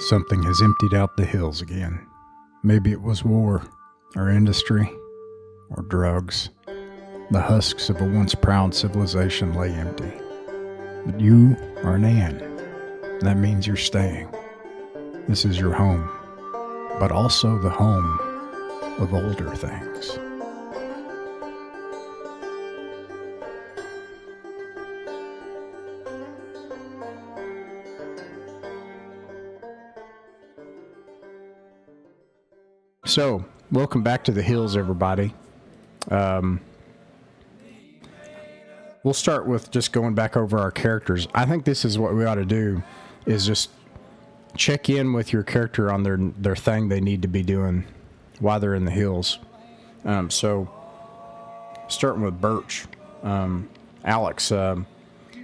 Something has emptied out the hills again. Maybe it was war, or industry, or drugs. The husks of a once proud civilization lay empty. But you are an ant. That means you're staying. This is your home, but also the home of older things. So, welcome back to the hills, everybody. We'll start with just going back over our characters. I think this is what we ought to do, is just check in with your character on their thing they need to be doing while they're in the hills. So, starting with Birch. Alex,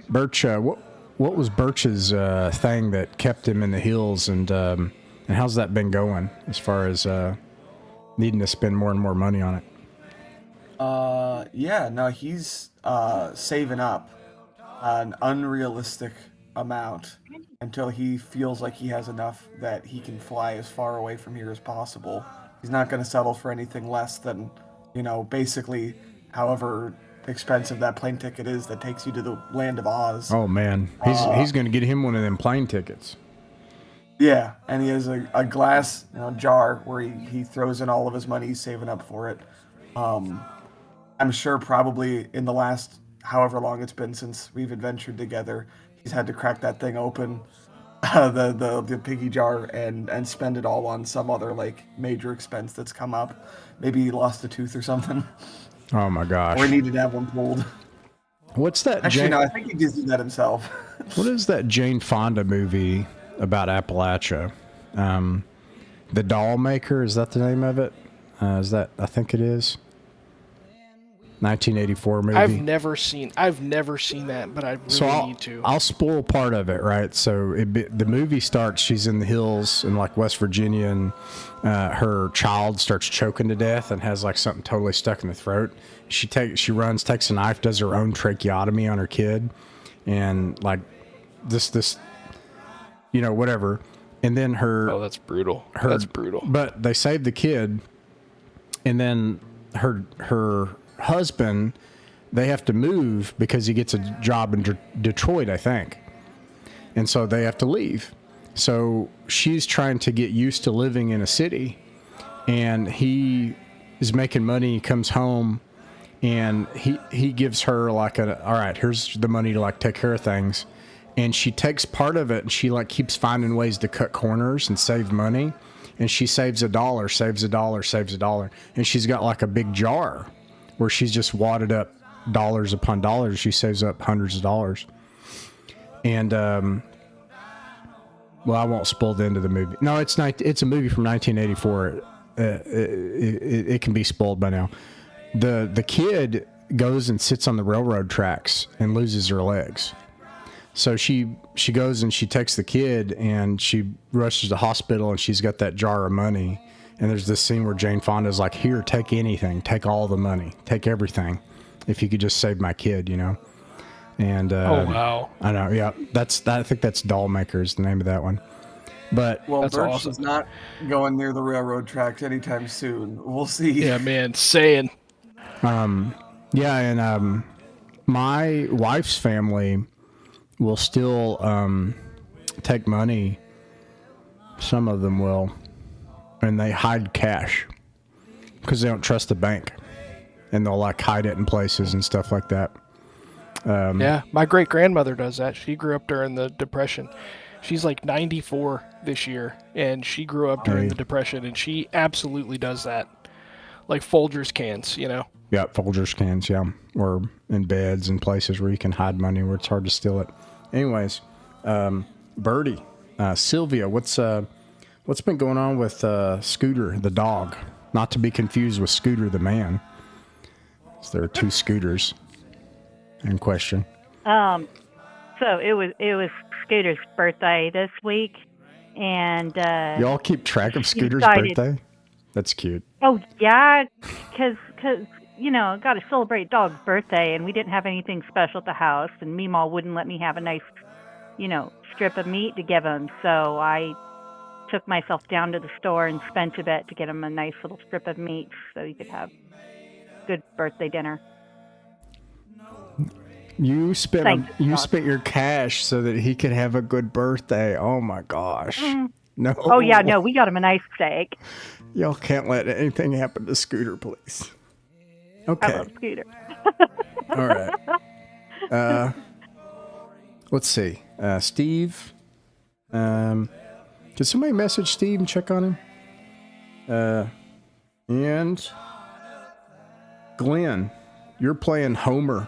Birch, what was Birch's thing that kept him in the hills, and how's that been going as far as needing to spend more and more money on it? He's saving up an unrealistic amount until he feels like he has enough that he can fly as far away from here as possible. He's not going to settle for anything less than, basically however expensive that plane ticket is that takes you to the land of Oz. Oh man, he's going to get him one of them plane tickets. Yeah, and he has a glass jar where he throws in all of his money he's saving up for it. I'm sure probably in the last however long it's been since we've adventured together, he's had to crack that thing open, the piggy jar, and spend it all on some other major expense that's come up. Maybe he lost a tooth or something. Oh my gosh. Or he needed to have one pulled. What's that? Actually, no, I think he just did that himself. What is that Jane Fonda movie about Appalachia? The Doll Maker, is that the name of it? I think it is. 1984 movie. I've never seen that, but I really need to. I'll spoil part of it, right? So the movie starts, she's in the hills in West Virginia, and her child starts choking to death and has something totally stuck in the throat. She runs, takes a knife, does her own tracheotomy on her kid, and this whatever. And then that's brutal. That's brutal. But they save the kid, and then her husband, they have to move because he gets a job in Detroit, I think. And so they have to leave. So she's trying to get used to living in a city, and he is making money. He comes home, and he gives her all right, here's the money to take care of things. And she takes part of it, and she keeps finding ways to cut corners and save money. And she saves $1, saves $1. And she's got a big jar where she's just wadded up dollars upon dollars. She saves up hundreds of dollars. And, I won't spoil the end of the movie. No, it's a movie from 1984. It can be spoiled by now. The kid goes and sits on the railroad tracks and loses her legs. So she goes and she takes the kid and she rushes to the hospital, and she's got that jar of money. And there's this scene where Jane Fonda's like, here, take anything, take all the money, take everything, if you could just save my kid, And oh wow, I know, yeah, I think that's Doll Maker is the name of that one. But Birch awesome. Is not going near the railroad tracks anytime soon. We'll see. Yeah, man, saying. Yeah, and my wife's family will still take money. Some of them will. And they hide cash because they don't trust the bank, and they'll hide it in places and stuff like that. Yeah, my great grandmother does that. She grew up during the Depression. She's 94 this year, and she grew up during the Depression, and she absolutely does that. Folgers cans, Yeah, Folgers cans, yeah, or in beds and places where you can hide money where it's hard to steal it. Anyways, Birdie, Sylvia, what's been going on with Scooter the dog? Not to be confused with Scooter the man. So there are two Scooters in question. So it was Scooter's birthday this week, and y'all keep track of Scooter's birthday? That's cute. Oh yeah, because got to celebrate dog's birthday, and we didn't have anything special at the house, and Meemaw wouldn't let me have a nice, strip of meat to give him, so I took myself down to the store and spent a bit to get him a nice little strip of meat so he could have good birthday dinner. You spent Thank you, you God. spent your cash so that he could have a good birthday. Oh my gosh. No. Oh yeah, no, we got him a nice steak. Y'all can't let anything happen to Scooter, please. Okay. I love Scooter. All right. Let's see. Steve. Did somebody message Steve and check on him? And Glenn, you're playing Homer.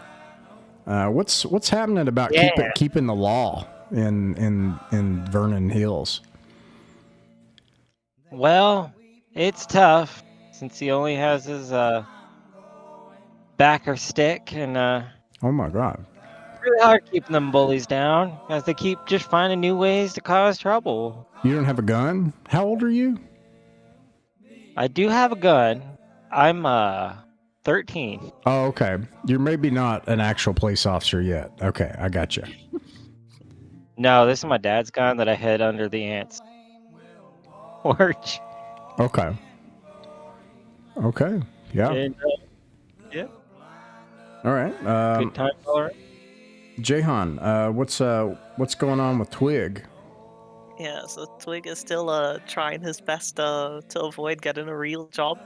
What's happening about keeping the law in Vernon Hills? Well, it's tough since he only has his backer stick, and Oh my God. really hard keeping them bullies down as they keep just finding new ways to cause trouble. You don't have a gun? How old are you? I do have a gun. I'm 13. Oh, okay. You're maybe not an actual police officer yet. Okay, I got you. No, this is my dad's gun that I hid under the aunt's porch. Okay. Okay. Yeah. And, yeah. All right. Good time, all right. Jahan, what's going on with Twig? Yeah, so Twig is still trying his best to avoid getting a real job.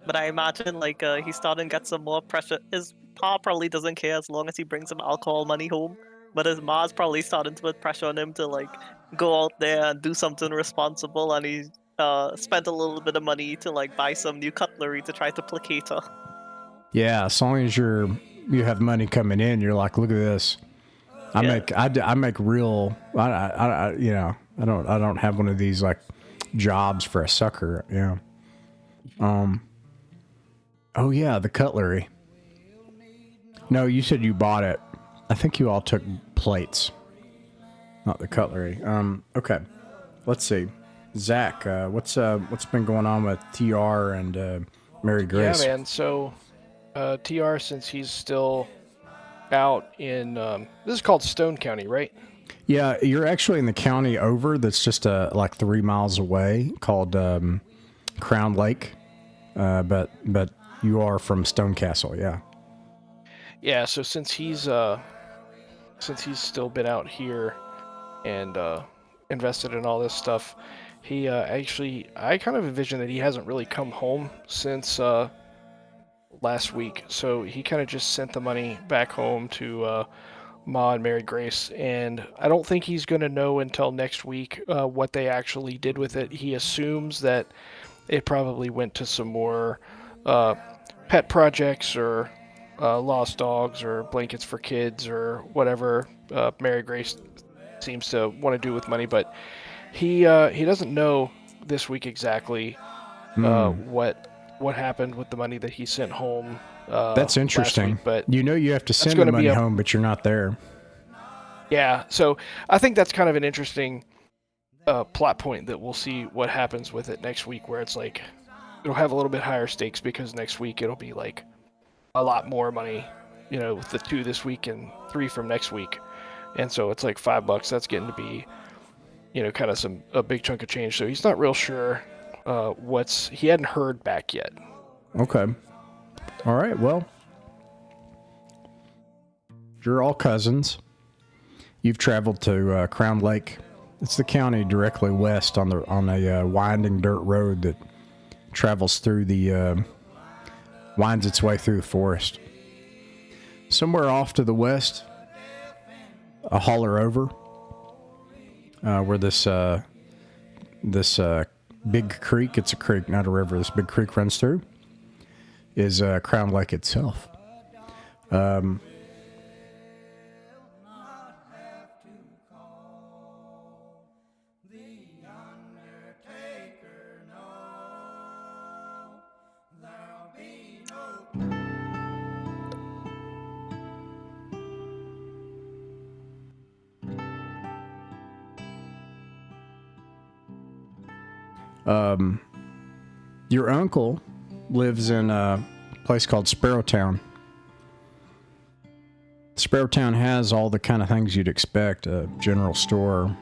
But I imagine he's starting to get some more pressure. His pa probably doesn't care as long as he brings some alcohol money home. But his ma's probably starting to put pressure on him to go out there and do something responsible, and he spent a little bit of money to buy some new cutlery to try to placate her. Yeah, as long as you have money coming in, you're like, look at this. I make real. I don't have one of these jobs for a sucker. Yeah. Oh yeah, the cutlery. No, you said you bought it. I think you all took plates, not the cutlery. Okay. Let's see. Zach, what's been going on with TR and Mary Grace? Yeah, man. So TR, since he's still out in this is called Stone County, right? Yeah, you're actually in the county over that's just 3 miles away, called Crown Lake, but you are from Stone Castle, yeah. Yeah. So since he's still been out here and invested in all this stuff, he I kind of envision that he hasn't really come home since last week. So he kind of just sent the money back home to Ma and Mary Grace, and I don't think he's going to know until next week what they actually did with it. He assumes that it probably went to some more pet projects or lost dogs or blankets for kids or whatever Mary Grace seems to want to do with money, but he doesn't know this week exactly what happened with the money that he sent home. That's interesting. Week, but you have to send the money home, but you're not there. Yeah, so I think that's kind of an interesting plot point that we'll see what happens with it next week, where it's it'll have a little bit higher stakes because next week it'll be a lot more money, with the 2 this week and 3 from next week. And so it's $5. That's getting to be, kind of a big chunk of change. So he's not real sure he hadn't heard back yet. Okay. All right. Well, you're all cousins. You've traveled to Crown Lake. It's the county directly west on a winding dirt road that travels through winds its way through the forest. Somewhere off to the west, a holler over, where this big creek, it's a creek, not a river, this big creek runs through, is Crown Lake itself. Your uncle lives in a place called Sparrowtown. Sparrowtown has all the kind of things you'd expect: a general store,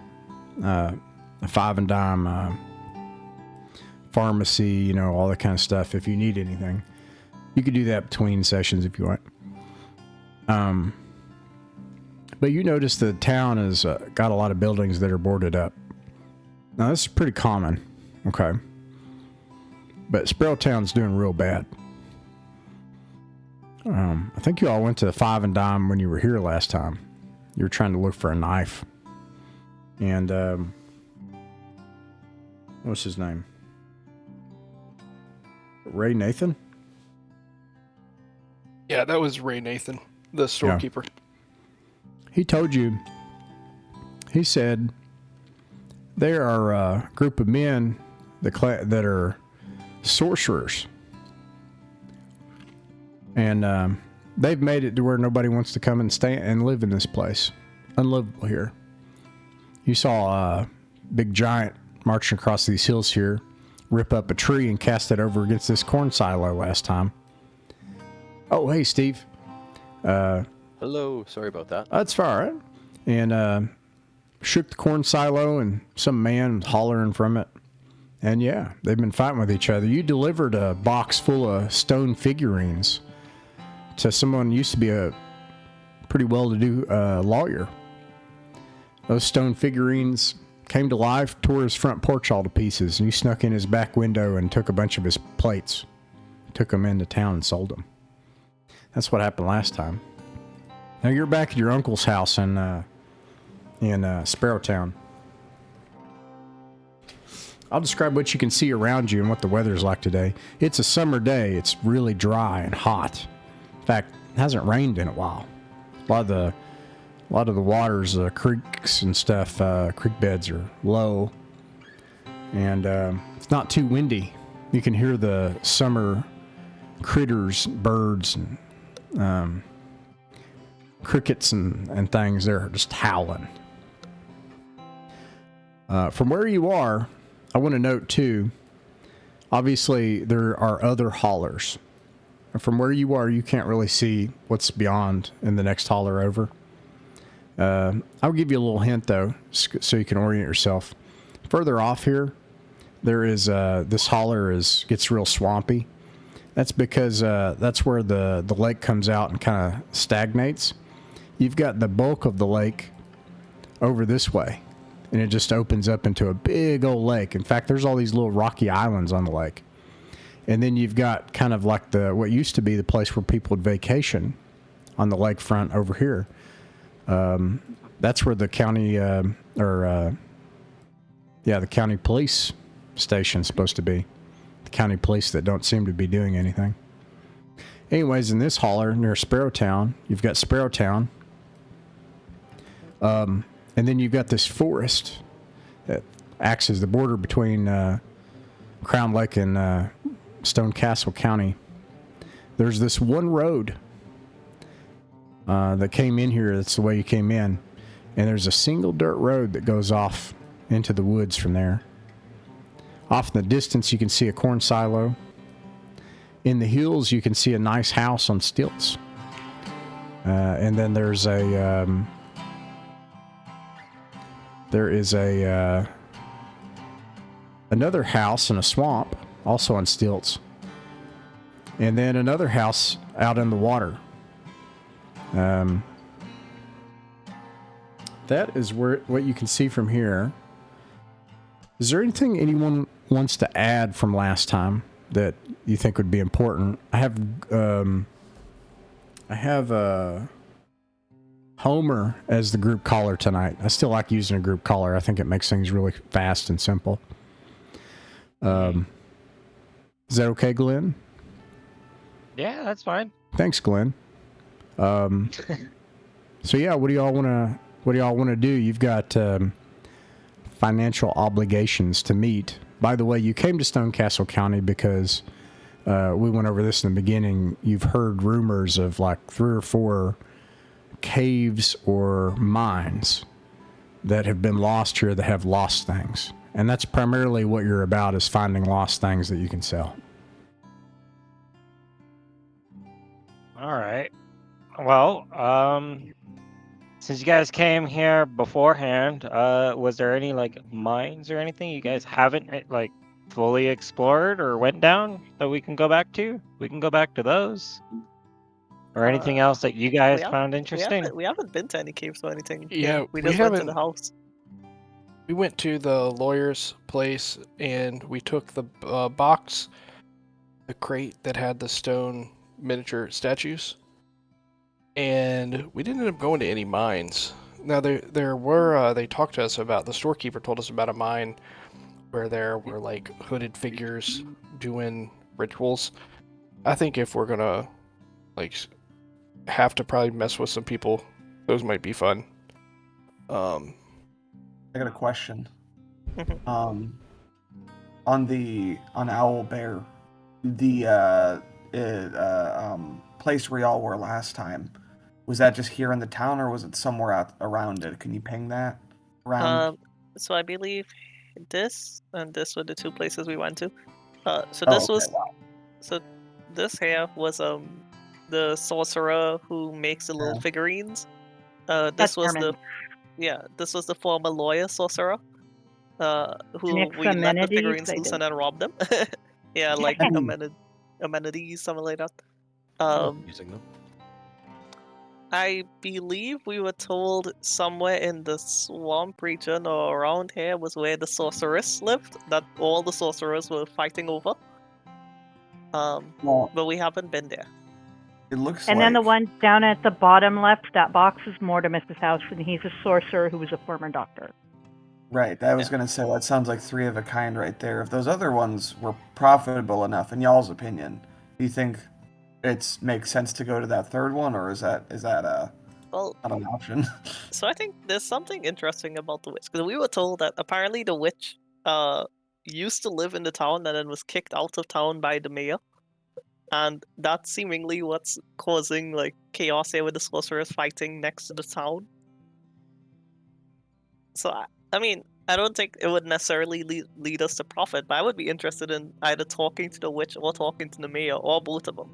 a 5 and dime pharmacy, you know, all that kind of stuff. If you need anything, you could do that between sessions if you want. But you notice the town has got a lot of buildings that are boarded up. Now, this is pretty common, okay? But Sparrowtown's doing real bad. I think you all went to the Five and Dime when you were here last time. You were trying to look for a knife. And, what's his name? Ray Nathan? Yeah, that was Ray Nathan, the storekeeper. Yeah. He told you, he said, there are a group of men that are sorcerers. And they've made it to where nobody wants to come and stay and live in this place. Unlivable here. You saw a big giant marching across these hills here, rip up a tree and cast it over against this corn silo last time. Oh, hey, Steve. Hello. Sorry about that. That's all right. And shook the corn silo, and some man was hollering from it. And yeah, they've been fighting with each other. You delivered a box full of stone figurines to someone who used to be a pretty well-to-do lawyer. Those stone figurines came to life, tore his front porch all to pieces, and you snuck in his back window and took a bunch of his plates. Took them into town and sold them. That's what happened last time. Now you're back at your uncle's house in Sparrowtown. I'll describe what you can see around you and what the weather's like today. It's a summer day. It's really dry and hot. In fact, it hasn't rained in a while. A lot of the waters, creeks and stuff, creek beds are low, and it's not too windy. You can hear the summer critters, birds, and crickets and things. They're just howling. From where you are, I want to note too, obviously there are other haulers. And from where you are, you can't really see what's beyond in the next hauler over. I'll give you a little hint though, so you can orient yourself. Further off here, there is this hauler gets real swampy. That's because that's where the lake comes out and kind of stagnates. You've got the bulk of the lake over this way, and it just opens up into a big old lake. In fact, there's all these little rocky islands on the lake. And then you've got kind of like what used to be the place where people would vacation on the lakefront over here. That's where the county, the county police station is supposed to be. The county police that don't seem to be doing anything. Anyways, in this hauler near Sparrowtown, you've got Sparrowtown. And then you've got this forest that acts as the border between Crown Lake and Stone Castle County. There's this one road that came in here. That's the way you came in. And there's a single dirt road that goes off into the woods from there. Off in the distance, you can see a corn silo. In the hills, you can see a nice house on stilts. And then there's another house in a swamp, also on stilts. And then another house out in the water. That is what you can see from here. Is there anything anyone wants to add from last time that you think would be important? I have Homer as the group caller tonight. I still like using a group caller. I think it makes things really fast and simple. Is that okay, Glenn? Yeah, that's fine. Thanks, Glenn. So yeah, what do y'all want to do? You've got financial obligations to meet. By the way, you came to Stone Castle County because we went over this in the beginning. You've heard rumors of like 3 or 4 caves or mines that have been lost here that have lost things. And that's primarily what you're about, is finding lost things that you can sell. All right. Well, since you guys came here beforehand, was there any like mines or anything you guys haven't fully explored or went down that we can go back to? We can go back to those. Or anything else that you guys found interesting? We haven't been to any caves or anything. Yeah, we we just went to haven't. the house. We went to the lawyer's place and we took the box, the crate that had the stone miniature statues, and we didn't end up going to any mines. Now there were they talked to us about, the storekeeper told us about a mine where there were like hooded figures doing rituals. I think if we're gonna like have to probably mess with some people, those might be fun. I got a question. On Owl Bear, the place where y'all were last time, was that just here in the town or was it somewhere out around it? Can you ping that around? So I believe this and this were the two places we went to. So this here was the sorcerer who makes the little figurines. This was the former lawyer sorcerer. Who we let the figurines loose and then robbed them. Yeah, like amenities, something like that. Using them. I believe we were told somewhere in the swamp region or around here was where the sorceress lived, that all the sorcerers were fighting over. But we haven't been there. It looks and then the one down at the bottom left, that box is Mortimus's house, and he's a sorcerer who was a former doctor. Right, I was going to say, that sounds like three of a kind right there. If those other ones were profitable enough, in y'all's opinion, do you think it makes sense to go to that third one, or is that not an option? So I think there's something interesting about the witch, because we were told that apparently the witch used to live in the town and then was kicked out of town by the mayor, and that's seemingly what's causing like chaos here with the sorcerers fighting next to the town. So I mean, I don't think it would necessarily lead us to profit, but I would be interested in either talking to the witch or talking to the mayor or both of them.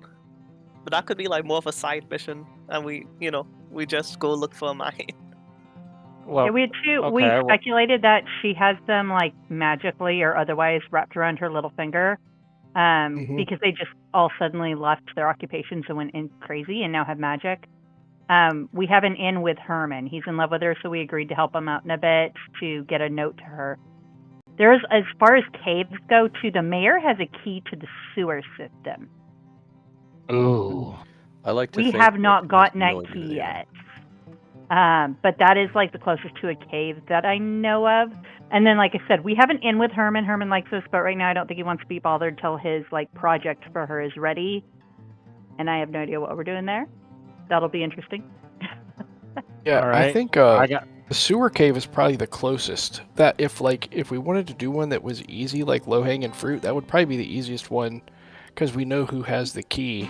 But that could be like more of a side mission, and we just go look for a mine. Well, we speculated that she has them like magically or otherwise wrapped around her little finger, because they just all suddenly left their occupations and went in crazy and now have magic. We have an in with Herman. He's in love with her, so we agreed to help him out in a bit to get a note to her. There's, as far as caves go, the mayor has a key to the sewer system. Ooh. I like to We have not gotten that key yet. But that is like the closest to a cave that I know of. And then, like I said, we have an in with Herman. Herman likes us, but right now I don't think he wants to be bothered till his like project for her is ready. And I have no idea what we're doing there. That'll be interesting. Yeah, right. I think the sewer cave is probably the closest. That if we wanted to do one that was easy, like low-hanging fruit, that would probably be the easiest one, because we know who has the key,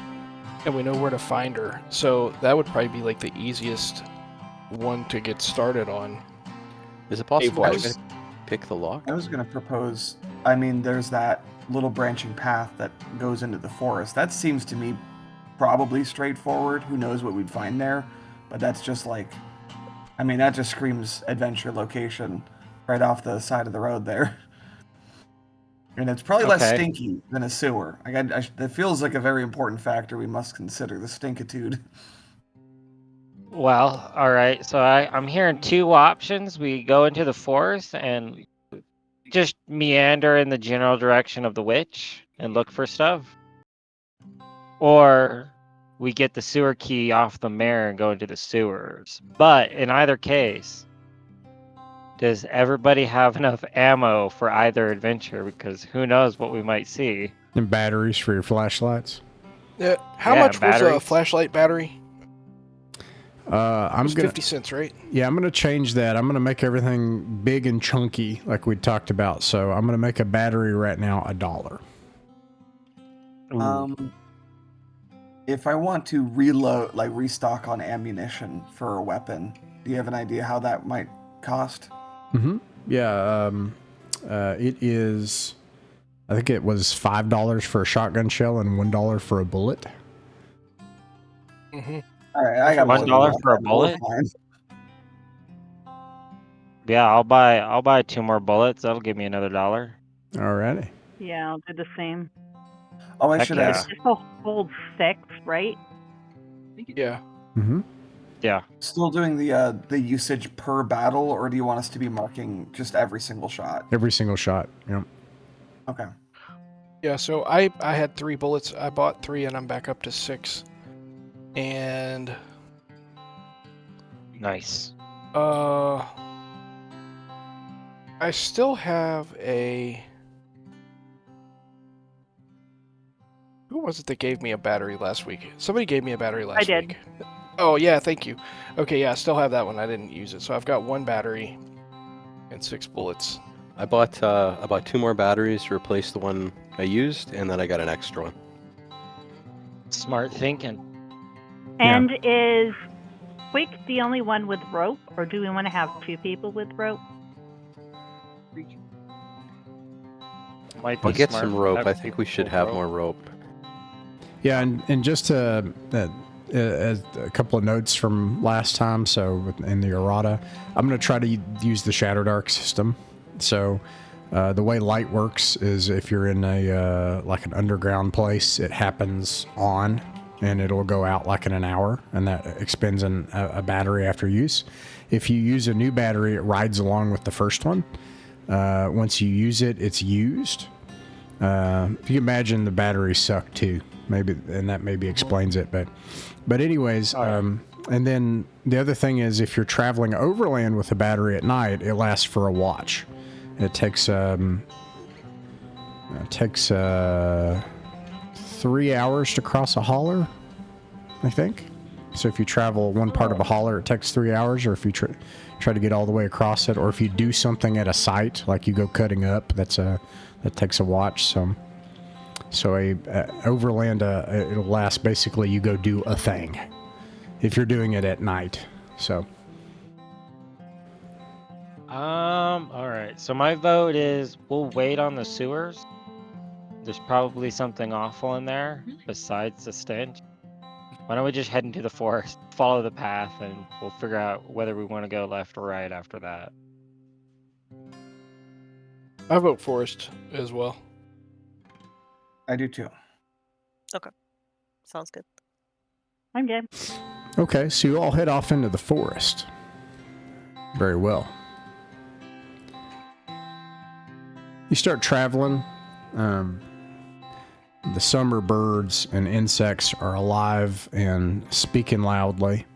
and we know where to find her. So that would probably be like the easiest one to get started on. Is it possible to pick the lock? I was going to propose, I mean, there's that little branching path that goes into the forest. That seems to me probably straightforward. Who knows what we'd find there? But that's just like, I mean, that just screams adventure location right off the side of the road there. And it's probably less stinky than a sewer. That feels like a very important factor we must consider, the stinkitude. Well, all right. So I'm hearing two options. We go into the forest and just meander in the general direction of the witch and look for stuff. Or we get the sewer key off the mayor and go into the sewers. But in either case, does everybody have enough ammo for either adventure? Because who knows what we might see. And batteries for your flashlights. Yeah. How much was a flashlight battery? I'm gonna 50 cents, right? Yeah, I'm gonna change that. I'm gonna make everything big and chunky, like we talked about. So I'm gonna make a battery right now $1. If I want to restock on ammunition for a weapon, do you have an idea how that might cost? Mm-hmm. Yeah. It is. I think it was $5 for a shotgun shell and $1 for a bullet. Mm-hmm. All right, I got $1 for a bullet. Yeah, I'll buy 2 more bullets. That'll give me another $1. Alrighty. Yeah, I'll do the same. Oh, I Heck should yeah. ask. This will hold 6, right? Yeah. Mm-hmm. Yeah. Still doing the usage per battle, or do you want us to be marking just every single shot? Every single shot. Yep. Okay. Yeah, so I had 3 bullets. I bought 3 and I'm back up to 6. And Nice. I still have a... Who was it that gave me a battery last week? Somebody gave me a battery last did. week. Oh, yeah, thank you. Okay, yeah, I still have that one. I didn't use it. So I've got 1 battery and 6 bullets. I bought 2 more batteries to replace the one I used, and then I got an extra one. Smart thinking. And is Quick the only one with rope, or do we want to have 2 people with rope? Might be I'll get smart some to rope. have I think we should people have rope. more rope. Yeah, and just a couple of notes from last time. So in the errata, I'm going to try to use the Shadow Dark system. So the way light works is if you're in a like an underground place, it happens on, and it'll go out like in an hour, and that expends a battery after use. If you use a new battery, it rides along with the first one. Once you use it, it's used. If you imagine the batteries suck too, maybe, and that maybe explains it. But anyways, and then the other thing is if you're traveling overland with a battery at night, it lasts for a watch. It takes 3 hours to cross a holler, I think. So if you travel one part of a holler, it takes 3 hours, or if you try to get all the way across it, or if you do something at a site, like you go cutting up, that takes a watch. So a overland, it'll last basically, you go do a thing if you're doing it at night. So. All right. So my vote is we'll wait on the sewers. There's probably something awful in there besides the stench. Why don't we just head into the forest, follow the path, and we'll figure out whether we want to go left or right after that. I vote forest as well. I do too. Sounds good. I'm good. Okay, so you all head off into the forest. Very well. You start traveling. The summer birds and insects are alive and speaking loudly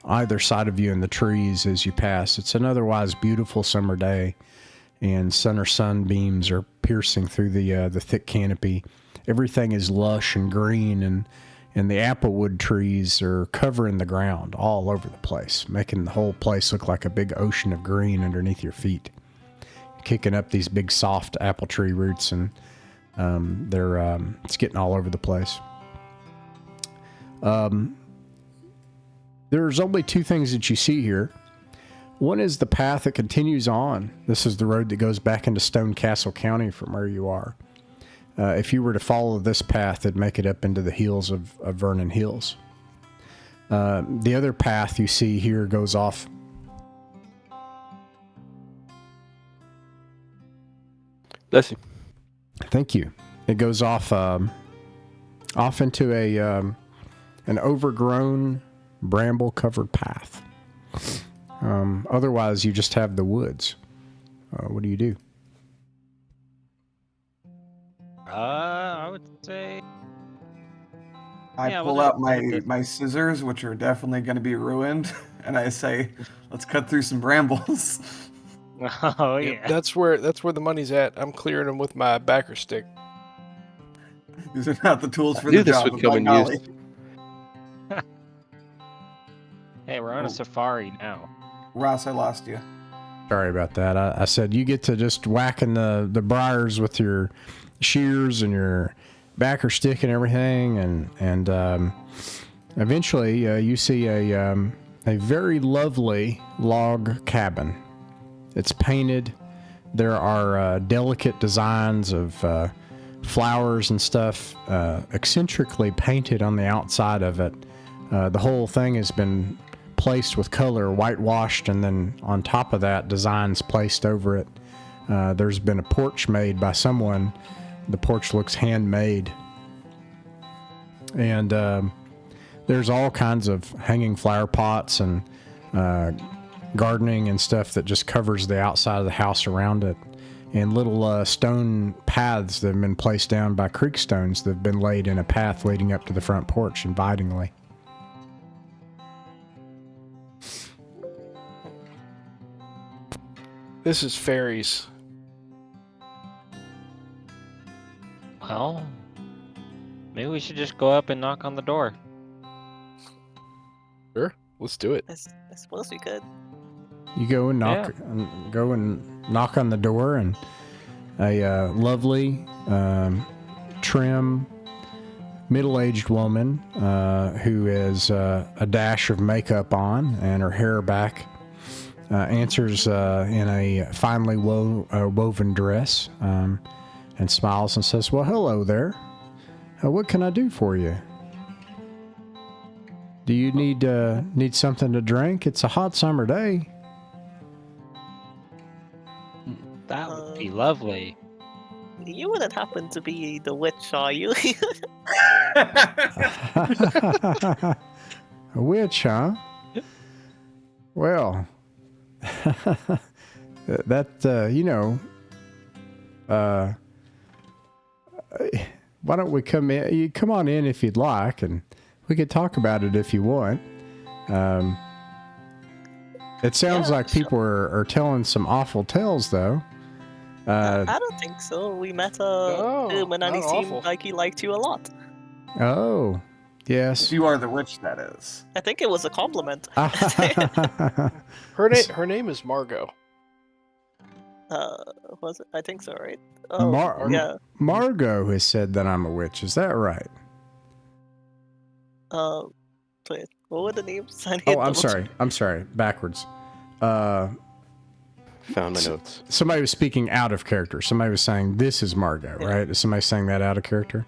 either side of you in the trees as you pass. It's an otherwise beautiful summer day, and sunbeams are piercing through the thick canopy. Everything is lush and green, and the applewood trees are covering the ground all over the place, making the whole place look like a big ocean of green underneath your feet. Kicking up these big soft apple tree roots, and it's getting all over the place. There's only 2 things that you see here. One is the path that continues on. This is the road that goes back into Stone Castle County from where you are. If you were to follow this path, it'd make it up into the hills of Vernon Hills. The other path you see here goes off. Bless you. Thank you. It goes off into an overgrown, bramble-covered path. Otherwise, you just have the woods. What do you do? I would say I pull out my scissors, which are definitely going to be ruined, and I say, "Let's cut through some brambles." Oh yeah. That's where the money's at. I'm clearing them with my backer stick. These are not the tools for I knew the this job. would come in golly. use. Hey, we're on a safari now. Ross, I lost you. Sorry about that. I said you get to just whacking the briars with your shears and your backer stick and everything, and eventually you see a very lovely log cabin. It's painted. There are delicate designs of flowers and stuff eccentrically painted on the outside of it. The whole thing has been placed with color, whitewashed, and then on top of that, designs placed over it. There's been a porch made by someone The porch looks handmade. And there's all kinds of hanging flower pots and gardening and stuff that just covers the outside of the house around it. And little stone paths that have been placed down by creek stones that have been laid in a path leading up to the front porch invitingly. This is fairies. Well, maybe we should just go up and knock on the door. Sure, let's do it. I suppose we could. You go and knock on the door, and a lovely, trim, middle-aged woman who has a dash of makeup on and her hair back answers in a finely woven dress and smiles and says, "Well, hello there. What can I do for you? Do you need something to drink? It's a hot summer day." That would be lovely. You wouldn't happen to be the witch, are you? A witch, huh? Well, why don't we come in? You come on in if you'd like, and we could talk about it if you want. It sounds like people are telling some awful tales, though. I don't think so. We met him and he seemed like he liked you a lot. Oh, yes. If you are the witch, that is. I think it was a compliment. Her name is Margot. Was it? I think so, right? Yeah. Margot has said that I'm a witch. Is that right? Wait, what were the names? I'm sorry. Backwards. Found my notes. Somebody was speaking out of character. Somebody was saying, "This is Margot," right? Is somebody saying that out of character?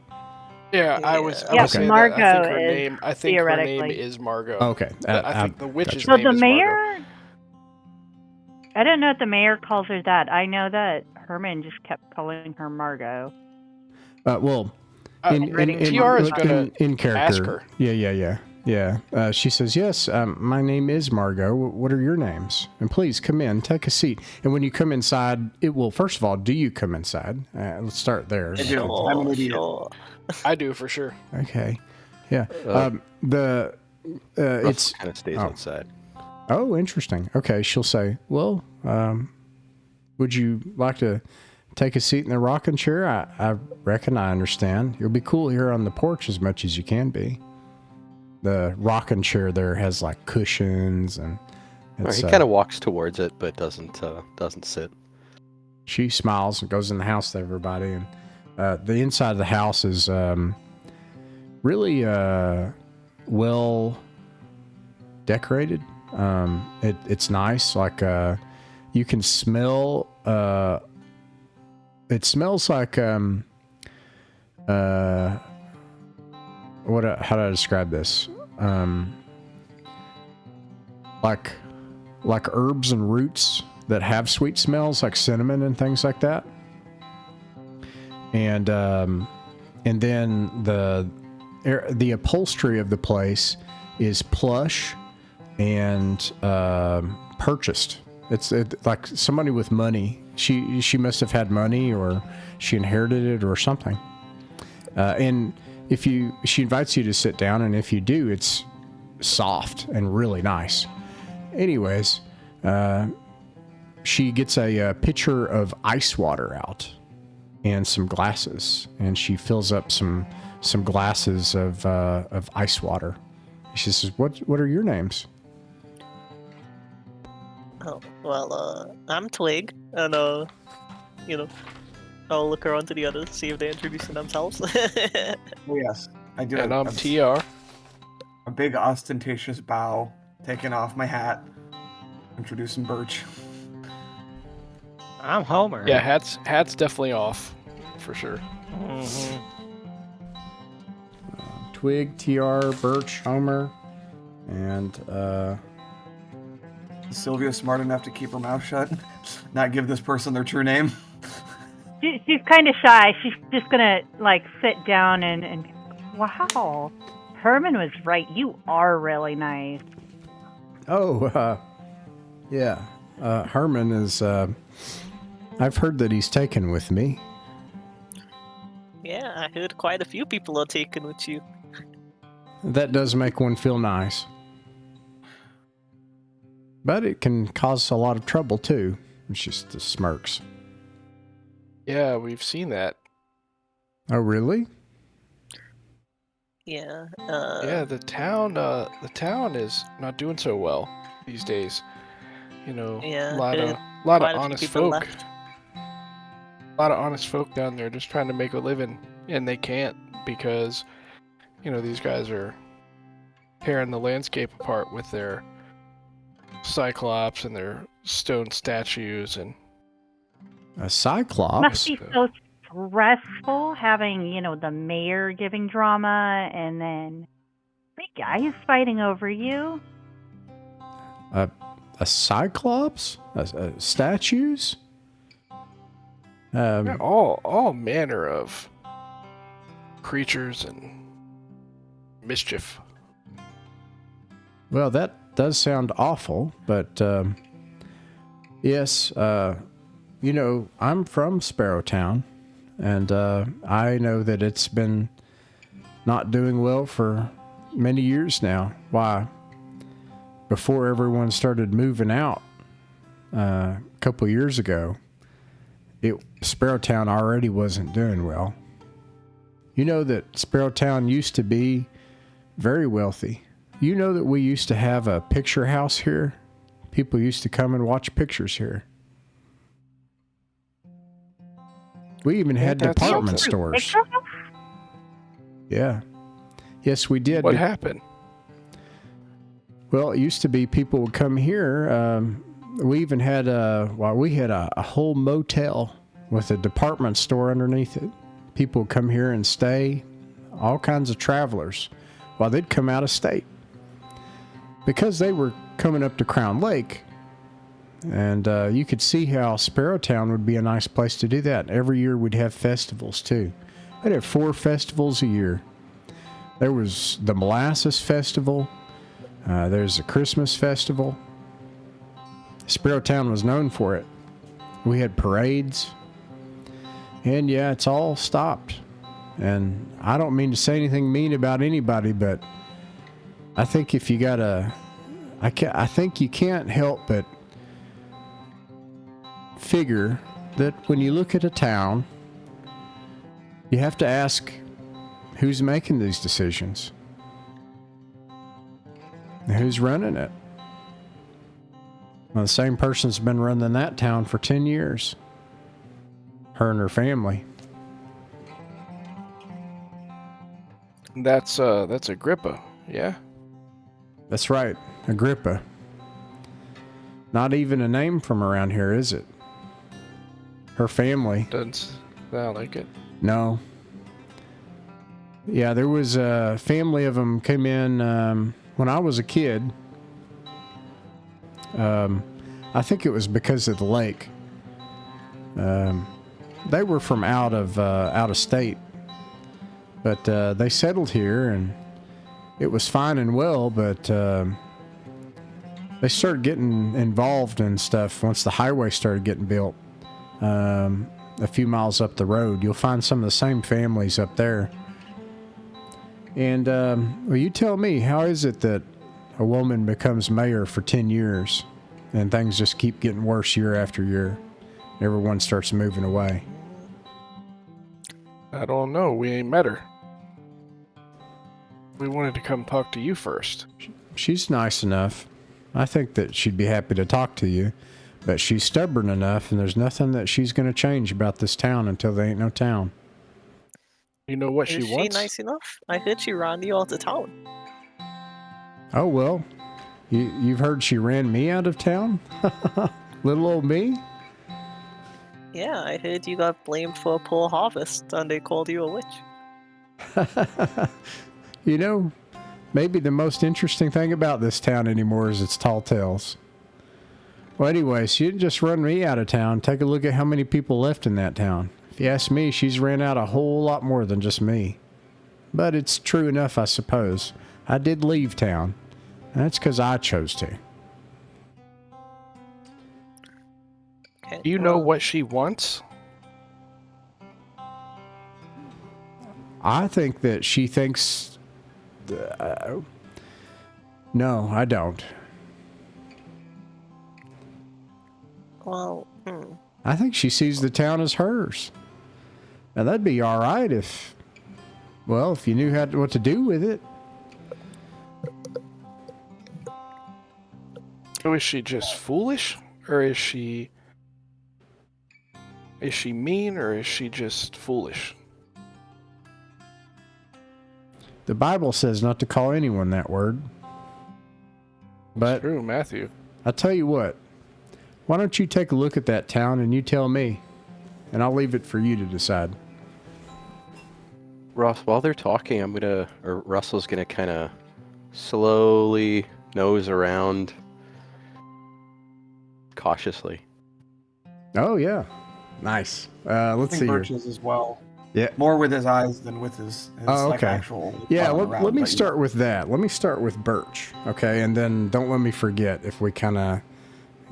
Yeah, I was Yeah, saying Margot that. I think her name theoretically. is Margot. Okay. I think the witch's Well, name the is mayor. Margot. I don't know if the mayor calls her that. I know that Herman just kept calling her Margot. In Tiara is gonna in character. ask her. Yeah. She says, "Yes, my name is Margot. What are your names? And please come in, take a seat. And when you come inside, it will, first of all, do you come inside? Let's start there." I do. I'm an idiot. Sure. I do for sure. Okay. Yeah. It's kind of stays outside. Oh, interesting. Okay, she'll say, "Well, would you like to take a seat in the rocking chair? I reckon I understand. You'll be cool here on the porch as much as you can be." The rocking chair there has like cushions, and he kind of walks towards it, but doesn't sit. She smiles and goes in the house to everybody, and the inside of the house is really well decorated. It's nice. Like you can smell. It smells like how do I describe this? Like herbs and roots that have sweet smells, like cinnamon and things like that. And then the upholstery of the place is plush and purchased. It's like somebody with money. She must have had money, or she inherited it or something. And she invites you to sit down, and if you do, it's soft and really nice. Anyways, she gets a pitcher of ice water out and some glasses, and she fills up some glasses of ice water. She says, "What are your names?" Oh, well, I'm Twig, and I'll look around to the others, see if they're introducing themselves. Oh, yes, I do. And I'm TR. A big ostentatious bow, taking off my hat, introducing Birch. I'm Homer. Yeah, hat's definitely off, for sure. Mm-hmm. Twig, TR, Birch, Homer, and Is Sylvia smart enough to keep her mouth shut? Not give this person their true name? She's kind of shy. She's just gonna like sit down and wow, Herman was right. You are really nice. Oh, yeah. Herman is. I've heard that he's taken with me. Yeah, I heard quite a few people are taken with you. That does make one feel nice. But it can cause a lot of trouble, too. It's just the smirks. Yeah, we've seen that. Oh, really? Yeah. Yeah, the town is not doing so well these days. You know, Yeah, a lot of quite a few honest people folk. left. A lot of honest folk down there just trying to make a living, and they can't because, you know, these guys are tearing the landscape apart with their cyclops and their stone statues and A cyclops? Must be so stressful having, you know, the mayor giving drama and then the guy is fighting over you. A cyclops? Statues? yeah, all manner of creatures and mischief. Well, that does sound awful, but yes, you know, I'm from Sparrowtown, and I know that it's been not doing well for many years now. Why? Before everyone started moving out a couple years ago, Sparrowtown already wasn't doing well. You know that Sparrowtown used to be very wealthy. You know that we used to have a picture house here? People used to come and watch pictures here. We even had that's department something. stores. Yeah. Yes, we did. What happened? Well, it used to be people would come here. We even had a whole motel with a department store underneath it. People would come here and stay. All kinds of travelers. Well, they'd come out of state. Because they were coming up to Crown Lake, and you could see how Sparrowtown would be a nice place to do that. Every year we'd have festivals too. We'd have 4 festivals a year. There was the Molasses Festival. There's a Christmas Festival. Sparrowtown was known for it. We had parades. And yeah, it's all stopped. And I don't mean to say anything mean about anybody, but I think if you I think you can't help but figure that when you look at a town, you have to ask who's making these decisions. And who's running it? Well, the same person's been running that town for 10 years. Her and her family. That's Agrippa, yeah? That's right, Agrippa. Not even a name from around here, is it? Her family. Doesn't sound like it. No. Yeah, there was a family of them came in when I was a kid. I think it was because of the lake. They were from out of state, but they settled here, and it was fine and well. But they started getting involved in stuff once the highway started getting built. A few miles up the road, you'll find some of the same families up there. And well, you tell me, how is it that a woman becomes mayor for 10 years and things just keep getting worse year after year? Everyone starts moving away. I don't know. We ain't met her. We wanted to come talk to you first. She's nice enough. I think that she'd be happy to talk to you, but she's stubborn enough, and there's nothing that she's going to change about this town until there ain't no town. You know what Is she wants? nice enough? I heard she ran you out of town. Oh, well, you've heard she ran me out of town? Little old me? Yeah, I heard you got blamed for a poor harvest and they called you a witch. You know, maybe the most interesting thing about this town anymore is its tall tales. Well, anyways, you didn't just run me out of town. Take a look at how many people left in that town. If you ask me, she's ran out a whole lot more than just me. But it's true enough, I suppose. I did leave town. That's because I chose to. Do you know what she wants? I think that she thinks... no, I don't. Well, I think she sees the town as hers. Now, that'd be all right if... Well, if you knew what to do with it. So is she just foolish? Or is she... Is she mean, or is she just foolish? The Bible says not to call anyone that word. But It's true, Matthew. I tell you what, why don't you take a look at that town and you tell me, and I'll leave it for you to decide. Ross, while they're talking, Russell's gonna kind of slowly nose around cautiously. Oh yeah, nice. Let's see here. Birch's as well. Yeah, more with his eyes than with his like actual. Yeah, let me start with that. Let me start with Birch, okay, and then don't let me forget if we kind of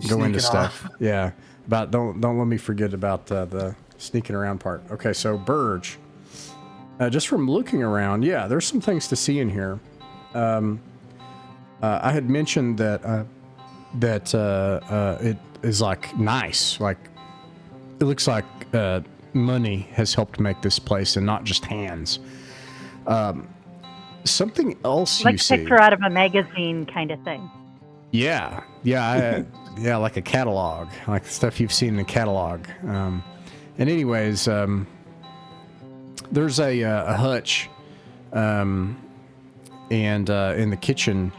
go into stuff. Off. Yeah, about don't let me forget about the sneaking around part. Okay, so Birch, just from looking around, yeah, there's some things to see in here. I had mentioned that it is like nice, like it looks like money has helped make this place and not just hands. Something else like you see. Like picture out of a magazine kind of thing. Yeah, like a catalog, like the stuff you've seen in a catalog. And anyways, there's a hutch, and in the kitchen,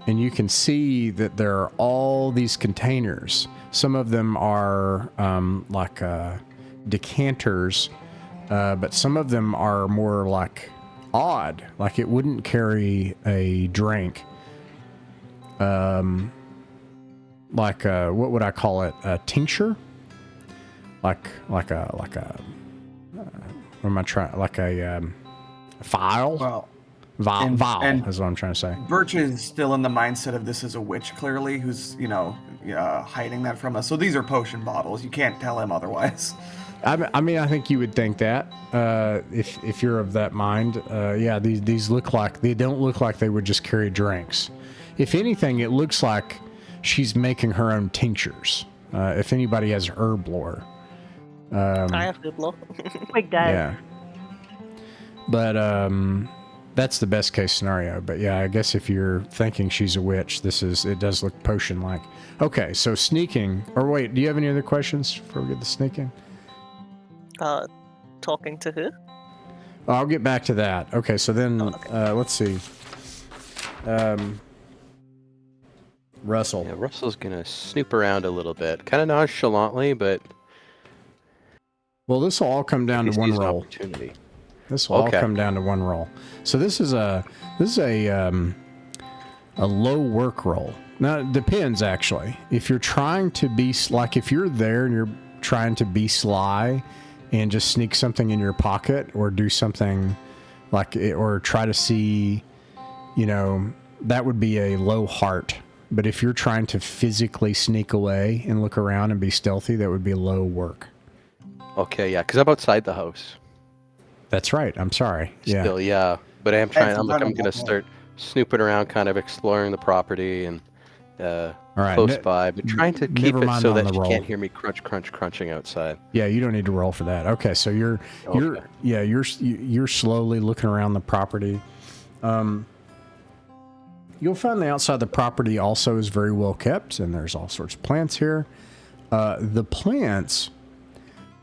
and you can see that there are all these containers. Some of them are like decanters, but some of them are more like odd, like it wouldn't carry a drink. Like what would I call it? A tincture? Like a what am I trying? Like a vial? Well, vial is what I'm trying to say. Birch is still in the mindset of this is a witch, clearly, who's hiding that from us. So these are potion bottles. You can't tell him otherwise. I mean, I think you would think that if you're of that mind. Yeah, these look like they don't look like they would just carry drinks. If anything, it looks like she's making her own tinctures. If anybody has herb lore, I have herb lore. Quick dive. Yeah, but that's the best case scenario. But yeah, I guess if you're thinking she's a witch, it does look potion like. Okay, so sneaking. Or wait, do you have any other questions before we get to sneaking? Talking to who? I'll get back to that. Okay, so then let's see. Russell. Yeah, Russell's gonna snoop around a little bit, kind of nonchalantly, but. Well, this will all come down to one roll. This will all come down to one roll. So this is a low work roll. Now it depends actually. If you're trying to be like if you're there and you're trying to be sly and just sneak something in your pocket or do something like it, or try to see, that would be a low heart. But if you're trying to physically sneak away and look around and be stealthy, that would be low work. Okay, yeah, because I'm outside the house. That's right. I'm sorry. Yeah. Still, yeah. But I'm going to start snooping around, kind of exploring the property and close by, but trying to keep it so that you can't hear me crunching outside. Yeah, you don't need to roll for that. Okay, so you're slowly looking around the property. You'll find the outside of the property also is very well kept, and there's all sorts of plants here. The plants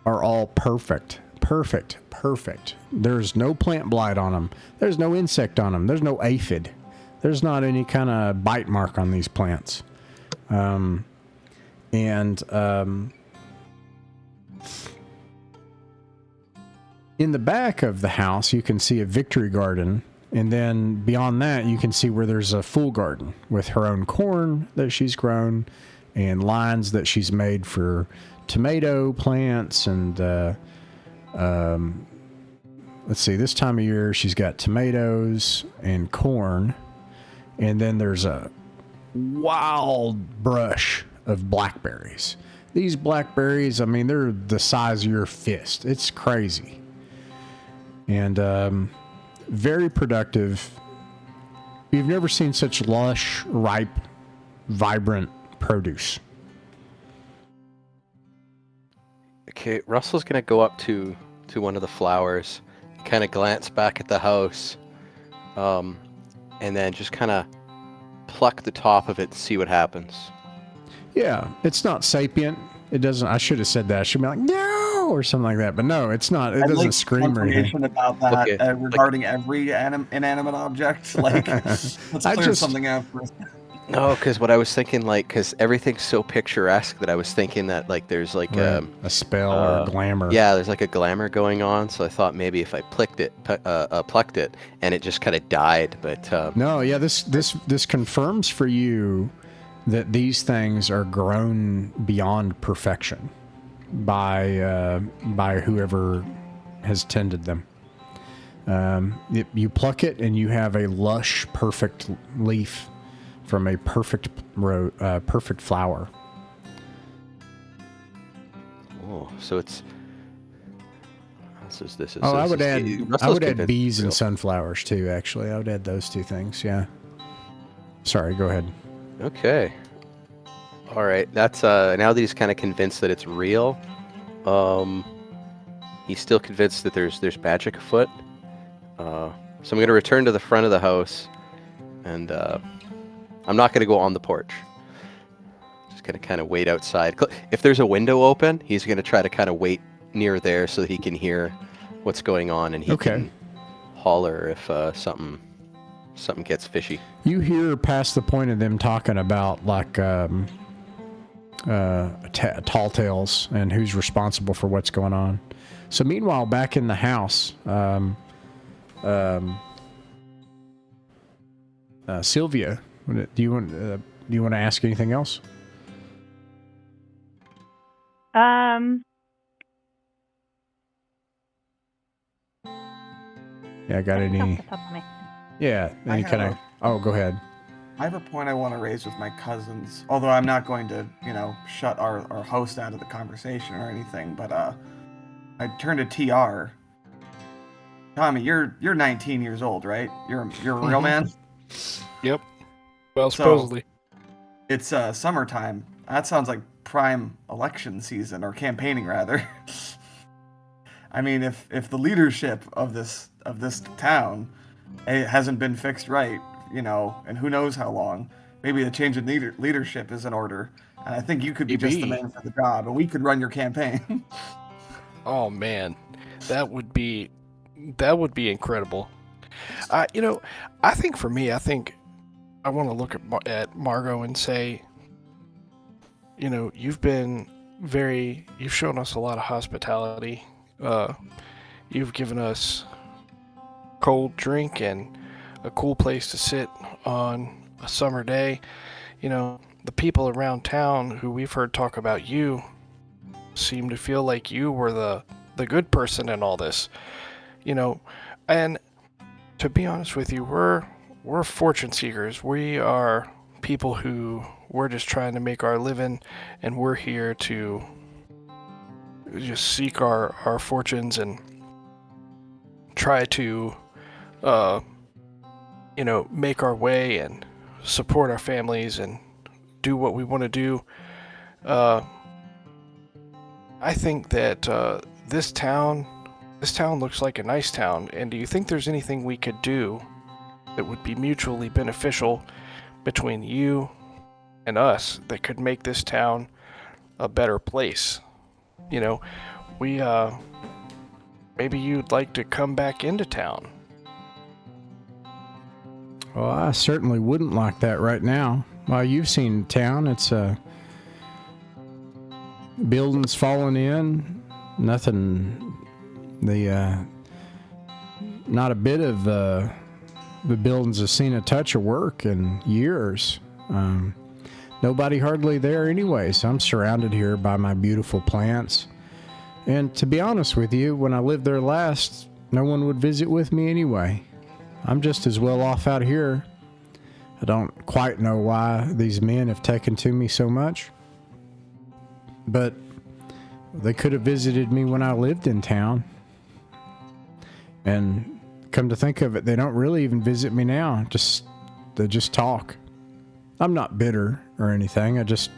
are all perfect. There's no plant blight on them. There's no insect on them. There's no aphid. There's not any kind of bite mark on these plants. In the back of the house, you can see a victory garden. And then beyond that, you can see where there's a full garden with her own corn that she's grown and lines that she's made for tomato plants and let's see, this time of year she's got tomatoes and corn, and then there's a wild brush of blackberries. These blackberries, I mean, they're the size of your fist. It's crazy. And very productive. You've never seen such lush, ripe, vibrant produce. Okay, Russell's gonna go up to one of the flowers, kind of glance back at the house, and then just kind of pluck the top of it and see what happens. Yeah, it's not sapient. It doesn't. I should have said that. I should be like, no, or something like that. But no, it's not. It doesn't scream or anything. Information about that regarding every inanimate object. Like, let's clear something out first. No, because what I was thinking, like, because everything's so picturesque that I was thinking that, like, there's like a spell or glamour. Yeah, there's like a glamour going on. So I thought maybe if I plucked it, and it just kind of died. But no, yeah, this confirms for you that these things are grown beyond perfection by whoever has tended them. You pluck it and you have a lush, perfect leaf from a perfect flower. Oh, so it's. This is. I would add bees and sunflowers too. Actually, I would add those two things. Yeah. Sorry, go ahead. Okay. All right. That's now that he's kind of convinced that it's real. He's still convinced that there's magic afoot. So I'm going to return to the front of the house, and I'm not going to go on the porch. Just going to kind of wait outside. If there's a window open, he's going to try to kind of wait near there so that he can hear what's going on, and he can holler if something gets fishy. You hear past the point of them talking about like tall tales and who's responsible for what's going on. So meanwhile, back in the house, Sylvia, do you want to ask anything else? Yeah, got any? Yeah, any kind of. Oh, go ahead. I have a point I want to raise with my cousins, although I'm not going to, shut our host out of the conversation or anything. But I turned to TR. Tommy, you're 19 years old, right? You're a real man. Yep. Well, supposedly. It's summertime. That sounds like prime election season, or campaigning rather. I mean, if the leadership of this town hasn't been fixed right, and who knows how long, maybe a change in leadership is in order. And I think you could be just the man for the job, and we could run your campaign. Oh man, that would be incredible. I think for me, I want to look at Margot and say, you've shown us a lot of hospitality. You've given us cold drink and a cool place to sit on a summer day. The people around town who we've heard talk about you seem to feel like you were the good person in all this. And to be honest with you, we're fortune seekers. We are people who we're just trying to make our living, and we're here to just seek our fortunes and try to make our way and support our families and do what we want to do. I think that this town looks like a nice town. And do you think there's anything we could do that would be mutually beneficial between you and us that could make this town a better place? Maybe you'd like to come back into town. Well, I certainly wouldn't like that right now. Well, you've seen town. It's buildings falling in. Nothing. Not a bit of the buildings have seen a touch of work in years. Nobody hardly there anyway. So I'm surrounded here by my beautiful plants And to be honest with you, when I lived there last, no one would visit with me anyway. I'm just as well off out here. I don't quite know why these men have taken to me so much. But they could have visited me when I lived in town. And come to think of it, they don't really even visit me now. They just talk. I'm not bitter or anything. I just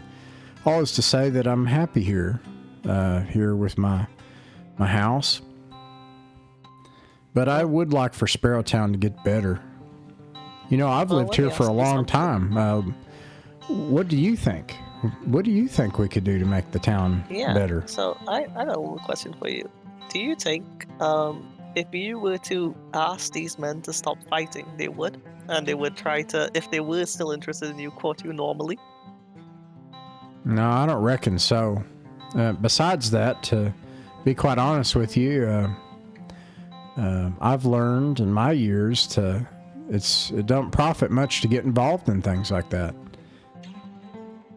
always to say that I'm happy here with my house. But I would like for Sparrowtown to get better. You know, I've lived here for a long time. What do you think? What do you think we could do to make the town better? So I got a little question for you. Do you think if you were to ask these men to stop fighting, they would? And they would try to, if they were still interested in you, court you normally? No, I don't reckon so. Besides that, to be quite honest with you, I've learned in my years it don't profit much to get involved in things like that.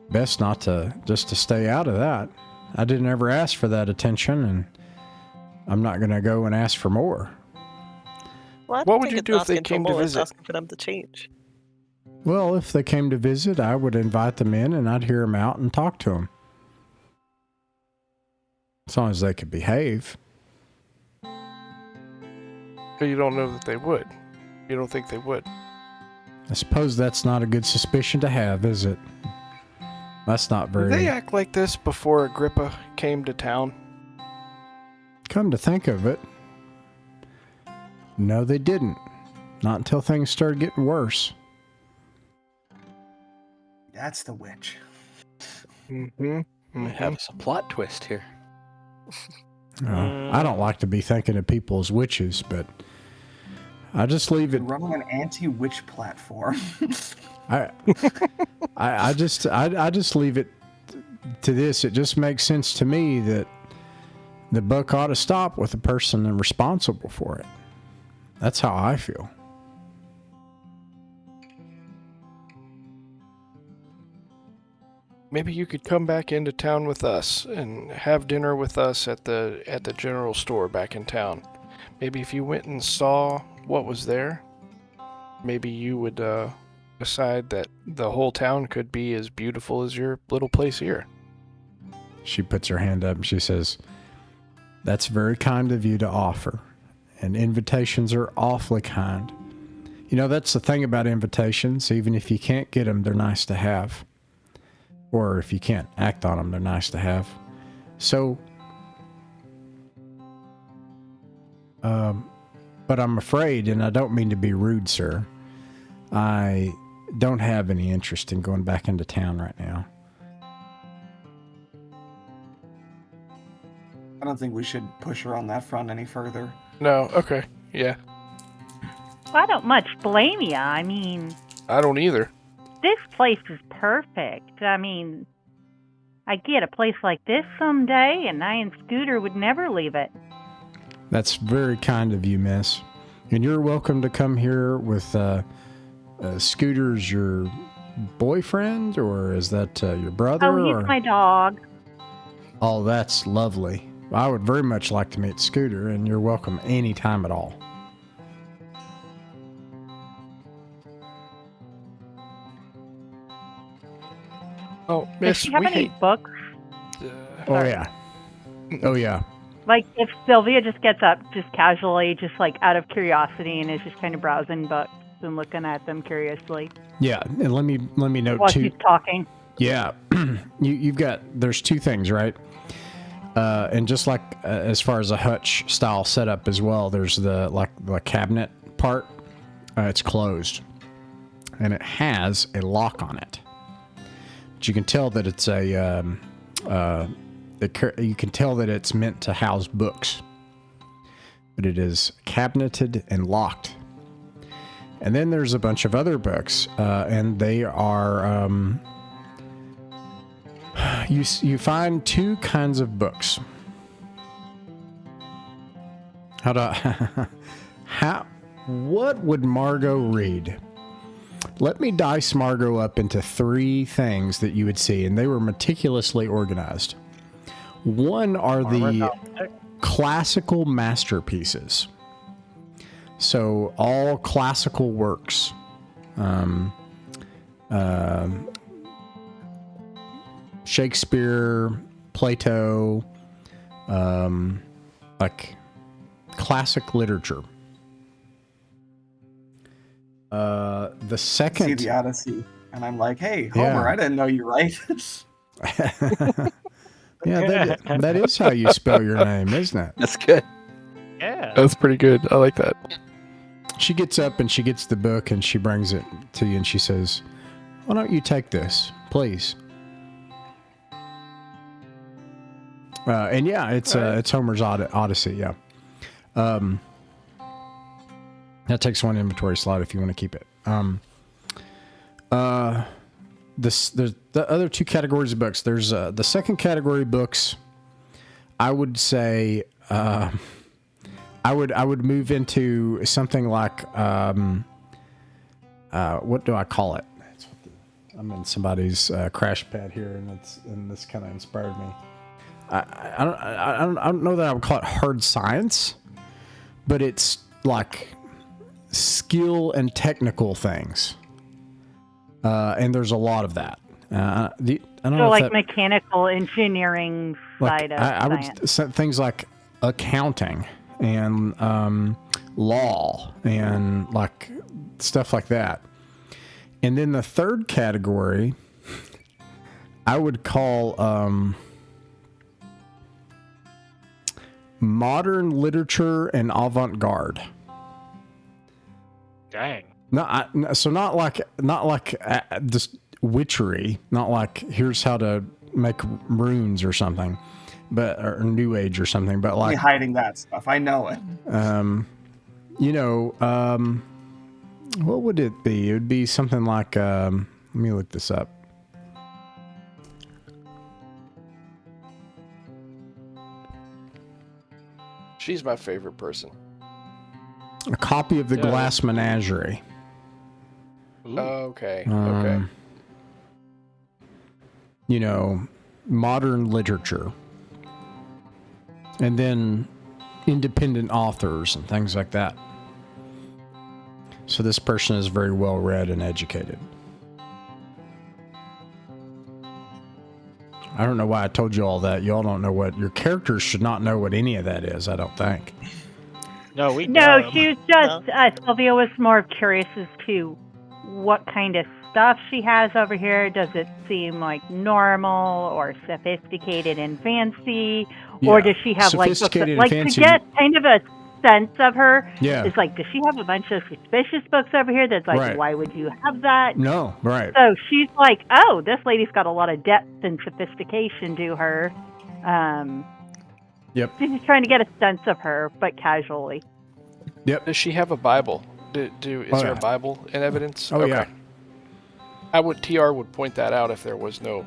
Best not to stay out of that. I didn't ever ask for that attention, and I'm not going to go and ask for more. Well, what would you do if they came to visit? Asking for them to change. Well, if they came to visit, I would invite them in and I'd hear them out and talk to them. As long as they could behave. But you don't know that they would. You don't think they would. I suppose that's not a good suspicion to have, is it? That's not very... Did they act like this before Agrippa came to town? Come to think of it, no, they didn't. Not until things started getting worse. That's the witch. We have a plot twist here. I don't like to be thinking of people as witches, but I just leave it. Running an anti-witch platform. I just leave it to this. It just makes sense to me that the buck ought to stop with the person responsible for it. That's how I feel. Maybe you could come back into town with us and have dinner with us at the general store back in town. Maybe if you went and saw what was there, maybe you would decide that the whole town could be as beautiful as your little place here. She puts her hand up and she says, "That's very kind of you to offer. And invitations are awfully kind. You know, that's the thing about invitations. Even if you can't get them, they're nice to have. Or if you can't act on them, they're nice to have. So, but I'm afraid, and I don't mean to be rude, sir, I don't have any interest in going back into town right now." I don't think we should push her on that front any further. No, okay, yeah. Well, I don't much blame you. I mean... I don't either. This place is perfect. I mean, I'd get a place like this someday, and I and Scooter would never leave it. That's very kind of you, miss. And you're welcome to come here with Scooter's your boyfriend, or is that your brother? Oh, he's my dog. Oh, that's lovely. I would very much like to meet Scooter, and you're welcome any time at all. Oh, Does miss, she have we any hate... books? Oh, yeah. Oh, yeah. Like, if Sylvia just gets up, just casually, just like out of curiosity, and is just kind of browsing books and looking at them curiously. Yeah, and let me note while too. she's talking. Yeah, there's two things, right? And just like as far as a hutch style setup as well, there's the cabinet part. It's closed, and it has a lock on it. But you can tell that it's you can tell that it's meant to house books, but it is cabineted and locked. And then there's a bunch of other books, and they are you find two kinds of books. What would Margot read? Let me dice Margot up into three things that you would see, and they were meticulously organized. One are the Armor classical masterpieces. So all classical works. Shakespeare, Plato, like classic literature. The second, see the Odyssey, and I'm like, hey, Homer, I didn't know you right. yeah, that is how you spell your name, isn't it? That's good. Yeah. That's pretty good. I like that. She gets up and she gets the book and she brings it to you and she says, "Why don't you take this, please?" And yeah, it's Homer's Odyssey. Yeah. That takes one inventory slot if you want to keep it. There's the other two categories of books. There's the second category books. I would say I would move into something like what do I call it? I'm in somebody's crash pad here, and this kind of inspired me. I don't know that I would call it hard science, but it's like skill and technical things, and there's a lot of that. I don't know So if that, mechanical engineering side of I science. would say things like accounting and law and like stuff like that. And then the third category, I would call modern literature and avant-garde. Dang. So not like just witchery, not like here's how to make runes or something, or New Age or something, but like hiding that stuff. I know it. What would it be? It would be something like let me look this up. She's my favorite person. A copy of the Glass Menagerie. Okay. Modern literature. And then independent authors and things like that. So this person is very well read and educated. I don't know why I told you all that. Y'all don't know what your characters should not know what any of that is, I don't think. No, we No, don't. she was just, Sylvia was more curious as to what kind of stuff she has over here. Does it seem like normal or sophisticated and fancy? Or does she have sophisticated books, and fancy. to get kind of a sense of her? Yeah. It's like, does she have a bunch of suspicious books over here that's like, Right. why would you have that? No, right. So she's like, oh, this lady's got a lot of depth and sophistication to her. Yep. She's just trying to get a sense of her, but casually. Yep. Does she have a Bible? Is there a Bible in evidence? Oh, yeah. TR would point that out if there was no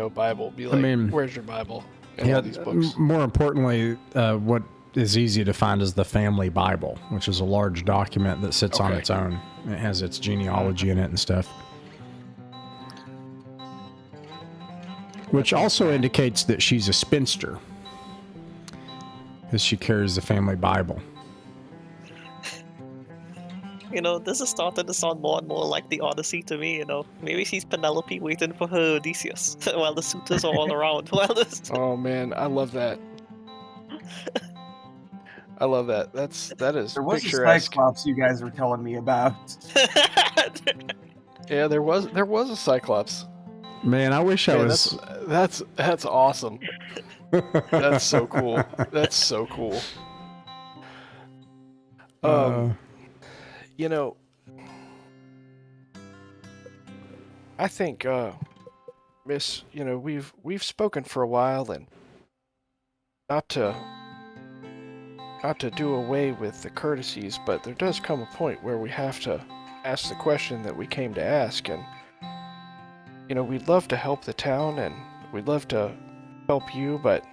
Bible. Be like, where's your Bible? And all these books. More importantly, what is easy to find is the family Bible, which is a large document that sits on its own. It has its genealogy in it and stuff. Which also indicates that she's a spinster, because she carries the family Bible. This is starting to sound more and more like the Odyssey to me, Maybe she's Penelope waiting for her Odysseus while the suitors are all around. Oh man, I love that. I love that. That is There was picturesque. a Cyclops you guys were telling me about. Yeah, there was a Cyclops. Man, I wish I was. That's awesome. That's so cool. That's so cool. I think, Miss, we've spoken for a while, and not to do away with the courtesies, but there does come a point where we have to ask the question that we came to ask, and we'd love to help the town, and we'd love to help you, but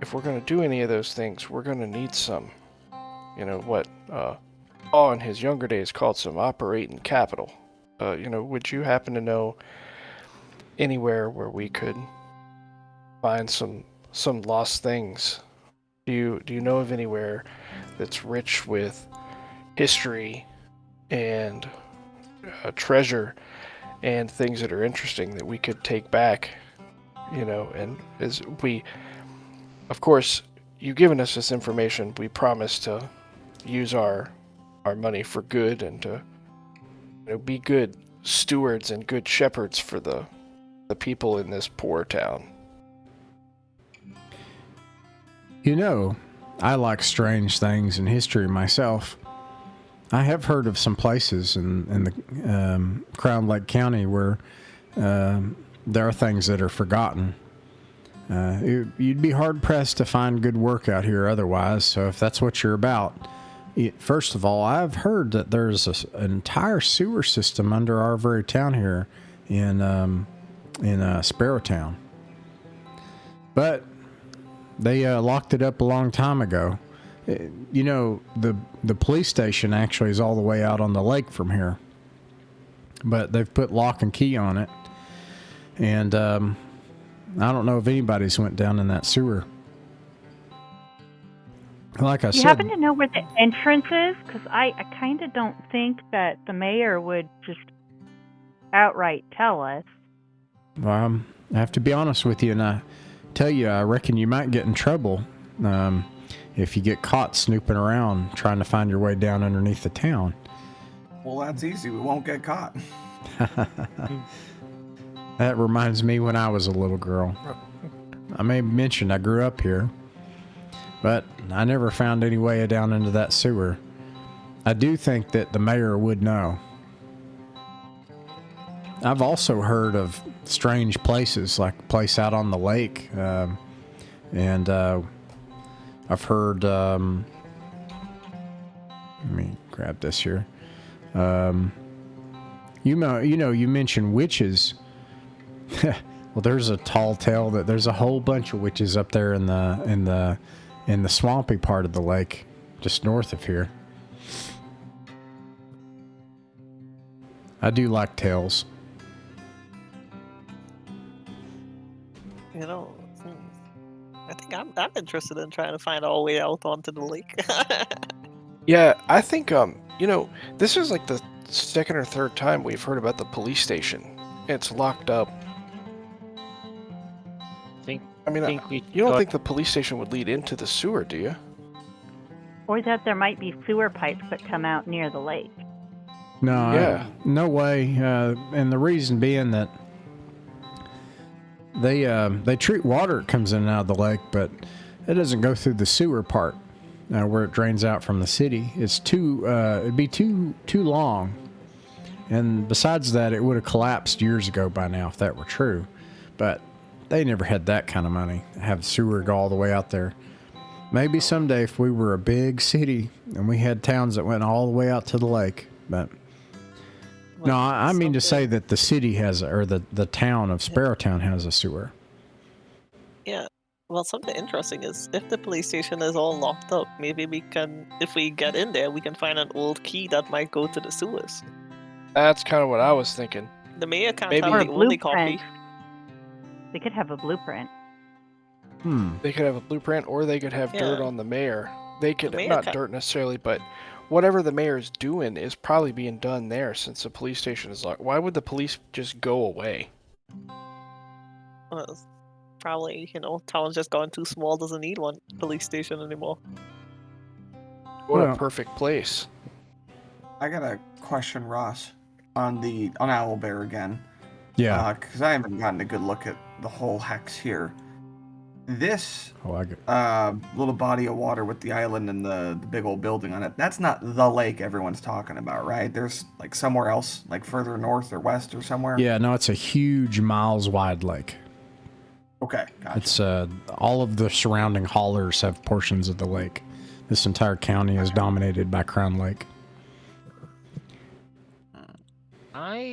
if we're going to do any of those things, we're going to need some, what Paul in his younger days called some operating capital. Would you happen to know anywhere where we could find some some lost things. Do you know of anywhere that's rich with history and treasure and things that are interesting that we could take back? You know, and as we, of course, you've given us this information. We promise to use our money for good and to be good stewards and good shepherds for the people in this poor town. You know, I like strange things in history myself. I have heard of some places in the Crown Lake County where there are things that are forgotten. You'd be hard-pressed to find good work out here otherwise, so if that's what you're about... First of all, I've heard that there's an entire sewer system under our very town here in Sparrowtown. But they locked it up a long time ago. You know, the police station actually is all the way out on the lake from here. But they've put lock and key on it. And I don't know if anybody's went down in that sewer. Like I Do you said, happen to know where the entrance is? Because I kind of don't think that the mayor would just outright tell us. I have to be honest with you, and I tell you, I reckon you might get in trouble if you get caught snooping around trying to find your way down underneath the town. Well, that's easy. We won't get caught. That reminds me when I was a little girl. I may mention I grew up here, but I never found any way down into that sewer. I do think that the mayor would know. I've also heard of strange places, like a place out on the lake, and I've heard. Let me grab this here. You mentioned witches. Well, there's a tall tale that there's a whole bunch of witches up there in the swampy part of the lake, just north of here. I do like tales. You know, I think I'm interested in trying to find our way out onto the lake. Yeah, I think this is like the second or third time we've heard about the police station. It's locked up. You don't think the police station would lead into the sewer, do you? Or that there might be sewer pipes that come out near the lake. No, no way. And the reason being that they treat water that comes in and out of the lake, but it doesn't go through the sewer part where it drains out from the city. It's it'd be too long. And besides that, it would have collapsed years ago by now if that were true. But they never had that kind of money to have sewer go all the way out there. Maybe someday if we were a big city and we had towns that went all the way out to the lake. But no, I mean to say that the city has, or the town of Sparrowtown has a sewer. Yeah. Well, something interesting is if the police station is all locked up, maybe we can, if we get in there, we can find an old key that might go to the sewers. That's kind of what I was thinking. The mayor can't Maybe. have the only copy. They could have a blueprint. They could have a blueprint, or they could have dirt on the mayor. They could, not dirt necessarily, but whatever the mayor's doing is probably being done there since the police station is locked. Why would the police just go away? Well, probably, town's just gone too small, doesn't need one police station anymore. What a perfect place. I got a question, Ross, on Owlbear again. Yeah. Because I haven't gotten a good look at the whole hex here. This little body of water with the island and the big old building on it, that's not the lake everyone's talking about, right? There's like somewhere else, like further north or west or somewhere? Yeah, no, it's a huge miles wide lake. Okay, gotcha. It's all of the surrounding hollers have portions of the lake. This entire county is dominated by Crown Lake.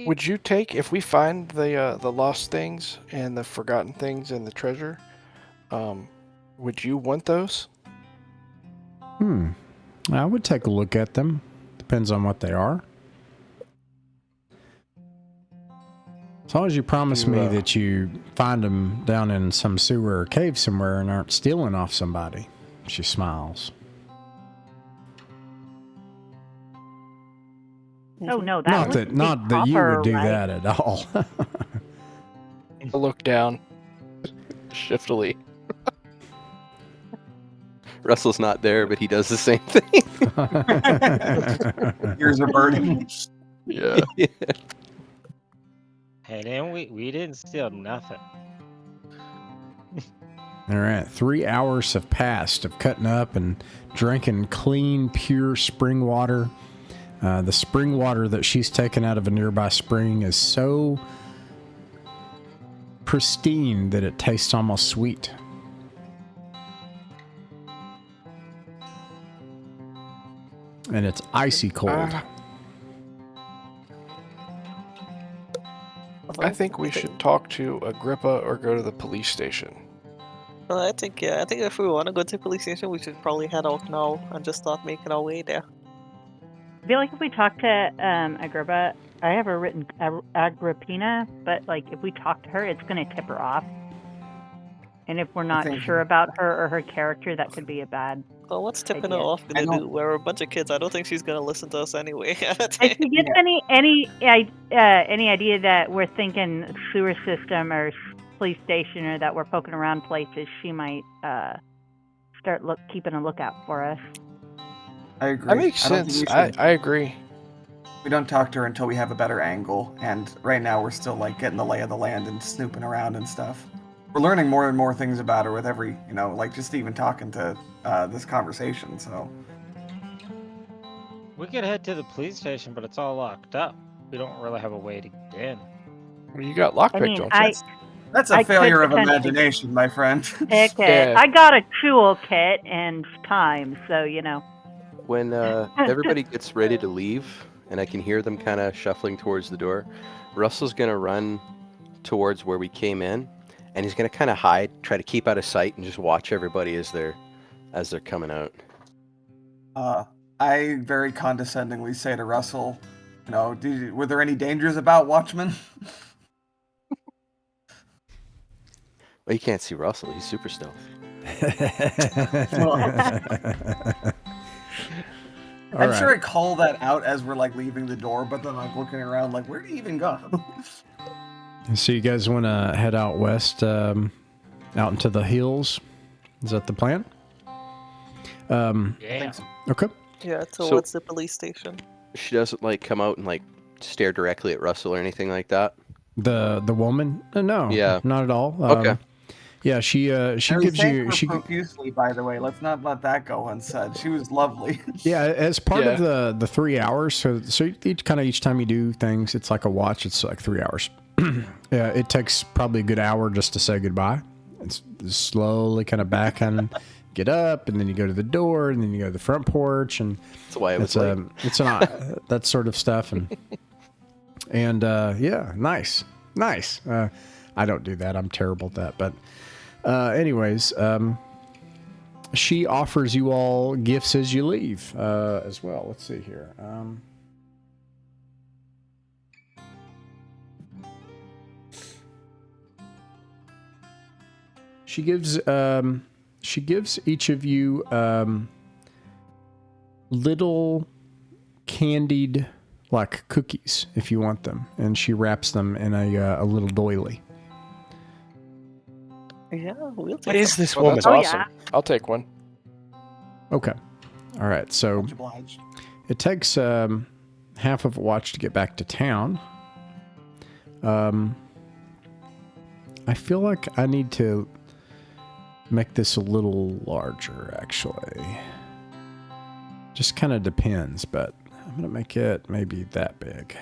Would you take, if we find the lost things and the forgotten things and the treasure, would you want those? I would take a look at them. Depends on what they are. As long as you promise me that you find them down in some sewer or cave somewhere and aren't stealing off somebody. She smiles. Oh no, that Not that you would do that at all. I look down shiftily. Russell's not there, but he does the same thing. Ears are burning. Yeah. Hey, then we didn't steal nothing. All right, 3 hours have passed of cutting up and drinking clean, pure spring water. The spring water that she's taken out of a nearby spring is so pristine that it tastes almost sweet. And it's icy cold. I think we should talk to Agrippa or go to the police station. I think if we want to go to the police station, we should probably head out now and just start making our way there. I feel like if we talk to Agrippa, I have her written Agrippina, but like if we talk to her, it's going to tip her off. And if we're not sure about her or her character, that could be a bad. Well, what's tipping her off going to do? We're a bunch of kids. I don't think she's going to listen to us anyway. If she gets any idea that we're thinking sewer system or police station or that we're poking around places, she might start keeping a lookout for us. I agree. That makes sense. I agree. We don't talk to her until we have a better angle, and right now we're still like getting the lay of the land and snooping around and stuff. We're learning more and more things about her with every, like just even talking to this conversation, so. We could head to the police station, but it's all locked up. We don't really have a way to get in. Well, you got lockpick, don't you? That's a failure of imagination, my friend. Okay, I got a toolkit and time, so When everybody gets ready to leave, and I can hear them kind of shuffling towards the door, Russell's going to run towards where we came in, and he's going to kind of hide, try to keep out of sight, and just watch everybody as they're coming out. I very condescendingly say to Russell, were there any dangers about Watchmen? Well, you can't see Russell. He's super stealthy. I'm sure I call that out as we're like leaving the door, but then like looking around like, where do you even go? So you guys want to head out west, out into the hills? Is that the plan? Yeah. Okay. Yeah, towards the police station. She doesn't like come out and like stare directly at Russell or anything like that. The woman? No. Yeah. Not at all. Okay. Yeah, she gives you profusely, by the way. Let's not let that go unsaid. She was lovely. Yeah, as part of the 3 hours. So each time you do things, it's like a watch. It's like 3 hours. Yeah, it takes probably a good hour just to say goodbye. It's slowly kind of back and get up, and then you go to the door, and then you go to the front porch, and that's why it was late. It's that sort of stuff, and yeah, nice. I don't do that. I'm terrible at that, but. Anyways, she offers you all gifts as you leave, as well. Let's see here. She gives each of you little candied like cookies if you want them, and she wraps them in a little doily. Yeah, we'll take What is this Well, woman? that's awesome. I'll take one. Okay. All right. So it takes half of a watch to get back to town. I feel like I need to make this a little larger, actually. Just kind of depends, but I'm going to make it maybe that big.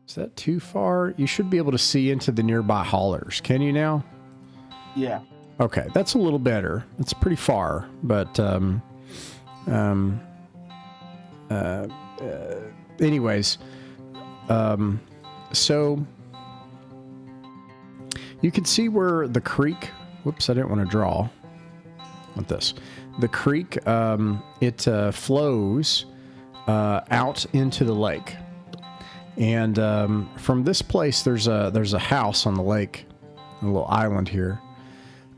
Is that too far? You should be able to see into the nearby hollers. Can you now? Yeah. Okay, that's a little better. It's pretty far, but anyways, so you can see where the creek. Whoops, I didn't want to draw. Like this, the creek. It flows out into the lake. And from this place, there's a house on the lake, a little island here,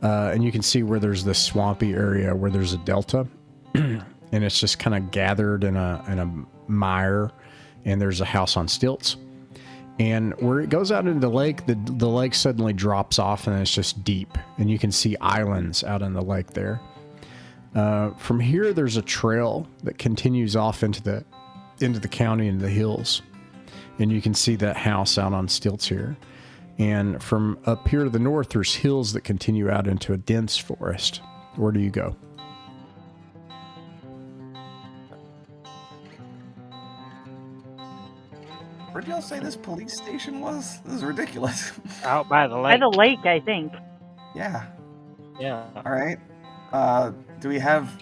and you can see where there's this swampy area where there's a delta, and it's just kind of gathered in a mire, and there's a house on stilts. And where it goes out into the lake, the lake suddenly drops off, and it's just deep, and you can see islands out in the lake there. From here, there's a trail that continues off into the county and the hills. And you can see that house out on stilts here. And from up here to the north, there's hills that continue out into a dense forest. Where do you go? Where'd y'all say this police station was? This is ridiculous. Out by the By lake. the lake, I think. Yeah. Yeah. All right. Do we have,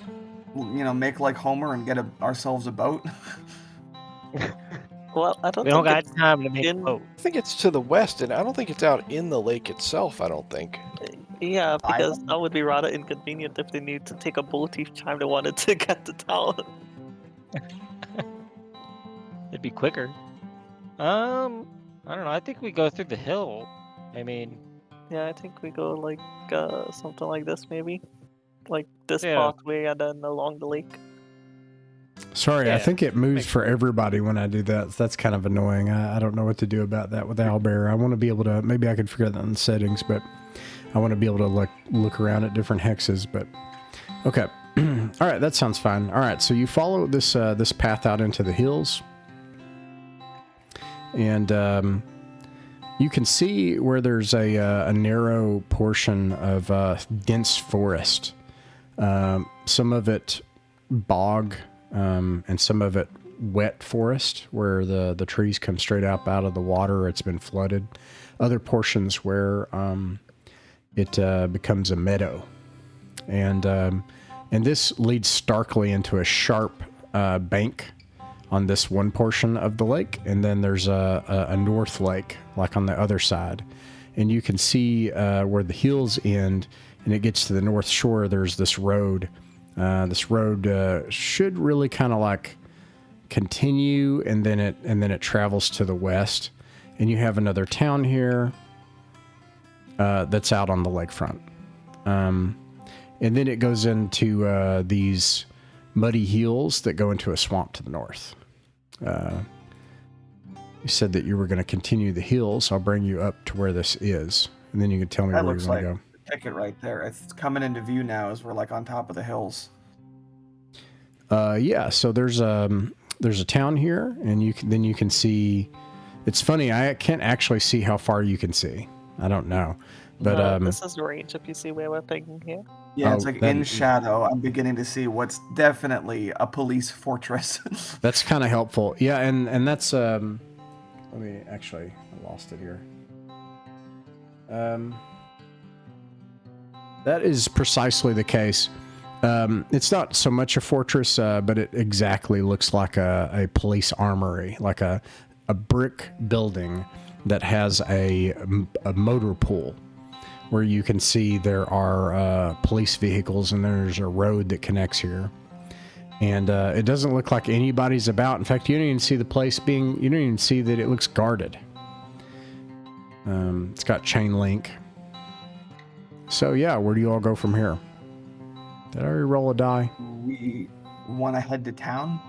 make like Homer and get ourselves a boat? Well, I don't We think don't got it's time to make a in- boat. I think it's to the west, and I don't think it's out in the lake itself, I don't think. Yeah, because Island. that would be rather inconvenient if they need to take a boat each time they wanted to get to town. It'd be quicker. I don't know. I think we go through the hill. I mean, Yeah, I think we go like something like this maybe. Like this Yeah. pathway and then along the lake. Sorry, I Yeah, think it moves makes for everybody when I do that. That's kind of annoying. I don't know what to do about that with Owlbear. I want to be able to, maybe I could figure that in the settings, but I want to be able to look around at different hexes, but okay. All right, that sounds fine. All right, so you follow this this path out into the hills, and you can see where there's a narrow portion of dense forest. Some of it bog, and some of it wet forest where the trees come straight up out of the water. It's been flooded. Other portions where it becomes a meadow, and this leads starkly into a sharp bank on this one portion of the lake, and then there's a north lake like on the other side, and you can see where the hills end, and it gets to the north shore. There's this road. This road should really kind of like continue, and then it travels to the west, and you have another town here that's out on the lakefront, and then it goes into these muddy hills that go into a swamp to the north. You said that you were going to continue the hills. I'll bring you up to where this is, and then you can tell me That where looks you're going like to go. the ticket right there. It's coming into view now as we're like on top of the hills. Yeah, so there's a town here, and you can see. It's funny, I can't actually see how far you can see. I don't know, but This is range if you see where we're thinking here. Yeah, it's Oh, like that- in shadow. I'm beginning to see what's definitely a police fortress. that's kind of helpful. Yeah, and that's let me actually, I lost it here. That is precisely the case. It's not so much a fortress, but it exactly looks like a police armory, like a brick building that has a motor pool where you can see there are police vehicles, and there's a road that connects here. And it doesn't look like anybody's about. In fact, you don't even see the place you don't even see that it looks guarded. It's got chain link. So yeah, where do you all go from here? Did I already roll a die? We want to head to town.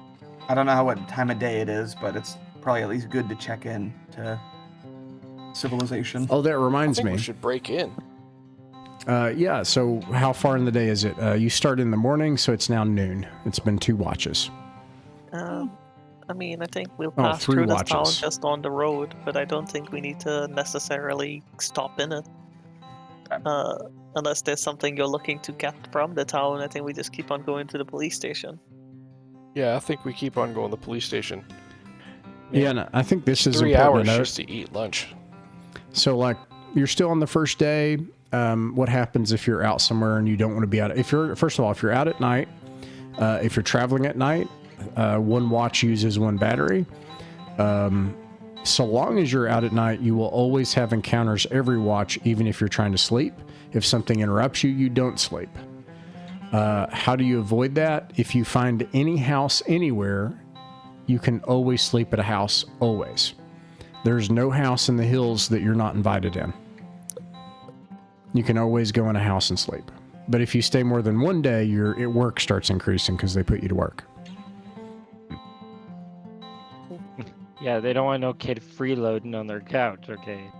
I don't know what time of day it is, but it's probably at least good to check in to civilization. Oh, that I reminds think me. we should break in. Yeah, so how far in the day is it? You start in the morning, so it's now noon. It's been 2 watches. I mean, I think we'll Oh, pass 3 through this town watches. just on the road, but I don't think we need to necessarily stop in it. Unless there's something you're looking to get from the town, I think we just keep on going to the police station. Yeah, I think we keep on going to the police station. Yeah, and I think this is 3 important hours to note. just to eat lunch. So, like, you're still on the first day. What happens if you're out somewhere and you don't want to be out? If you're out at night, if you're traveling at night, 1 watch uses 1 battery. So long as you're out at night, you will always have encounters every watch, even if you're trying to sleep. If something interrupts you, you don't sleep. How do you avoid that? If you find any house anywhere, you can always sleep at a house, always. There's no house in the hills that you're not invited in. You can always go in a house and sleep. But if you stay more than one day, your work starts increasing because they put you to work. Yeah, they don't want no kid freeloading on their couch, okay?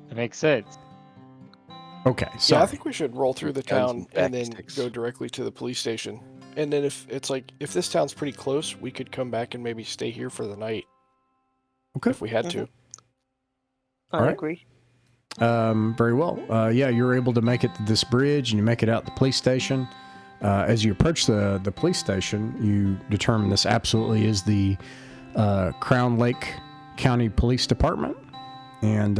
That makes sense. Okay, so Yeah, I think we should roll through the Guns town and and then backsticks. go directly to the police station. And then if this town's pretty close, we could come back and maybe stay here for the night. Okay. If we had to. I Alright. agree. Very well. Yeah, you're able to make it to this bridge, and you make it out the police station. As you approach the police station, you determine this absolutely is the Crown Lake County Police Department, and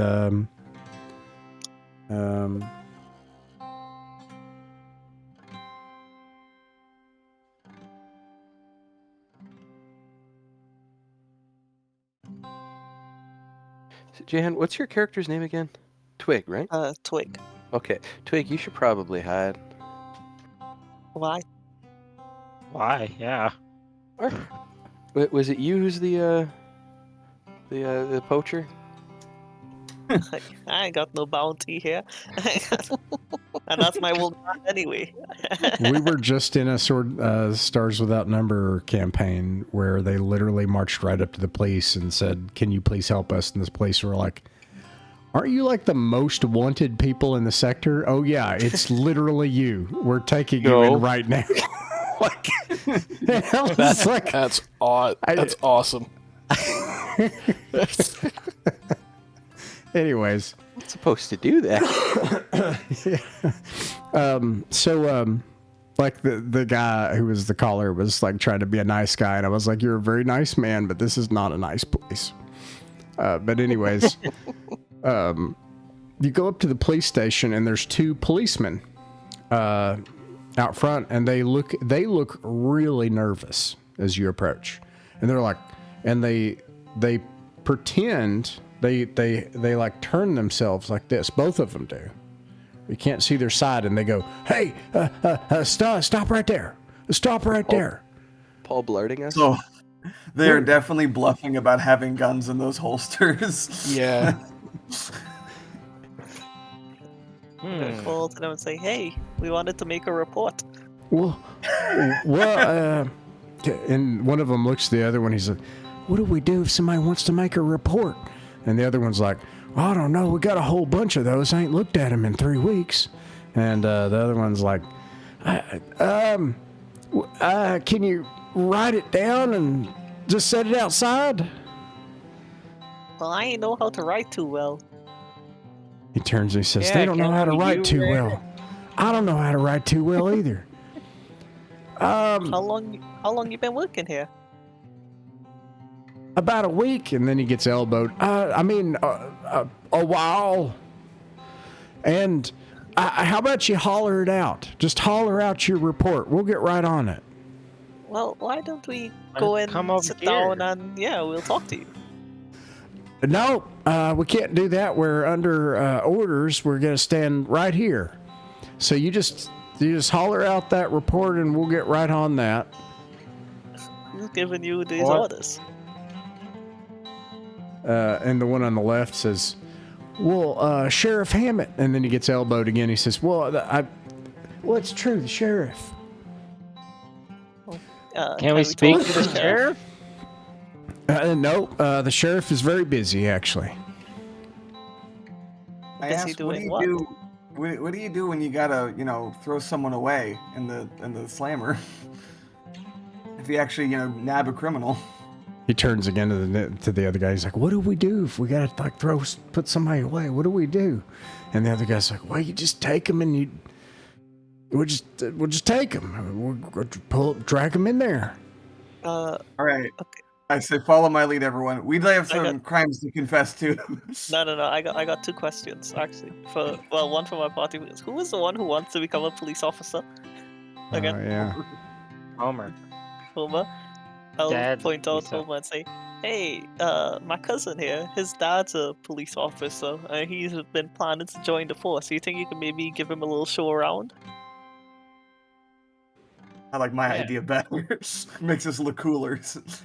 So, Jahan, what's your character's name again? Twig, right? Twig. Okay, Twig, you should probably hide. Why? Why? Yeah. Was it you who's the poacher? I ain't got no bounty here. And that's my old man anyway. we were just in a Stars Without Number campaign where they literally marched right up to the police and said, "Can you please help us?" And this police were like, "Aren't you like the most wanted people in the sector?" "Oh yeah, it's literally you. We're taking you in right now." Like, That's awesome. Anyways, I'm not supposed to do that. like the guy who was the caller was like trying to be a nice guy, and I was like, "You're a very nice man, but this is not a nice place." But anyways, you go up to the police station, and there's two policemen out front, and they look really nervous as you approach, and they're like, and they pretend they like turn themselves like this. Both of them do. You can't see their side, and they go, "Hey, stop right there! Stop right there!" Paul Blarding us? So they're definitely bluffing about having guns in those holsters. Yeah. I'm call to them and say, "Hey, we wanted to make a report." Well, and one of them looks at the other one. He's like, "What do we do if somebody wants to make a report?" And the other one's like, "I don't know. We got a whole bunch of those. I ain't looked at them in 3 weeks." And the other one's like, "Can you write it down and just set it outside?" Well, I ain't know how to write too well. He turns and he says, Yeah, "They don't know can't how to you write too write well." "I don't know how to write too well either." How long you been working here? "About a week." And then he gets elbowed. A while. And how about you holler it out? Just holler out your report. We'll get right on it. Well, why don't we go and come over sit here. down and we'll talk to you. No, we can't do that. We're under orders. We're going to stand right here. So you just holler out that report, and we'll get right on that. Who's giving you these What? orders? And the one on the left says, "Well, Sheriff Hammett." And then he gets elbowed again. He says, "Well, it's true, the sheriff." Can we speak talk to the sheriff? No, the sheriff is very busy, actually. I Is he asked, what do doing you what? do? What do you do when you gotta, throw someone away in the slammer? If you actually, nab a criminal. He turns again to the other guy. He's like, "What do we do if we gotta put somebody away? What do we do?" And the other guy's like, "Well, you just take them, and we'll just take them. We'll drag them in there." All right. Okay. I say, follow my lead, everyone. We'd have some crimes to confess to. No. I got two questions actually. One for my party. Who was the one who wants to become a police officer? Again, Yeah. Homer. Homer. I'll Dad, point out Lisa. Homer and say, "Hey, my cousin here. His dad's a police officer, and he's been planning to join the force. Do you think you could maybe give him a little show around?" I like my idea better. Makes us look cooler.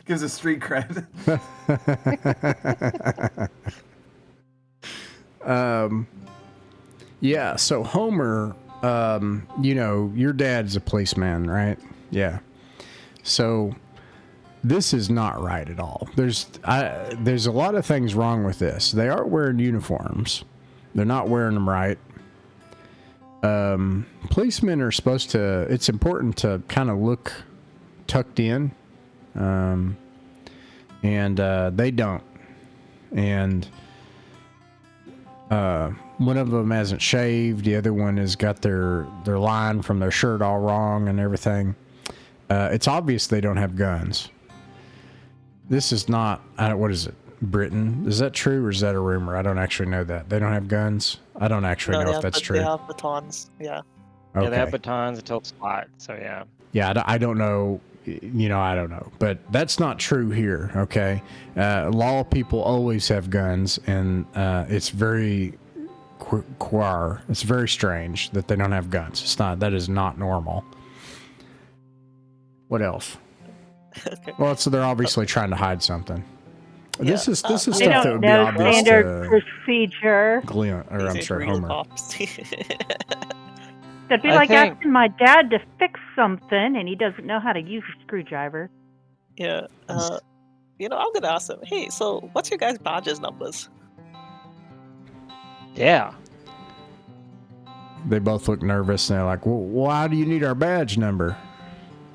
Gives us street cred. Yeah, so Homer, your dad's a policeman, right? Yeah. So this is not right at all. There's a lot of things wrong with this. They aren't wearing uniforms. They're not wearing them right. Policemen are supposed to, it's important to kind of look tucked in. And they don't. And one of them hasn't shaved. The other one has got their line from their shirt all wrong and everything. It's obvious they don't have guns. This is not, what is it? Britain? Is that true or is that a rumor? I don't actually know that. They don't have guns? I don't actually know if that's true. They have batons, yeah. Okay. Yeah, they have batons until SWAT, so yeah. Yeah, I don't know. I don't know. But that's not true here, okay? Law people always have guns, and it's very it's very strange that they don't have guns. That is not normal. What else? Okay. Well, so they're obviously trying to hide something. Yeah. This is stuff They that don't would be know obvious standard to procedure. Glenn, or I'm These sorry, real Homer. cops. That'd be I like think- asking my dad to fix something, and he doesn't know how to use a screwdriver. Yeah. I'm gonna ask them. Hey, so what's your guys' badges numbers? Yeah. They both look nervous, and they're like, well, why do you need our badge number?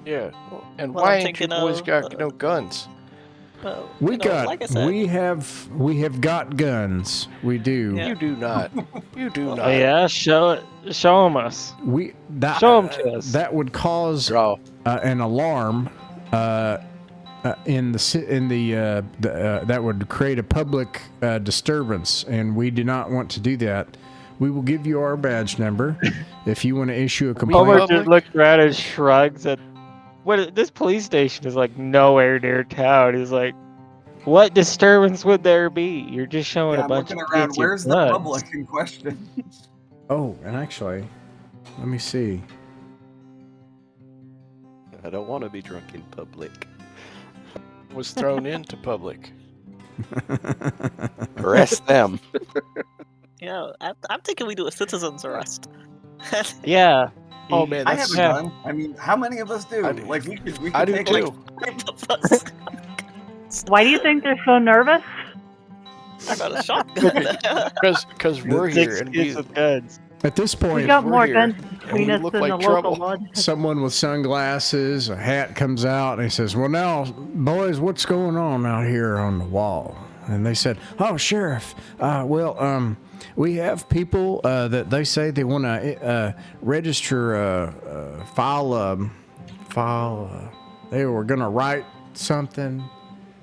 Yeah. And Well, why I'm ain't you thinking boys of, got no guns? Well, We like I said, we have got guns. We do. Yeah. You do not. You do Oh, not. Oh, yeah, show them us. That, Show 'em to us. That would cause Draw. an alarm that would create a public disturbance, and we do not want to do that. We will give you our badge number if you want to issue a complaint. Homer just looks around and shrugs at this police station is like nowhere near town. He's like, what disturbance would there be? You're just showing Yeah, a I'm bunch looking of around. kids your Where's the guns. public in question? Oh, and actually, let me see. I don't want to be drunk in public. Was thrown into public. Arrest them. yeah, I'm thinking we do a citizen's arrest. Yeah. Oh man, I that's have a gun. I mean, how many of us do? I do. Like we could I do take too. Why do you think they're so nervous? I got a shotgun. Because we're here Six and kids we with guns. At this We point, got we're more here, guns and between we us look than like the trouble. local one. someone with sunglasses, a hat comes out, and he says, well, now, boys, what's going on out here on the wall? And they said, oh, Sheriff, we have people that they say they want to register, they were going to write something.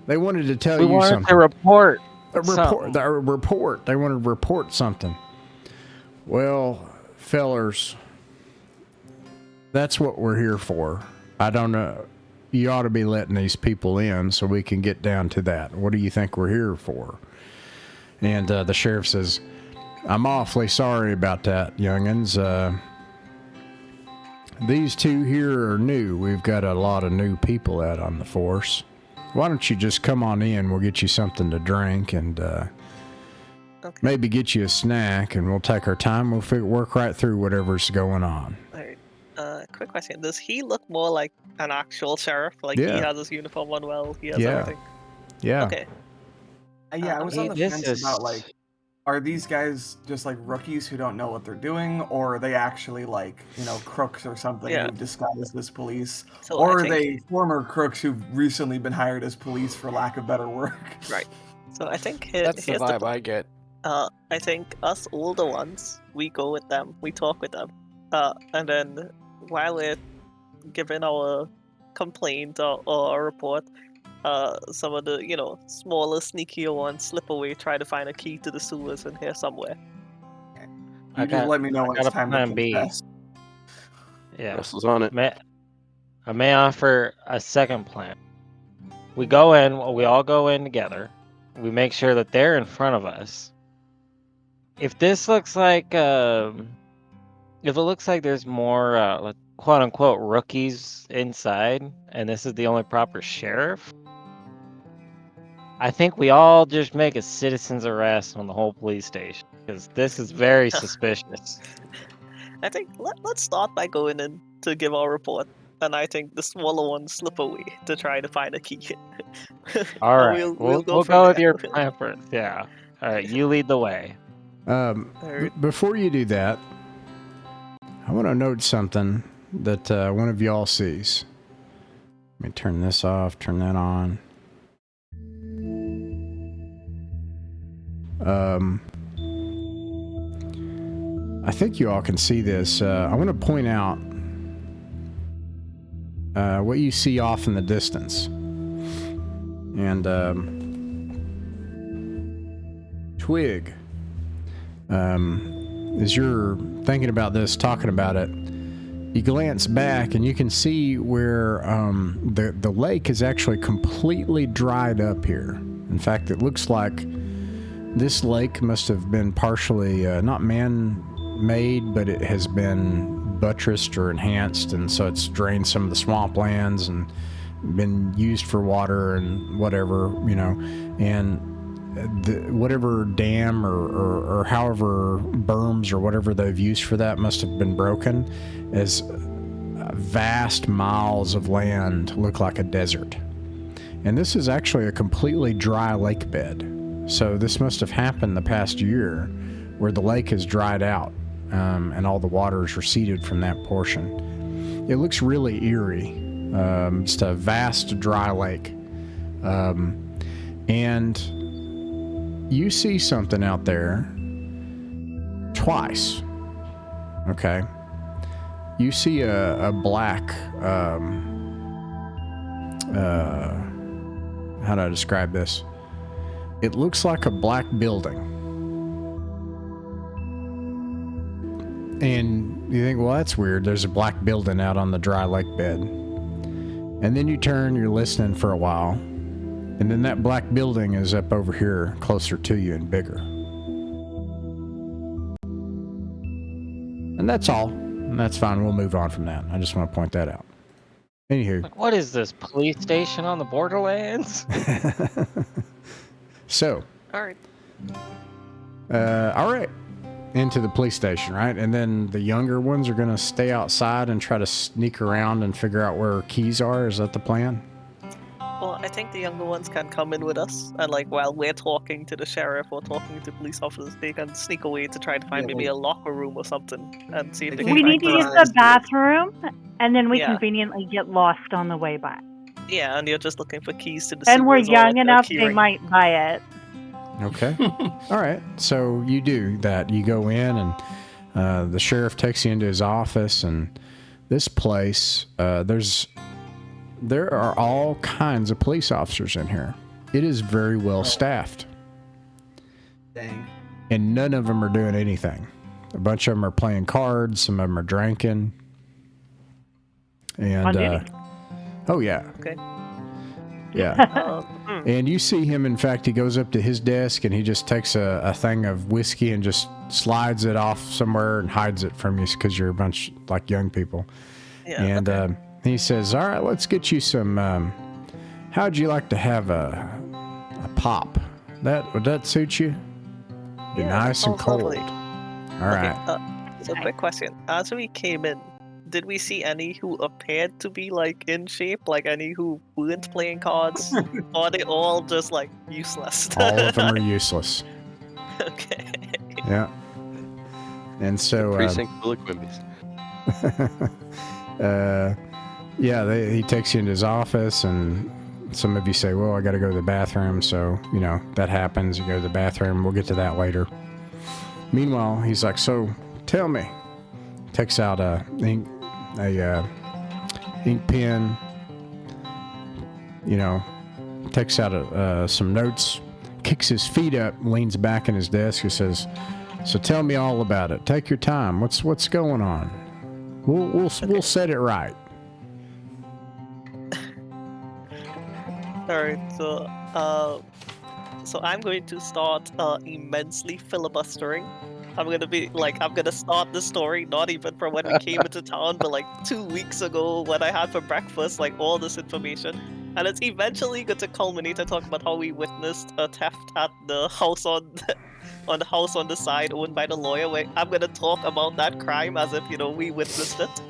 They wanted to tell We you wanted something. to report. A report. They wanted to report something. Well, fellers, that's what we're here for. I don't know. You ought to be letting these people in so we can get down to that. What do you think we're here for? And the sheriff says, I'm awfully sorry about that, youngins. These two here are new. We've got a lot of new people out on the force. Why don't you just come on in? We'll get you something to drink and Okay. maybe get you a snack, and we'll take our time. We'll work right through whatever's going on. Alright. Quick question. Does he look more like an actual sheriff? Like he Yeah. has his uniform on well, he has Yeah. everything? Yeah. Okay. Yeah, I was on the This fence is- about like, are these guys just like rookies who don't know what they're doing, or are they actually like crooks or something Yeah. who've disguised as police, So or I are think, they former crooks who've recently been hired as police for lack of better work? Right. So I think That's the here's vibe the I get. I think us older ones, we go with them, we talk with them, and then while we're giving our complaint or a report, some of the smaller, sneakier ones slip away, try to find a key to the sewers in here somewhere. You just let me know when got it's a time to plan B. confess. Yeah. Russell's on it. I may offer a second plan. We all go in together. We make sure that they're in front of us. If this looks like, if it looks like there's more quote unquote rookies inside, and this is the only proper sheriff, I think we all just make a citizen's arrest on the whole police station because this is very suspicious. I think let's start by going in to give our report, and I think the smaller ones slip away to try to find a key. All right, we'll we'll from go with there. your plan first. Yeah. All right, you lead the way. Alright. Before you do that, I want to note something that one of y'all sees. Let me turn this off, turn that on. I think you all can see this. I want to point out what you see off in the distance. And Twig, as you're thinking about this, talking about it, you glance back and you can see where the lake is actually completely dried up here. In fact, it looks like this lake must have been partially not man-made, but it has been buttressed or enhanced, and so it's drained some of the swamplands and been used for water and whatever, you know, and whatever dam or however berms or whatever they've used for that must have been broken, as vast miles of land look like a desert. And this is actually a completely dry lake bed. So this must have happened the past year, where the lake has dried out and all the water is receded from that portion. It looks really eerie. It's a vast dry lake. And you see something out there twice. Okay. You see a black, how do I describe this? It looks like a black building. And you think, well, that's weird. There's a black building out on the dry lake bed. And then you turn, you're listening for a while. And then that black building is up over here, closer to you and bigger. And that's all. And that's fine. We'll move on from that. I just want to point that out. Anywho. Like, what is this, police station on the Borderlands? So. Alright. All right. Into the police station, right? And then the younger ones are going to stay outside and try to sneak around and figure out where keys are. Is that the plan? Well, I think the younger ones can come in with us, and like while we're talking to the sheriff or talking to police officers, they can sneak away to try to find maybe a locker room or something and see if they can We find need to use the bathroom, and then we conveniently get lost on the way back. Yeah, and you're just looking for keys to the And we're sewers or young a enough, key they ring. might buy it. Okay. All right. So you do that. You go in, and the sheriff takes you into his office, and this place, there are all kinds of police officers in here. It is very well staffed. Dang. And none of them are doing anything. A bunch of them are playing cards. Some of them are drinking. And, On duty. oh, yeah. Okay. Yeah. And you see him, in fact, he goes up to his desk and he just takes a thing of whiskey and just slides it off somewhere and hides it from you because you're a bunch like young people. Yeah, And he says, all right, let's get you some, how'd you like to have a pop? Would that suit you? Be nice and cold. Lovely. All right. So quick question. As we came in, did we see any who appeared to be like in shape? Like any who weren't playing cards? Or are they all just like useless? All of them are useless. Okay. Yeah. And so Precinct full of Quimbies. yeah, he takes you into his office, and some of you say, well, I got to go to the bathroom. So, you know, that happens. You go to the bathroom. We'll get to that later. Meanwhile, he's like, so tell me. Takes out a ink pen, you know, takes out some notes, kicks his feet up, leans back in his desk, and says, so tell me all about it. Take your time. What's going on? We'll set it right. Alright, so I'm going to start immensely filibustering I'm gonna start the story not even from when we came into town, but like 2 weeks ago when I had for breakfast, like all this information. And it's eventually going to culminate to talk about how we witnessed a theft at the house on the house on the side owned by the lawyer. Where I'm gonna talk about that crime as if we witnessed it.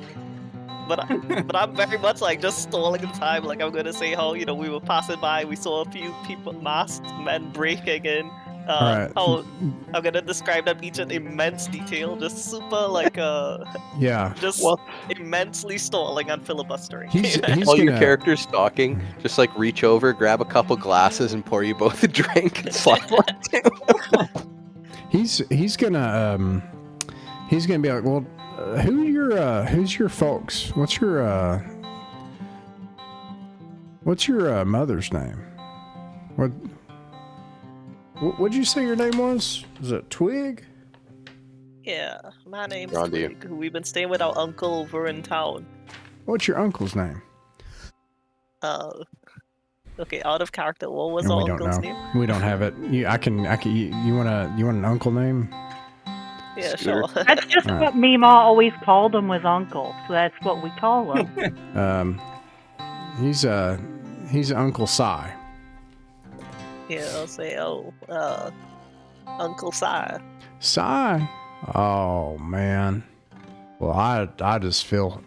But I'm very much like just stalling the time. Like I'm gonna say how we were passing by, we saw a few people, masked men breaking in. All right. How I'm gonna describe them each in immense detail, just super Yeah. just immensely stalling and filibustering. He's All your gonna- characters talking, just like reach over, grab a couple glasses, and pour you both a drink and slap one too. He's gonna be like, well, who's your folks? What's your mother's name? What'd you say your name was? Was it Twig? Yeah, my name's We're on to you. Twig. We've been staying with our uncle over in town. What's your uncle's name? Okay, out of character. What was And our we don't uncle's know. name? We don't have it. You want an uncle name? Yeah, Scooter. sure. That's just All right. what Meemaw always called him, was uncle. So that's what we call him. He's Uncle Si. Yeah, I'll say, Uncle Si. Si. Oh man. Well, I just feel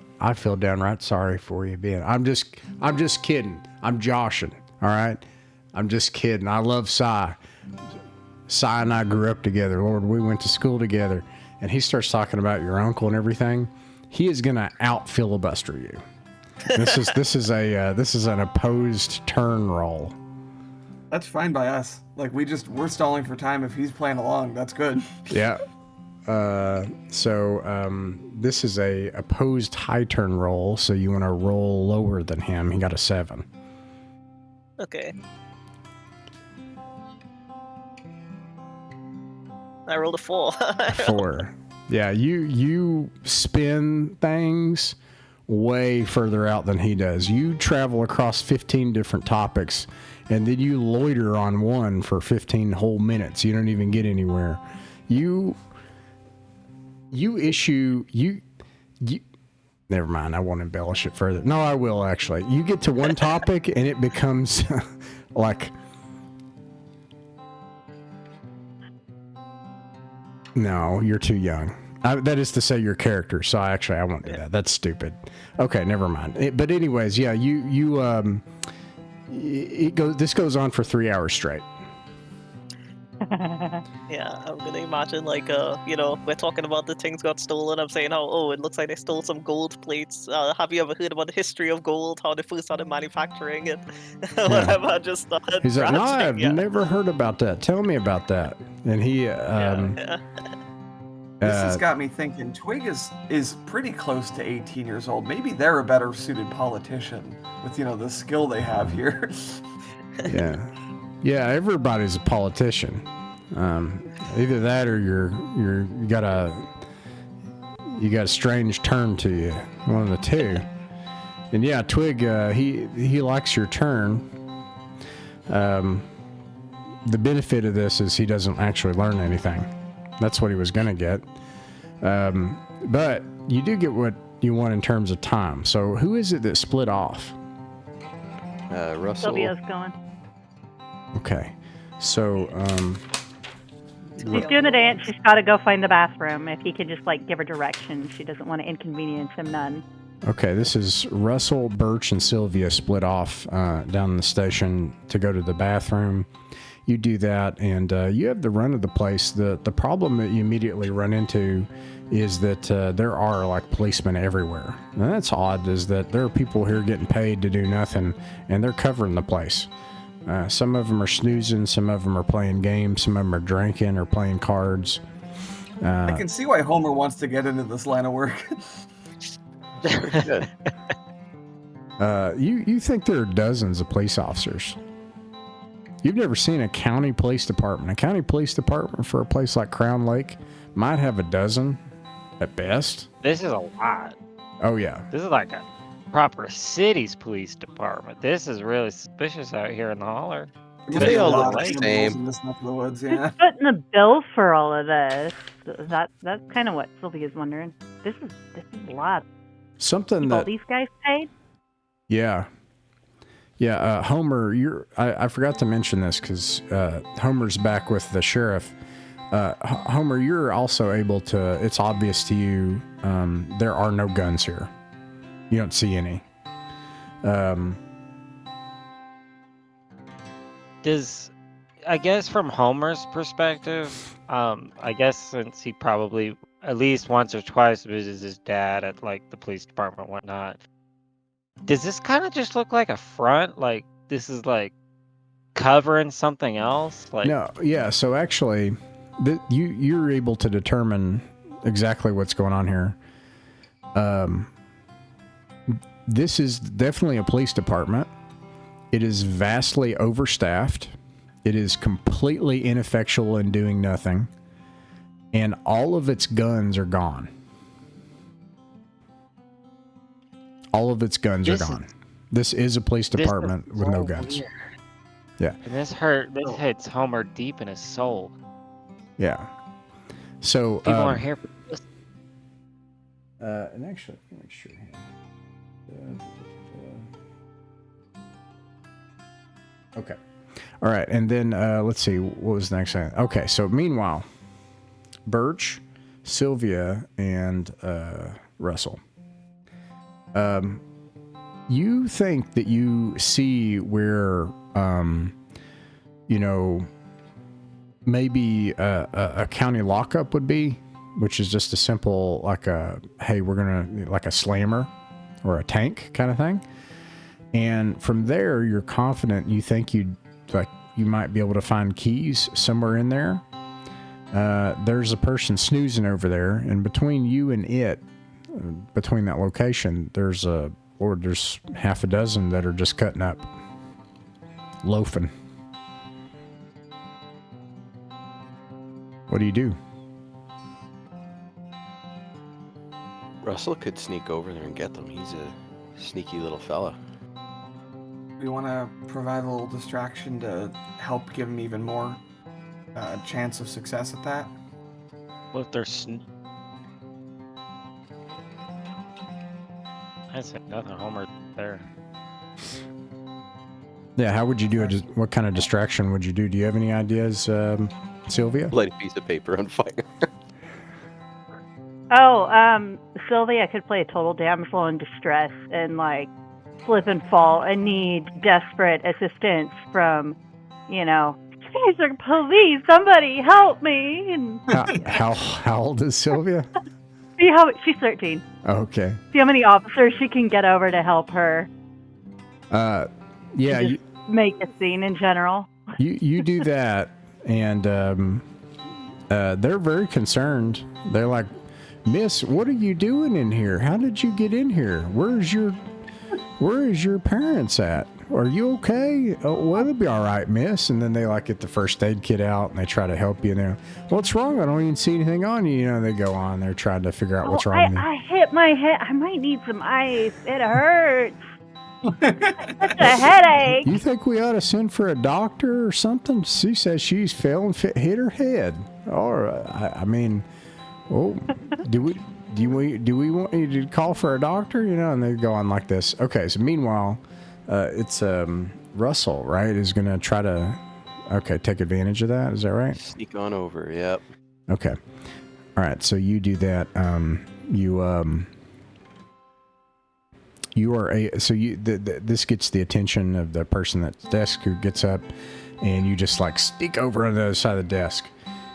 downright sorry for you being. I'm just kidding. I'm joshing. All right. I'm just kidding. I love Si. Si and I grew up together. Lord, we went to school together. And he starts talking about your uncle and everything. He is gonna out filibuster you. This is an opposed turn roll. That's fine by us. Like we're stalling for time. If he's playing along, that's good. Yeah. So this is a opposed high turn roll. So you want to roll lower than him. He got a 7. Okay. I rolled a 4. 4. Yeah, you spin things way further out than he does. You travel across 15 different topics, and then you loiter on one for 15 whole minutes. You don't even get anywhere. You never mind, I won't embellish it further. No, I will actually. You get to one topic and it becomes like, no, you're too young. That is to say your character. So I won't do that. That's stupid. Okay, never mind. But anyways, yeah, this goes on for 3 hours straight. Yeah, I'm gonna imagine we're talking about the things got stolen. I'm saying how it looks like they stole some gold plates. Have you ever heard about the history of gold? How they first started manufacturing it? Whatever. Just started. He's like, no, I've ranting, never heard about that. Tell me about that. And he, yeah. This has got me thinking. Twig is pretty close to 18 years old. Maybe they're a better suited politician with the skill they have here. yeah, everybody's a politician. Either that or you got a strange turn to you. One of the two. And yeah, Twig, he likes your turn. The benefit of this is he doesn't actually learn anything. That's what he was going to get. But you do get what you want in terms of time. So who is it that split off? Russell. Sylvia's going. Okay. So, She's doing the dance. She's got to go find the bathroom. If he could just give her directions. She doesn't want to inconvenience him none. okay, this is Russell, Birch, and Sylvia split off down in the station to go to the bathroom. You do that, and you have the run of the place. The problem that you immediately run into is that there are policemen everywhere. And that's odd, is that there are people here getting paid to do nothing, and they're covering the place. Some of them are snoozing, some of them are playing games, some of them are drinking or playing cards. I can see why Homer wants to get into this line of work. Good. You think there are dozens of police officers. You've never seen a county police department. A county police department for a place like Crown Lake might have a dozen at best. This is a lot. Oh, yeah. This is like a proper city's police department. This is really suspicious out here in the holler. They all look Lot of the animals same. in this neck of the woods, Who's yeah. footing the bill for all of this? That's kind of what Sylvia's wondering. This is a lot. Something Keep all that these guys paid. yeah. Homer, I forgot to mention this because Homer's back with the sheriff. Homer, you're also able to. It's obvious to you. There are no guns here. You don't see any. I guess from Homer's perspective, I guess since he probably at least once or twice visits his dad at like the police department and whatnot, does this kind of just look like a front? Like this is like covering something else? Like No, yeah. So actually, you're able to determine exactly what's going on here. This is definitely a police department. It is vastly overstaffed. It is completely ineffectual in doing nothing. And all of its guns are gone. All of its guns are gone. This is a police department with no guns. Weird. Yeah. And this hits Homer deep in his soul. Yeah. So People aren't here for this. and actually, let me make sure. Okay. All right, and then let's see, what was the next thing? Okay, so meanwhile, Birch, Sylvia, and Russell. You think that you see where, maybe a county lockup would be, which is just a simple, like a slammer or a tank kind of thing. And from there, you're confident you think you might be able to find keys somewhere in there. There's a person snoozing over there, and between you and it, between that location, there's half a dozen that are just cutting up, loafing. What do you do? Russell could sneak over there and get them. He's a sneaky little fella. We want to provide a little distraction to help give him even more chance of success at that. What if they're I said nothing. Homer's there. Yeah, how would you do it? What kind of distraction would you do? Do you have any ideas, Sylvia? Light a piece of paper on fire. Sylvia could play a total damsel in distress and like slip and fall and need desperate assistance from, you guys are police, somebody help me. And how old is Sylvia? She's 13. Okay. See how many officers she can get over to help her. Yeah. Make a scene in general. You do that, and they're very concerned. They're like, Miss, what are you doing in here? How did you get in here? Where is your parents at? Are you okay? Oh, well, it'll be all right, miss. And then they like get the first aid kit out and they try to help you. And they're, what's wrong? I don't even see anything on you. They go on. They're trying to figure out what's wrong with you. I hit my head. I might need some ice. It hurts. Such a headache. You think we ought to send for a doctor or something? She says she's fell and hit her head. Or do we want you to call for a doctor? And they go on like this. Okay, so meanwhile, it's Russell, right, is going to try to, take advantage of that. Is that right? Sneak on over, yep. Okay. All right, so you do that. This gets the attention of the person at the desk who gets up, and you just like sneak over on the other side of the desk,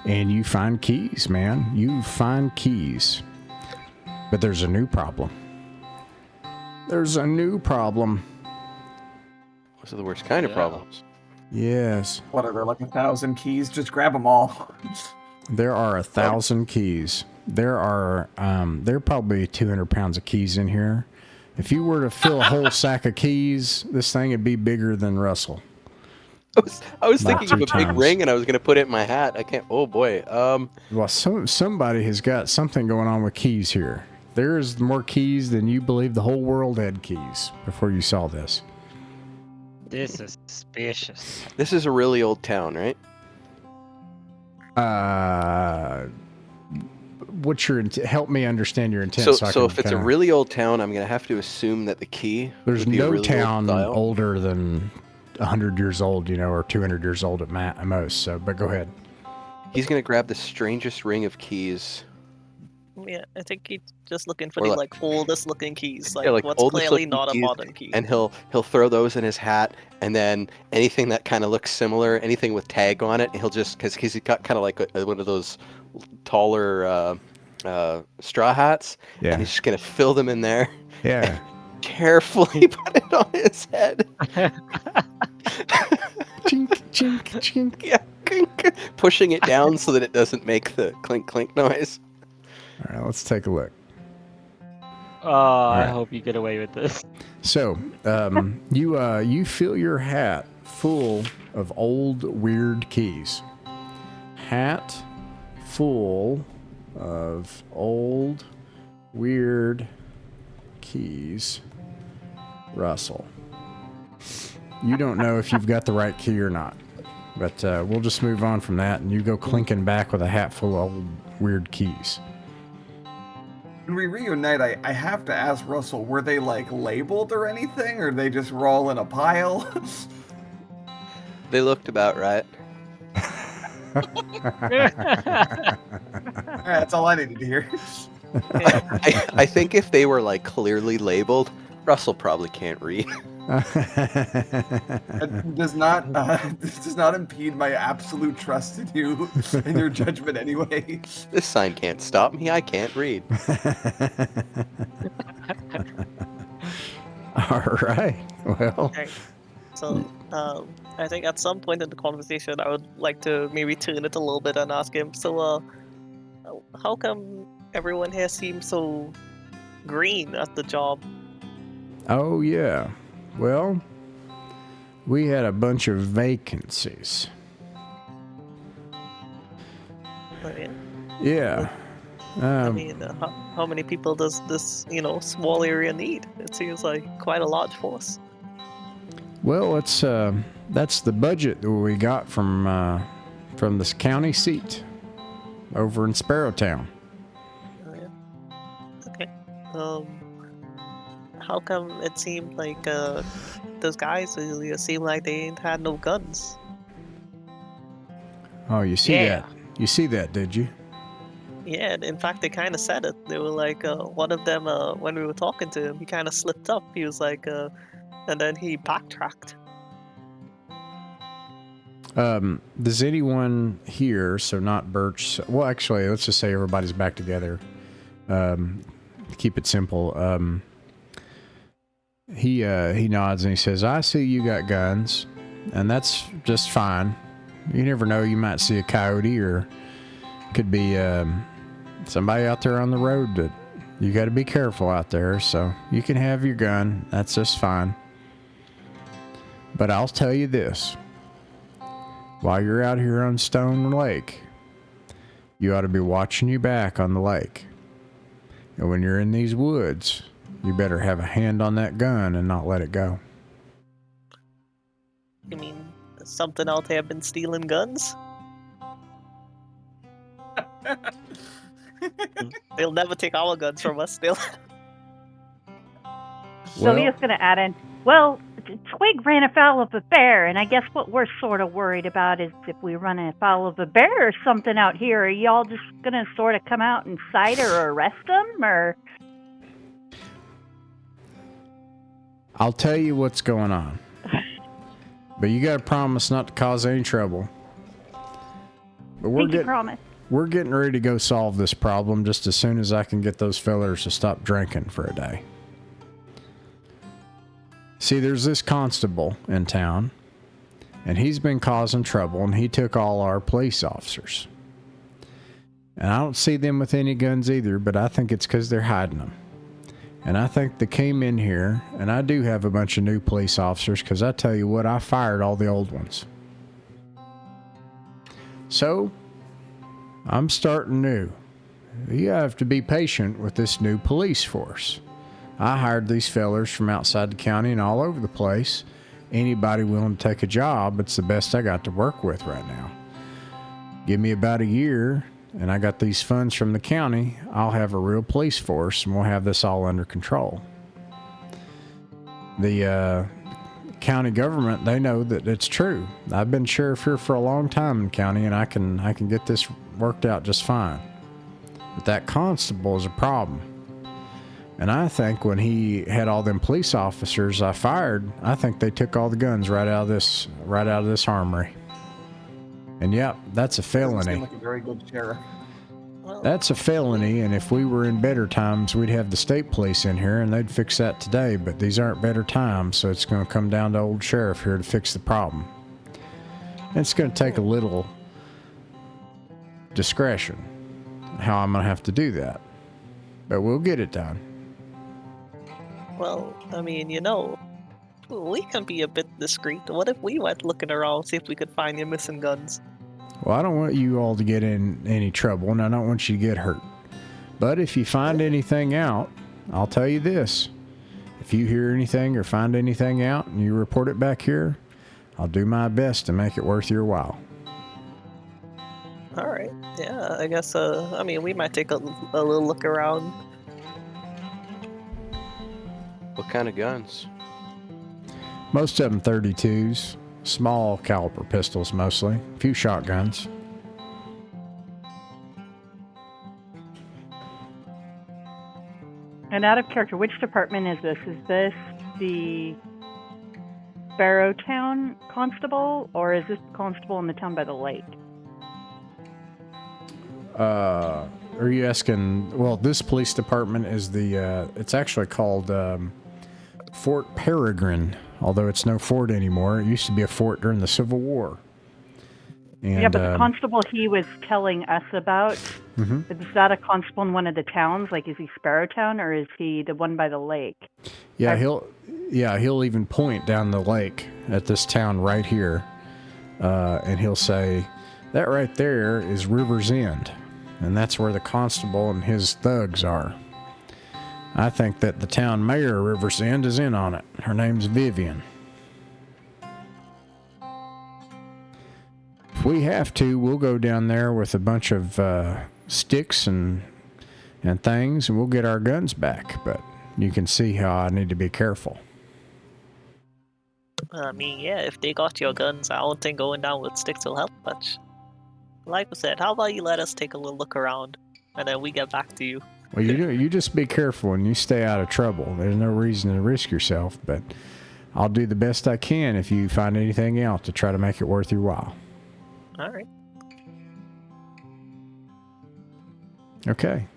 and you find keys, man. You find keys. But there's a new problem. Those are the worst kind of problems. Yes. What are there, like 1,000 keys? Just grab them all. There are 1,000 keys. There are probably 200 pounds of keys in here. If you were to fill a whole sack of keys, this thing would be bigger than Russell. I was thinking of a big ring, and I was going to put it in my hat. I can't. Oh boy. Well, somebody has got something going on with keys here. There's more keys than you believe the whole world had keys before you saw this. This is suspicious. This is a really old town, right? what's your help me understand your intent? So if it's a really old town, I'm gonna have to assume that the key. There's would be no a really town old style. older than 100 years old, or 200 years old at most. So, but go ahead. He's gonna grab the strangest ring of keys. Yeah, I think he's just looking for the oldest looking keys, Yeah, like what's oldest clearly looking not a keys, modern key. And he'll throw those in his hat, and then anything that kind of looks similar, anything with tag on it, he'll just because he's got kind of like one of those taller straw hats, Yeah. and he's just gonna fill them in there. Yeah. Carefully put it on his head. Chink, chink, chink. Yeah, clink, pushing it down so that it doesn't make the clink clink noise. All right, let's take a look. I hope you get away with this. So, you fill your hat full of old weird keys. Hat full of old weird keys. Russell. You don't know if you've got the right key or not, but we'll just move on from that, and you go clinking back with a hat full of old weird keys. When we reunite, I have to ask Russell, were they labeled or anything, or they just were all in a pile? They looked about right. That's all I needed to hear. I think if they were clearly labeled, Russell probably can't read. It does not this does not impede my absolute trust in you and your judgment anyway. This sign can't stop me. I can't read. All right. Well. Okay. So, I think at some point in the conversation, I would like to maybe turn it a little bit and ask him, so, how come everyone here seems so green at the job? Oh, yeah. Well, we had a bunch of vacancies. Yeah. I mean, how many people does this, small area need? It seems like quite a large force. Well, it's that's the budget that we got from this county seat over in Sparrowtown. Oh, yeah. Okay. How come it seemed like those guys seem like they ain't had no guns? Oh, you see that? You see that, did you? Yeah, in fact, they kind of said it. They were like, one of them, when we were talking to him, he kind of slipped up. He was like, and then he backtracked. Does anyone here, so not Birch, well, actually, let's just say everybody's back together. Keep it simple. He nods and he says, I see you got guns, and that's just fine. You never know, you might see a coyote, or could be somebody out there on the road that you got to be careful out there, so you can have your gun. That's just fine. But I'll tell you this. While you're out here on Stone Lake, you ought to be watching your back on the lake. And when you're in these woods, you better have a hand on that gun and not let it go. You mean something out there been stealing guns? They'll never take our guns from us still. Sylvia's going to add in, well, Twig ran afoul of a bear, and I guess what we're sort of worried about is if we run afoul of a bear or something out here, are y'all just going to sort of come out and cite or arrest them, or... I'll tell you what's going on. But you got to promise not to cause any trouble. But we're getting ready to go solve this problem just as soon as I can get those fellers to stop drinking for a day. See, there's this constable in town, and he's been causing trouble, and he took all our police officers. And I don't see them with any guns either, but I think it's because they're hiding them. And I think they came in here, and I do have a bunch of new police officers, because I tell you what, I fired all the old ones. So, I'm starting new. You have to be patient with this new police force. I hired these fellers from outside the county and all over the place. Anybody willing to take a job, it's the best I got to work with right now. Give me about a year, and I got these funds from the county, I'll have a real police force and we'll have this all under control. The county government, they know that it's true. I've been sheriff here for a long time in the county, and I can get this worked out just fine. But that constable is a problem. And I think when he had all them police officers I fired, I think they took all the guns right out of this armory. And yep, that's a felony. Doesn't seem like a very good sheriff. That's a felony, and if we were in better times, we'd have the state police in here, and they'd fix that today. But these aren't better times, so it's going to come down to old sheriff here to fix the problem. And it's going to take a little discretion, how I'm going to have to do that. But we'll get it done. Well, I mean, we can be a bit discreet. What if we went looking around, see if we could find your missing guns? Well, I don't want you all to get in any trouble, and I don't want you to get hurt. But if you find anything out, I'll tell you this. If you hear anything or find anything out and you report it back here, I'll do my best to make it worth your while. All right. Yeah, I guess, I mean, we might take a little look around. What kind of guns? Most of them 32s. Small caliber pistols mostly. A few shotguns. And out of character, which department is this? Is this the Barrowtown constable, or is this the constable in the town by the lake? Are you asking? Well, this police department is it's actually called Fort Peregrine, although it's no fort anymore. It used to be a fort during the Civil War. And, yeah, but the constable he was telling us about, mm-hmm. is that a constable in one of the towns? Like, is he Sparrowtown, or is he the one by the lake? Yeah, he'll even point down the lake at this town right here, and he'll say, that right there is River's End, and that's where the constable and his thugs are. I think that the town mayor of River's End is in on it. Her name's Vivian. If we have to, we'll go down there with a bunch of sticks and things, and we'll get our guns back. But you can see how I need to be careful. I mean, yeah, if they got your guns, I don't think going down with sticks will help much. Like I said, how about you let us take a little look around, and then we get back to you. Well, you just be careful and you stay out of trouble. There's no reason to risk yourself, but I'll do the best I can if you find anything else to try to make it worth your while. All right. Okay.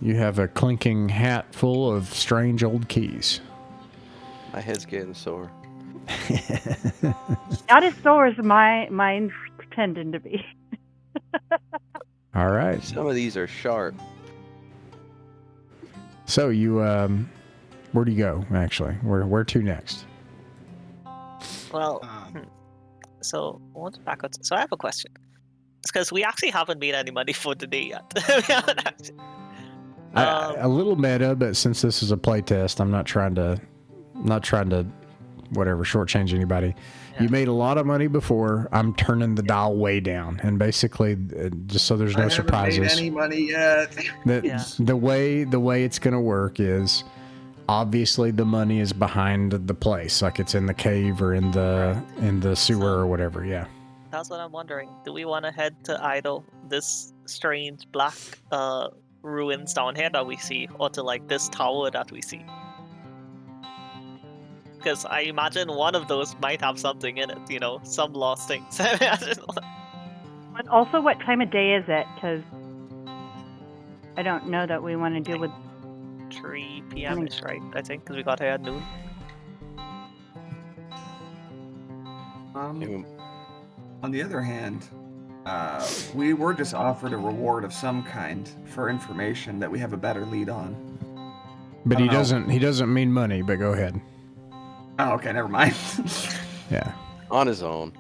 You have a clinking hat full of strange old keys. My head's getting sore. Not as sore as mine's pretending to be. All right. Some of these are sharp. So you, where do you go, actually? Where to next? Well, so I want to back up. So I have a question. It's because we actually haven't made any money for the day yet. A little meta, but since this is a play test, I'm not trying to whatever, shortchange anybody. Yeah. You made a lot of money before. I'm turning the dial way down, and basically, just so there's no surprises. I haven't made any money yet. The way it's gonna work is, obviously the money is behind the place, like it's in the cave or in the sewer or whatever. Yeah. That's what I'm wondering. Do we want to head to either this strange black ruins down here that we see, or to like this tower that we see? Because I imagine one of those might have something in it, some lost things. And also, what time of day is it? Because I don't know that we want to deal with 3 p.m.ish, right? I think, because we got here at noon. On the other hand, we were just offered a reward of some kind for information that we have a better lead on. But he doesn't mean money, but go ahead. Oh, okay, never mind. Yeah. On his own.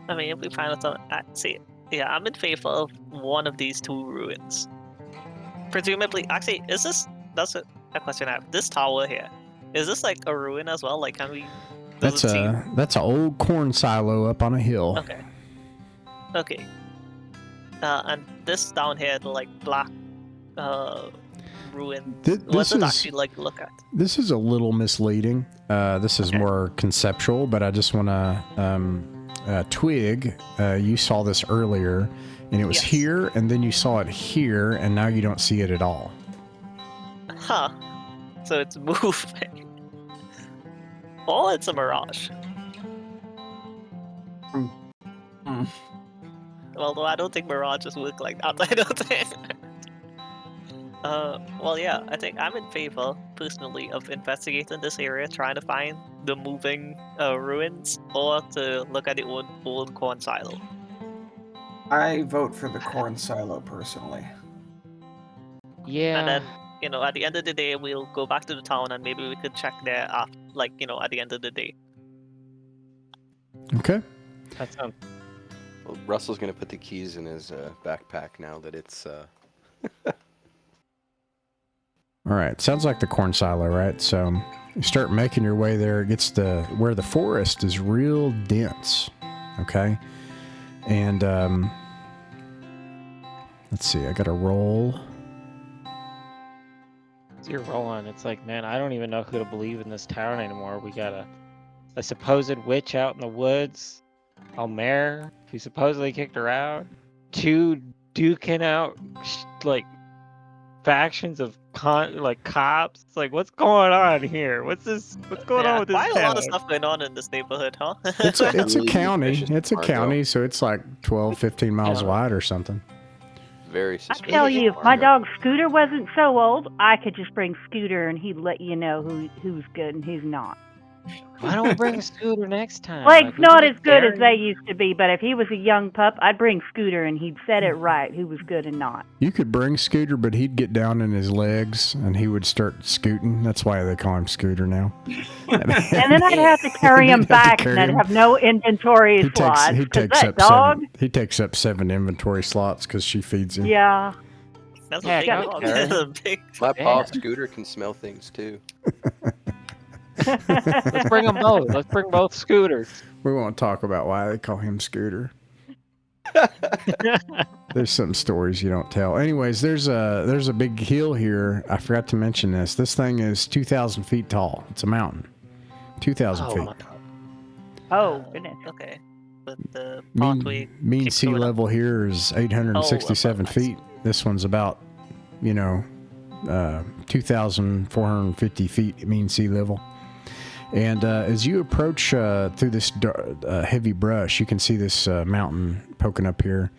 I mean, if we find out something, I'm in favor of one of these 2 ruins. Presumably, actually, that's a question I have. This tower here, is this like a ruin as well? Like, can we... That's an old corn silo up on a hill. Okay. Okay. And this down here, the like black ruin. What's it actually like to look at? This is a little misleading. This is more conceptual, but I just want to twig. You saw this earlier, and it was here, and then you saw it here, and now you don't see it at all. Huh. So it's moving. Or it's a mirage. Although I don't think mirages work like that. I don't think. Well, yeah, I think I'm in favor, personally, of investigating this area, trying to find the moving ruins, or to look at the old corn silo. I vote for the corn silo, personally. Yeah. And then, you know, at the end of the day, we'll go back to the town, and maybe we could check there after, like, you know, at the end of the day. Okay. That sounds... Well, Russell's going to put the keys in his backpack now that it's... All right. Sounds like the corn silo, right? So you start making your way there. It gets to where the forest is real dense. Okay. And let's see. I got to roll. As you're rolling, it's like, man, I don't even know who to believe in this town anymore. We got a supposed witch out in the woods, a mayor who supposedly kicked her out, 2 duking out like factions of cops. It's like, what's going on here? What's going on with this Quite town? a lot of stuff going on in this neighborhood, huh? It's a county. It's a county, so it's like 12, 15 miles wide or something. Very I suspicious. tell you, if my dog Scooter wasn't so old, I could just bring Scooter and he'd let you know who's good and who's not. Why don't we bring Scooter next time? Blake's we not can as good as carry they him. used to be, but if he was a young pup, I'd bring Scooter and he'd set it right who was good and not. You could bring Scooter, but he'd get down in his legs and he would start scooting. That's why they call him Scooter now. And then I'd have to carry him back, and I'd have no inventory slots. He takes up 7 inventory slots because she feeds him. Yeah. That's Yeah, a big go dog. carry. That's a big. My paw Scooter can smell things too. Let's bring them both. Let's bring both Scooters. We won't talk about why they call him Scooter. There's some stories you don't tell. Anyways, there's a big hill here. I forgot to mention this. This thing is 2,000 feet tall. It's a mountain. 2,000 feet. Oh, goodness. Okay. But the pathway Mean keeps sea going up. level here is 867 feet. This one's about, 2,450 feet mean sea level. And as you approach through this heavy brush, you can see this mountain poking up here.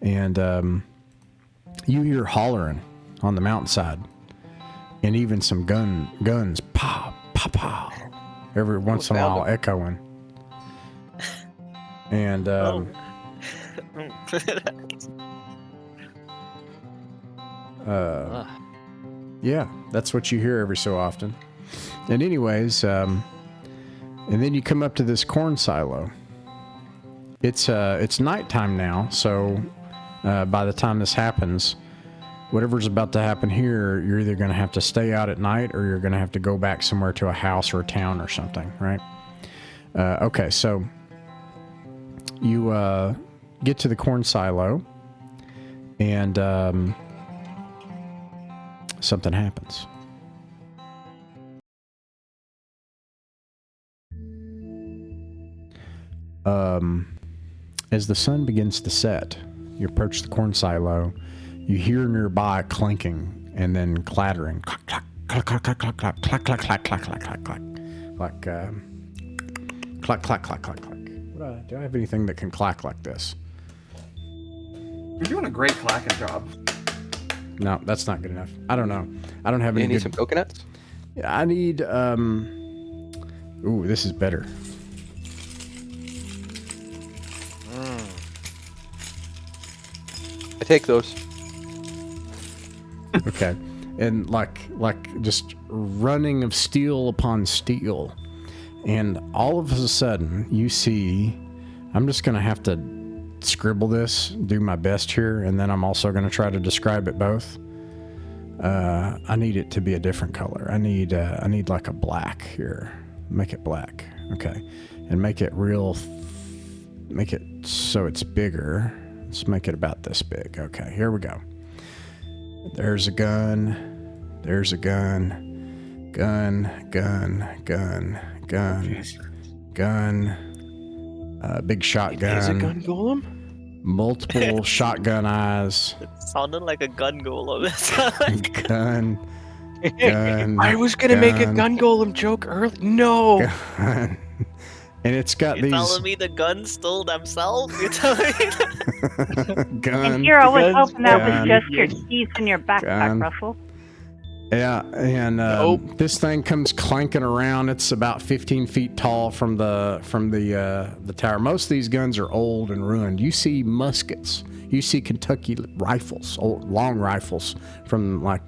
And you hear hollering on the mountainside. And even some guns, pow, pow, pow, every once in a while echoing. And yeah, that's what you hear every so often. And anyways, and then you come up to this corn silo. It's nighttime now, so by the time this happens, whatever's about to happen here, you're either going to have to stay out at night or you're going to have to go back somewhere to a house or a town or something, right? Okay, so you get to the corn silo, and something happens. As the sun begins to set, you approach the corn silo. You hear nearby clinking and then clattering, clack clack clack clack clack clack clack clack clack clack clack clack clack, like clack clack clack clack clack. Do I have anything that can clack like this? You're doing a great clacking job. No, that's not good enough. I don't know. I don't have any. You need good... some coconuts? Yeah, I need. Ooh, this is better. I take those. Okay. And like just running of steel upon steel. And all of a sudden you see, I'm just going to have to scribble this, do my best here, and then I'm also going to try to describe it both. I need it to be a different color. I need like a black here. Make it black. Okay. And make it real make it so it's bigger. Let's make it about this big. Okay, here we go. There's a gun. There's a gun. Gun. Big shotgun. Is a gun golem? Multiple shotgun eyes. It sounded like a gun golem. Gun. Gun. I was gonna make a gun golem joke early. No. Gun. And it's got You're these. telling me the guns stole themselves? You're telling me that? Gun. And here I was hoping that gun, was just your keys in your backpack, gun. Russell. Yeah, and this thing comes clanking around. It's about 15 feet tall from the tower. Most of these guns are old and ruined. You see muskets. You see Kentucky rifles, old, long rifles from like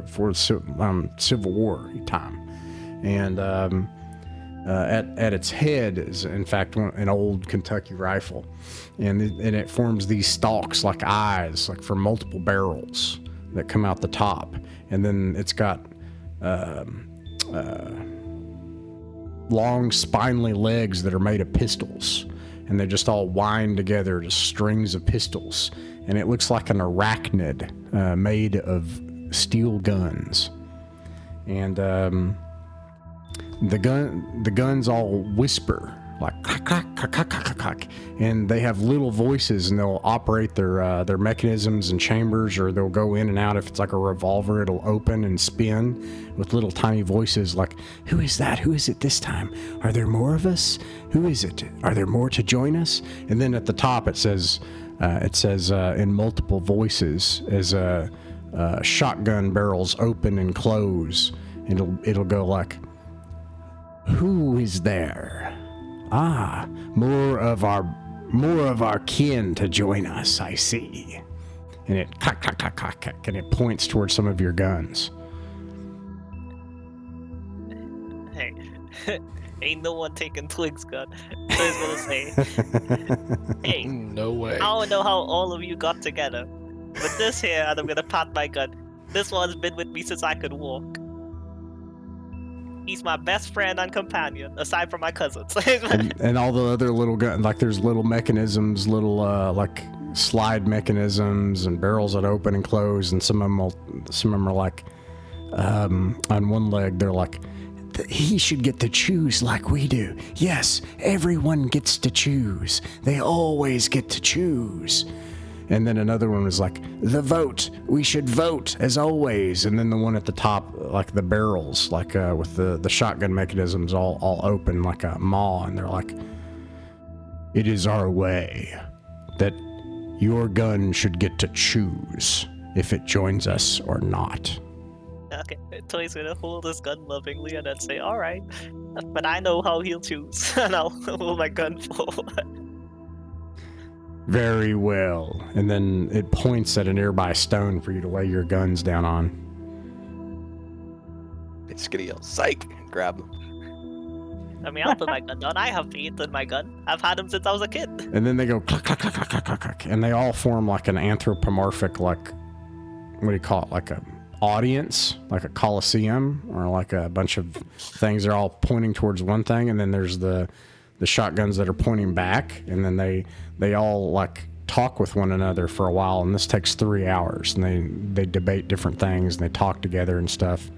for Civil War time, and at its head is in fact an old Kentucky rifle, and it forms these stalks like eyes, like for multiple barrels that come out the top. And then it's got long spindly legs that are made of pistols, and they just all wind together to strings of pistols, and it looks like an arachnid made of steel guns. And the guns all whisper like clack, clack, clack, clack, clack, clack, and they have little voices, and they'll operate their mechanisms and chambers, or they'll go in and out. If it's like a revolver, it'll open and spin with little tiny voices like, who is that? Who is it this time? Are there more of us? Who is it? Are there more to join us? And then at the top it says in multiple voices as shotgun barrels open and close. It'll go like, who is there? Ah, more of our kin to join us, I see. And it clack, clack, clack, clack, clack, and it points towards some of your guns. Hey, ain't no one taking Twig's gun. So I was gonna say, hey, No way. I don't know how all of you got together, but this here, and I'm gonna pat my gun. This one's been with me since I could walk. He's my best friend and companion, aside from my cousins. and all the other little gun, like there's little mechanisms, little like slide mechanisms and barrels that open and close, and some of them are like on one leg they're like, he should get to choose like we do. Yes, everyone gets to choose. They always get to choose. And then another one was like, the vote. We should vote as always. And then the one at the top, like the barrels, like with the shotgun mechanisms all open like a maw, and they're like, it is our way that your gun should get to choose if it joins us or not. Okay, Toy's gonna hold his gun lovingly and then say, alright, but I know how he'll choose, and I'll hold my gun forward. Very well. And then it points at a nearby stone for you to lay your guns down on. It's gonna yell, psych, and grab them. I mean, I'll put my gun down. I have faith in my gun. I've had them since I was a kid. And then they go clack, clack, clack, clack, clack, clack, clack, and they all form like an anthropomorphic, like, what do you call it? Like a audience, like a coliseum, or like a bunch of things. They're all pointing towards one thing, and then there's the shotguns that are pointing back, and then they all like talk with one another for a while, and this takes 3 hours, and they debate different things, and they talk together and stuff.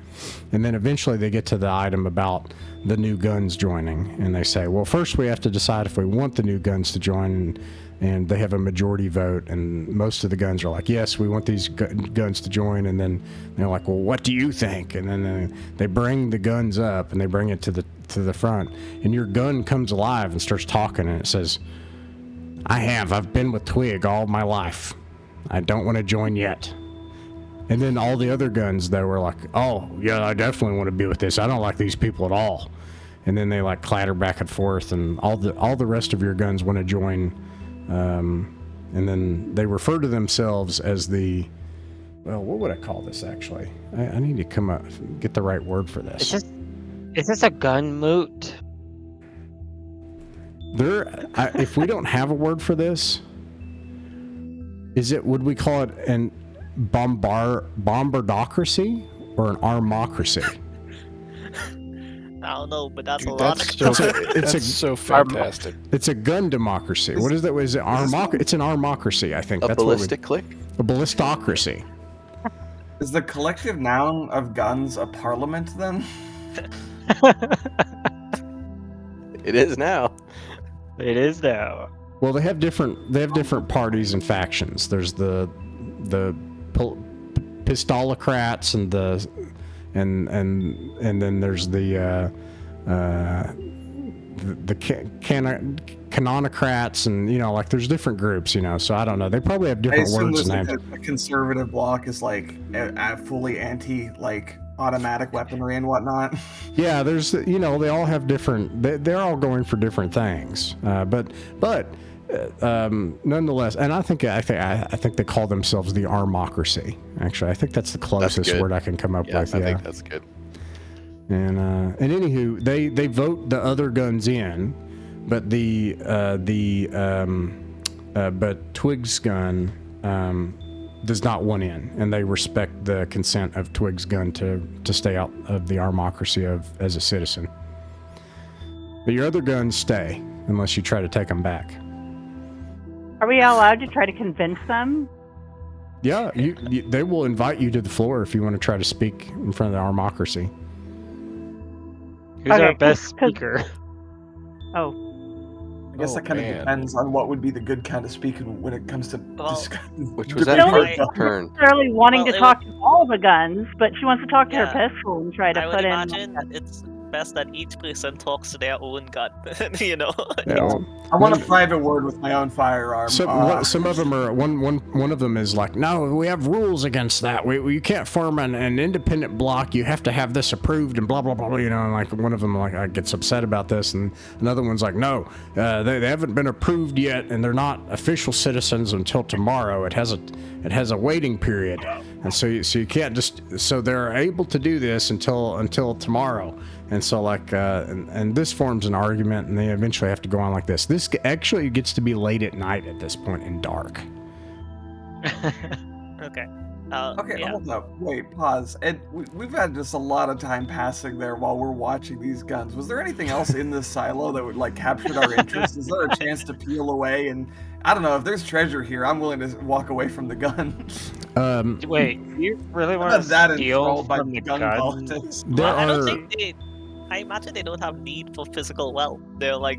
And then eventually they get to the item about the new guns joining, and they say, well, first we have to decide if we want the new guns to join, and they have a majority vote, and most of the guns are like, yes, we want these guns to join. And then they're like, well, what do you think? And then they bring the guns up, and they bring it to the front, and your gun comes alive and starts talking, and it says, I've been with Twig all my life. I don't want to join yet. And then all the other guns, they were like, oh, yeah, I definitely want to be with this. I don't like these people at all. And then they like clatter back and forth, and all the rest of your guns want to join. And then they refer to themselves as well, what would I call this actually? I need to come up, get the right word for this. Is this a gun moot? If we don't have a word for this, would we call it an bombardocracy or an armocracy? I don't know, but that's Dude, a lot. That's so fantastic. It's a gun democracy. What is that? Is it it's an armocracy, I think. A That's ballistic click? a ballistocracy. Is the collective noun of guns a parliament then? It is now. It is now. Well, they have different parties and factions. There's the pistolocrats and then there's the canonocrats, and like there's different groups, so I don't know. They probably have different words and names. A conservative bloc is like fully anti automatic weaponry and whatnot. Yeah, there's they all have different. They're all going for different things, but nonetheless, and I think they call themselves the Armocracy. Actually, I think that's the closest word I can come up with. I think that's good. And anywho, they vote the other guns in, but but Twig's gun does not want in, and they respect the consent of Twig's gun to stay out of the Armocracy as a citizen. But your other guns stay unless you try to take them back. Are we allowed to try to convince them? Yeah, they will invite you to the floor if you want to try to speak in front of the Armocracy. Who's our best speaker? Oh. I guess that kind of depends on what would be the good kind of speaking when it comes to discussing. Which was that her turn? Not necessarily wanting to talk to all the guns, but she wants to talk to her pistol and try to I put in. would imagine it's best that each person talks to their own gun. Yeah, I want a private word with my own firearm. Some of them are one of them is like, no, we have rules against that. You can't form an independent block. You have to have this approved and blah blah blah. And like one of them gets upset about this, and another one's like, no, they haven't been approved yet, and they're not official citizens until tomorrow. It has a waiting period, and so you can't just. So they're able to do this until tomorrow. And so and this forms an argument, and they eventually have to go on like this. This actually gets to be late at night at this point and dark. Okay. Hold up. Wait, pause. We've had just a lot of time passing there while we're watching these guns. Was there anything else in this silo that would captured our interest? Is there a chance to peel away? And I don't know, if there's treasure here, I'm willing to walk away from the gun. Wait, you really want to steal from the gun politics? I imagine they don't have need for physical wealth. They're a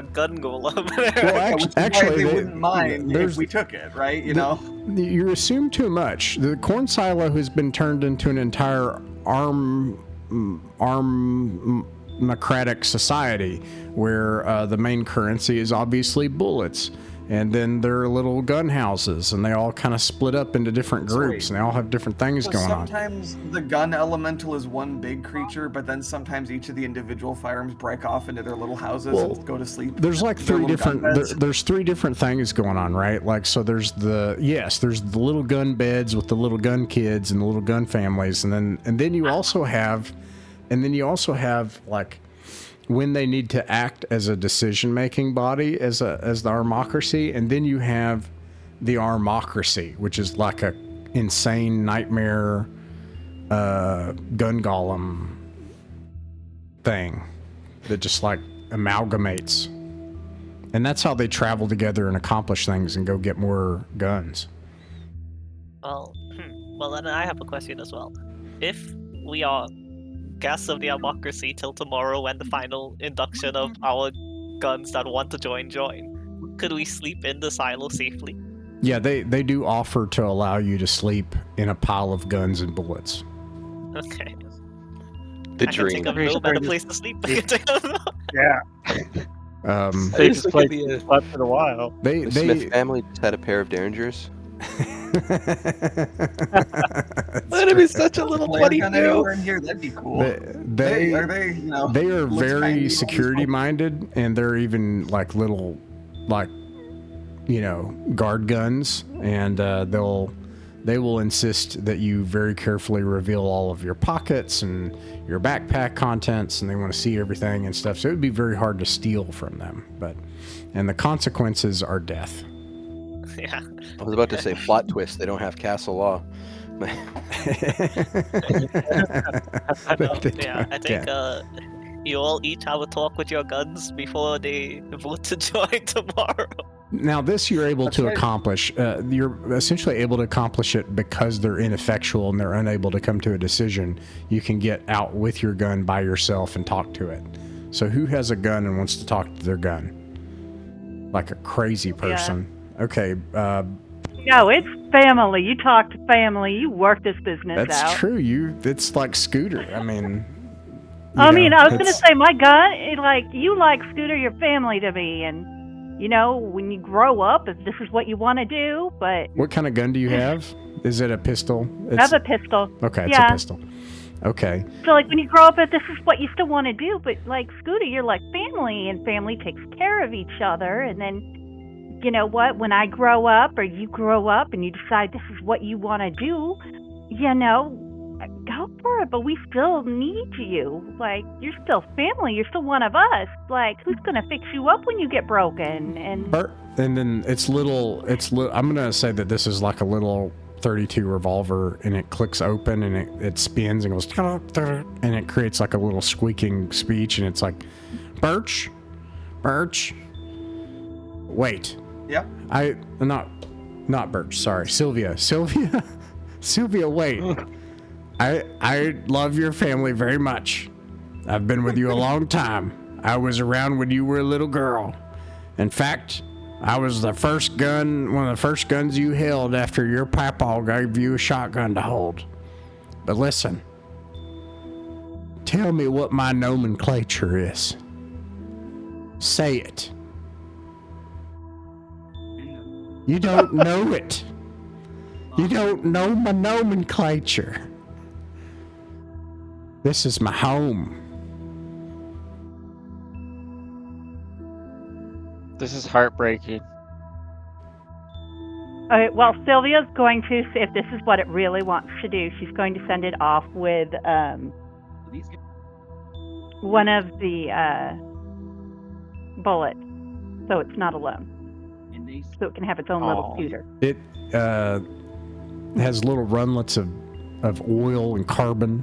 gun golem. Well, actually, they wouldn't mind if we took it, right? You assume too much. The corn silo has been turned into an entire armocratic society where the main currency is obviously bullets. And then there are little gun houses, and they all kind of split up into different groups, and they all have different things going on. Sometimes the gun elemental is one big creature, but then sometimes each of the individual firearms break off into their little houses and go to sleep. There's three different. There's three different things going on, right? So there's the little gun beds with the little gun kids and the little gun families, and then you also have when they need to act as a decision-making body as the Armocracy, and then you have the Armocracy, which is like a insane nightmare gun golem thing that just amalgamates, and that's how they travel together and accomplish things and go get more guns. Well, then I have a question as well. If we are guests of the Armocracy till tomorrow when the final induction of our guns that want to join, could we sleep in the silo safely? Yeah, they do offer to allow you to sleep in a pile of guns and bullets. Okay. The dream. I can think of no better place to sleep. Yeah. Safest place to sleep for a while. The Smith family just had a pair of Derringers. That'd be such a little funny in here. That'd be cool. They are very security minded, and they're even little guard guns, and they will insist that you very carefully reveal all of your pockets and your backpack contents, and they want to see everything and stuff. So it would be very hard to steal from them, and the consequences are death. Yeah. I was about to say plot twist. They don't have castle law. I think You all each have a talk with your guns before they vote to join tomorrow. Now, this you're able That's to right. accomplish. You're essentially able to accomplish it because they're ineffectual and they're unable to come to a decision. You can get out with your gun by yourself and talk to it. So who has a gun and wants to talk to their gun? Like a crazy person. Yeah. Okay. No, it's family. You talk to family. You work this business out. That's true. It's like Scooter. I mean... I was going to say, my gun, you like Scooter, your family to me, and, when you grow up, if this is what you want to do, but... What kind of gun do you have? Is it a pistol? I have a pistol. Okay, it's a pistol. Okay. So, when you grow up, if this is what you still want to do, but, Scooter, you're like family, and family takes care of each other, and then, you know what, when I grow up, or you grow up, and you decide this is what you want to do, go for it, but we still need you. You're still family. You're still one of us. Who's gonna fix you up when you get broken? And then it's little. I'm gonna say that this is like a little 32 revolver, and it clicks open, and it spins and goes, and it creates like a little squeaking speech, and it's like, Birch, wait. Yep. Not Birch. Sorry, Sylvia, wait. I love your family very much. I've been with you a long time. I was around when you were a little girl. In fact, I was one of the first guns you held after your papa gave you a shotgun to hold. But listen, tell me what my nomenclature is. Say it. You don't know it. You don't know my nomenclature. This is my home. This is heartbreaking. Okay, well, Sylvia's going to, if this is what it really wants to do, she's going to send it off with one of the bullets, so it's not alone. So it can have its own little shooter. It has little runlets of oil and carbon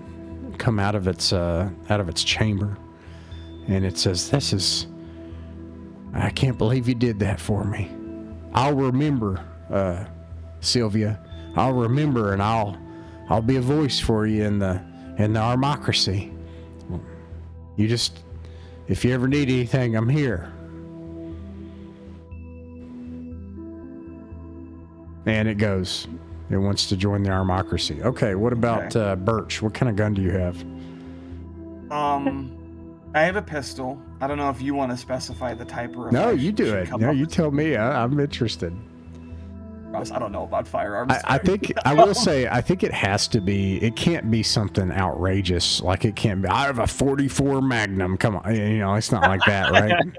come out of its chamber, and it says, I can't believe you did that for me. I'll remember, Sylvia. I'll remember, and I'll be a voice for you in the Armocracy. You just, if you ever need anything, I'm here. And it goes. It wants to join the Armocracy. Okay, what about Birch? What kind of gun do you have? I have a pistol. I don't know if you want to specify the type or... No, you do it. No, you tell me. I'm interested. I don't know about firearms. I think, I will say, I think it has to be, it can't be something outrageous. Like it can't be, I have a 44 Magnum. Come on. It's not like that, right?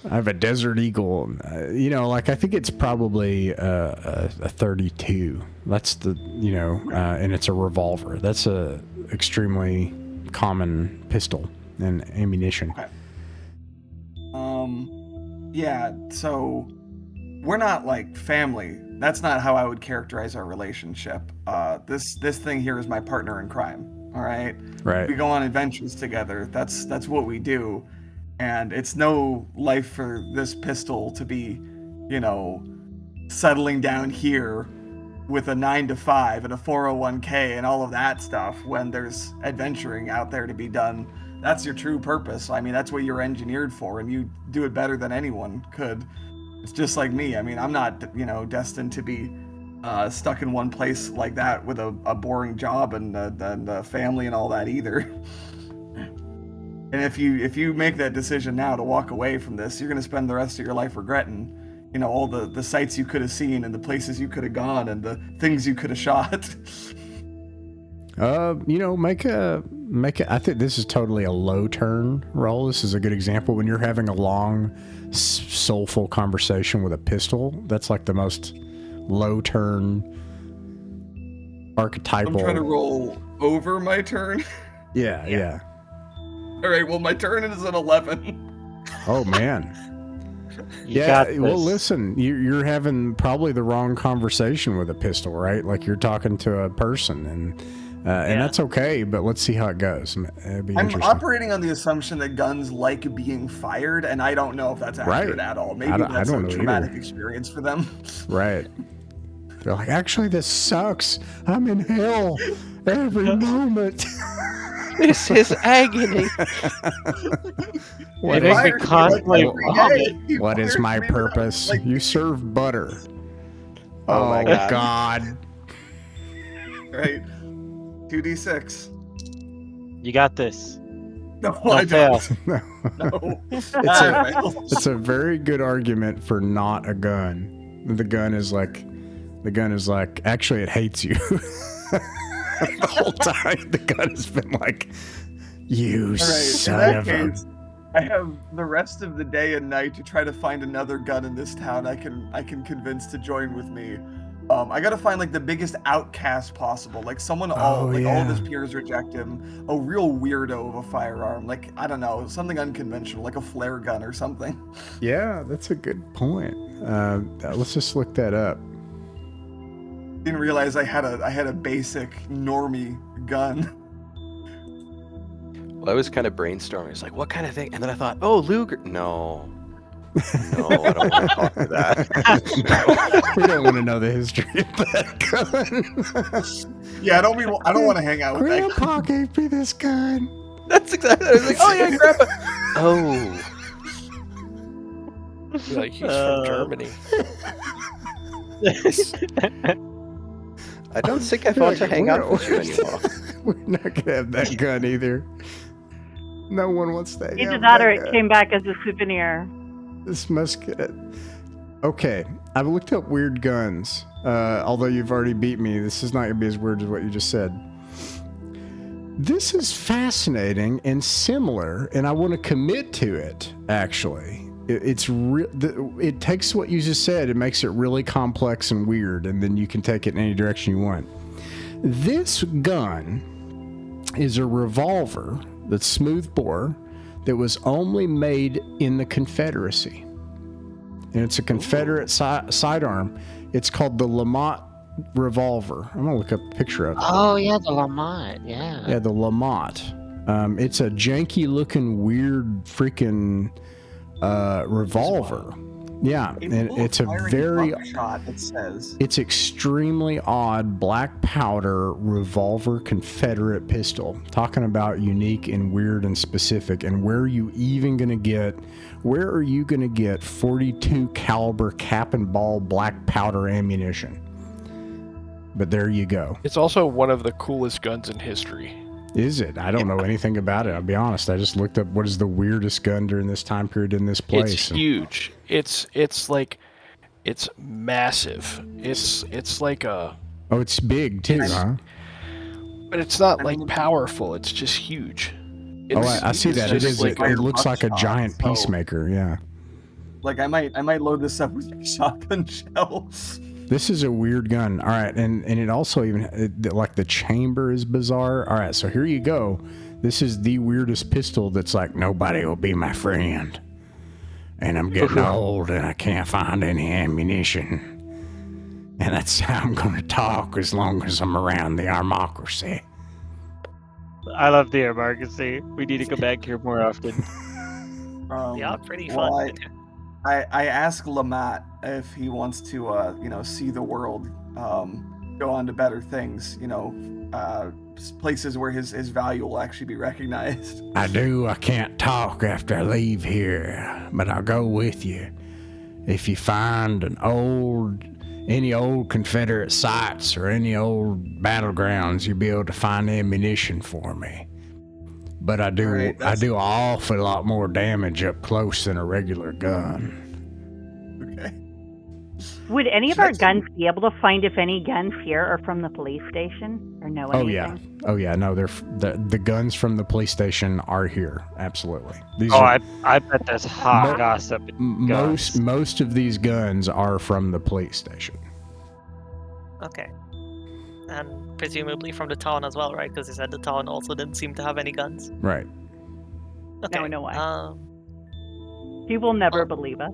I have a Desert Eagle. I think it's probably a 32. That's the, and it's a revolver. That's a extremely common pistol and ammunition. Okay. Yeah, so we're not like family. That's not how I would characterize our relationship. This thing here is my partner in crime. All right. Right. We go on adventures together. That's what we do. And it's no life for this pistol to be, settling down here with a 9-to-5 and a 401k and all of that stuff when there's adventuring out there to be done. That's your true purpose. I mean, that's what you're engineered for, and you do it better than anyone could. It's just like me. I mean, I'm not, destined to be stuck in one place like that with a boring job and a family and all that either. And if you make that decision now to walk away from this, you're going to spend the rest of your life regretting, all the sights you could have seen and the places you could have gone and the things you could have shot. Make it. I think this is totally a low turn roll. This is a good example when you're having a long, soulful conversation with a pistol. That's like the most low turn archetypal. I'm trying to roll over my turn. Yeah. All right, well, my turn is an 11. Oh, man. Well, listen, you're having probably the wrong conversation with a pistol, right? Like you're talking to a person, and And that's okay, but let's see how it goes. It'd be I'm interesting. operating on the assumption that guns like being fired, and I don't know if that's accurate at all. Maybe that's a traumatic experience for them. Right. They're like, actually, this sucks. I'm in hell every moment. This is agony. What is my purpose? You serve butter. Oh my God. Right. 2d6. You got this. No, I don't. No. No. It's a very good argument for not a gun. The gun is like, actually, it hates you. The whole time, the gun has been like, you son of a... I have the rest of the day and night to try to find another gun in this town I can convince to join with me. I gotta find like the biggest outcast possible, like someone all of his peers reject him, a real weirdo of a firearm, like I don't know, something unconventional, like a flare gun or something. Yeah, that's a good point. Let's just look that up. Didn't realize I had a basic normie gun. Well, I was kind of brainstorming. I was like, what kind of thing? And then I thought, oh, Luger. No, I don't want to talk to that. We don't want to know the history of that gun. Yeah, I don't want to hang out with that. Grandpa gave me this gun. That's exactly. I was like, oh yeah, Grandpa. Oh. Like he's from Germany. I don't think I want to hang out with you anymore. We're not gonna have that gun either. No one wants that. Either that or it came back as a souvenir. This musket. Okay, I've looked up weird guns. Although you've already beat me, this is not gonna be as weird as what you just said. This is fascinating and similar, and I want to commit to it. Actually, it takes what you just said, it makes it really complex and weird, and then you can take it in any direction you want. This gun is a revolver that's smooth bore that was only made in the Confederacy. And it's a Confederate sidearm. It's called the Lamont revolver. I'm going to look up a picture of it. Oh, yeah, the Lamont, yeah. Yeah, the Lamont. It's a janky looking, weird freaking revolver. Yeah, and it's a very buckshot, it says. It's extremely odd black powder revolver Confederate pistol. Talking about unique and weird and specific, and where are you gonna get 42 caliber cap and ball black powder ammunition? But there you go. It's also one of the coolest guns in history. Is it? I don't know anything about it. I'll be honest. I just looked up what is the weirdest gun during this time period in this place. It's huge. It's massive. It's like a. Oh, it's big too, huh? But it's not like powerful. It's just huge. I see that. It is. Like it looks like a giant peacemaker. Yeah. Like I might load this up with shotgun shells. This is a weird gun. All right, and it also like the chamber is bizarre. All right, so here you go. This is the weirdest pistol that's like, nobody will be my friend. And I'm getting old and I can't find any ammunition. And that's how I'm going to talk as long as I'm around the Armocracy. I love the Armocracy. We need to come back here more often. Yeah, pretty fun. I asked Lamont if he wants to, see the world, go on to better things, places where his value will actually be recognized. I do. I can't talk after I leave here, but I'll go with you. If you find any old Confederate sites or any old battlegrounds, you'll be able to find ammunition for me. But I do an awful lot more damage up close than a regular gun. Okay. Would any of our guns be able to find if any guns here are from the police station or know anything? Oh yeah. No, they're the guns from the police station are here. Absolutely. I bet there's hot gossip. Most of these guns are from the police station. Okay. And presumably from the town as well, right? Because you said the town also didn't seem to have any guns. Right. Okay. Now we know why. He will never believe us.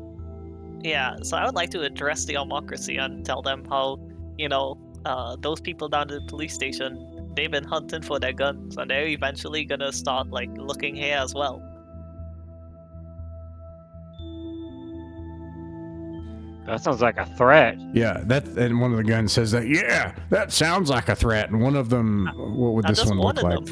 Yeah, so I would like to address the Armocracy and tell them how, those people down at the police station they've been hunting for their guns, and they're eventually gonna start like looking here as well. That sounds like a threat. Yeah, and one of the guns says that. Yeah, that sounds like a threat. And one of them, what would this one look like?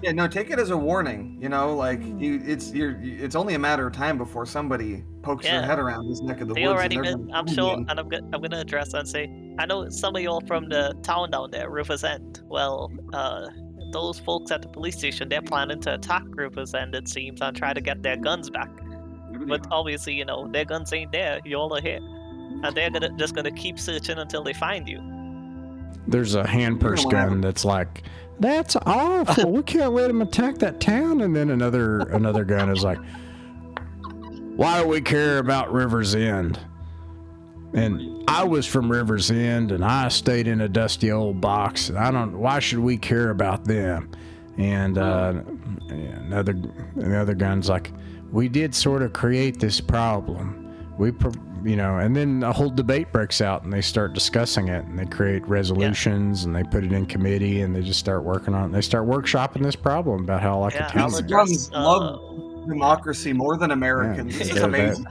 Yeah, no, take it as a warning. You know, like it's only a matter of time before somebody pokes their head around this neck of the they woods. Already been, I'm sure, and I'm gonna address and say, I know some of y'all from the town down there, River's End. Well, those folks at the police station, they're planning to attack River's End, it seems, and try to get their guns back. But obviously, you know, their guns ain't there. Y'all are here, and they're just gonna keep searching until they find you. There's a hand purse gun that's like, that's awful. We can't let them attack that town. And then another gun is like, why do we care about River's End? And I was from River's End, and I stayed in a dusty old box. Why should we care about them? And another gun's like, we did sort of create this problem. And then a whole debate breaks out, and they start discussing it, and they create resolutions, and they put it in committee, and they just start working on it. They start workshopping this problem about how a town. Guns love democracy more than Americans. This is amazing.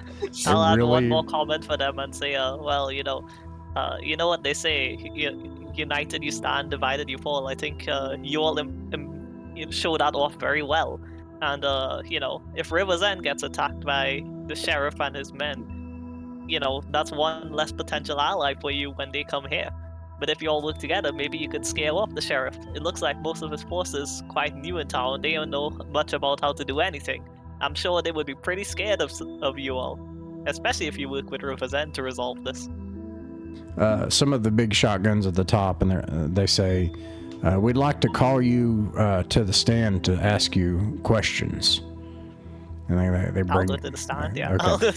I'll add one more comment for them and say, well, you know what they say, united you stand, divided you fall. I think you all show that off very well. And, if River's End gets attacked by the sheriff and his men, that's one less potential ally for you when they come here. But if you all work together, maybe you could scale off the sheriff. It looks like most of his forces quite new in town. They don't know much about how to do anything. I'm sure they would be pretty scared of you all, especially if you work with River's End to resolve this. Some of the big shotguns at the top, and they say, we'd like to call you to the stand to ask you questions. And they bring. I'll go to the stand, yeah. Okay.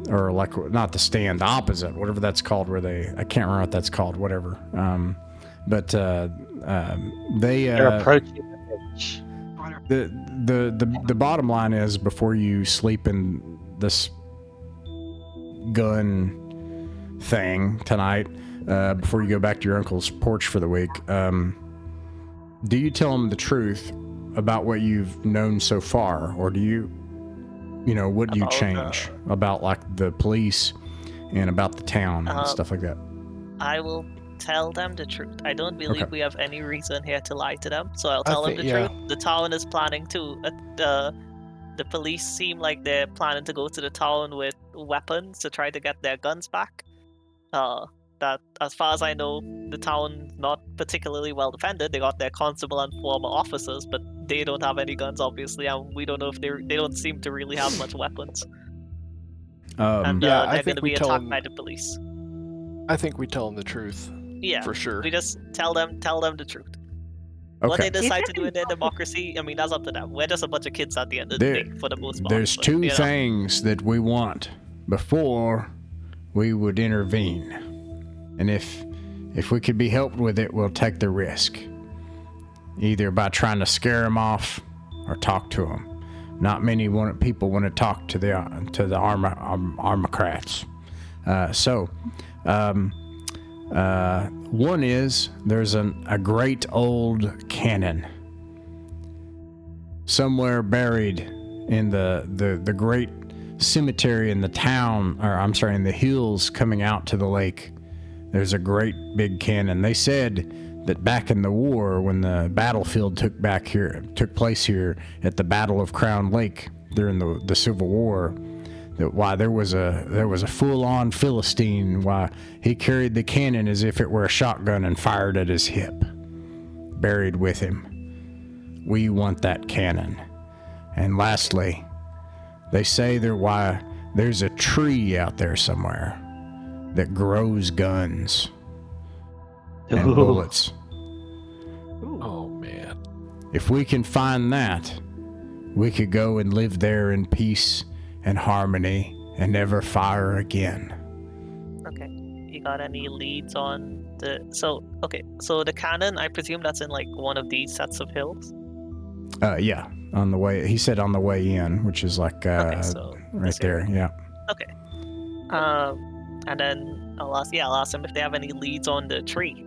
Or like, not the stand, the opposite, whatever that's called, I can't remember what that's called, whatever. They're approaching the pitch. The bottom line is, before you sleep in this gun thing tonight, before you go back to your uncle's porch for the week, do you tell him the truth about what you've known so far, or do you what do you change about like the police and about the town and stuff like that? I will tell them the truth. I don't believe we have any reason here to lie to them, so I'll tell them the truth. The town is planning to. The police seem like they're planning to go to the town with weapons to try to get their guns back. That, as far as I know, the town's not particularly well defended. They got their constable and former officers, but they don't have any guns, obviously, and we don't know if they don't seem to really have much weapons. They're going to be attacked by the police. I think we tell them the truth. Yeah, for sure. We just tell them the truth. Okay. What they decide to do in their democracy, I mean, that's up to them. We're just a bunch of kids at the end of the day, for the most part. There's two things that we want before we would intervene. And if we could be helped with it, we'll take the risk. Either by trying to scare them off or talk to them. Not many people want to talk to the Armocrats. One is, there's a great old cannon somewhere buried in the great cemetery in the town, in the hills coming out to the lake. There's a great big cannon. They said that back in the war, when the battlefield took place here at the Battle of Crown Lake during the Civil War, that there was a full-on Philistine. Why he carried the cannon as if it were a shotgun and fired at his hip, buried with him. We want that cannon. And lastly, they say there's a tree out there somewhere that grows guns and bullets. Oh man. If we can find that, we could go and live there in peace and harmony and never fire again. Okay. You got any leads on so the cannon, I presume that's in like one of these sets of hills? Yeah. On the way, he said on the way in, which is like right there, yeah. Okay. And then I'll ask him if they have any leads on the tree,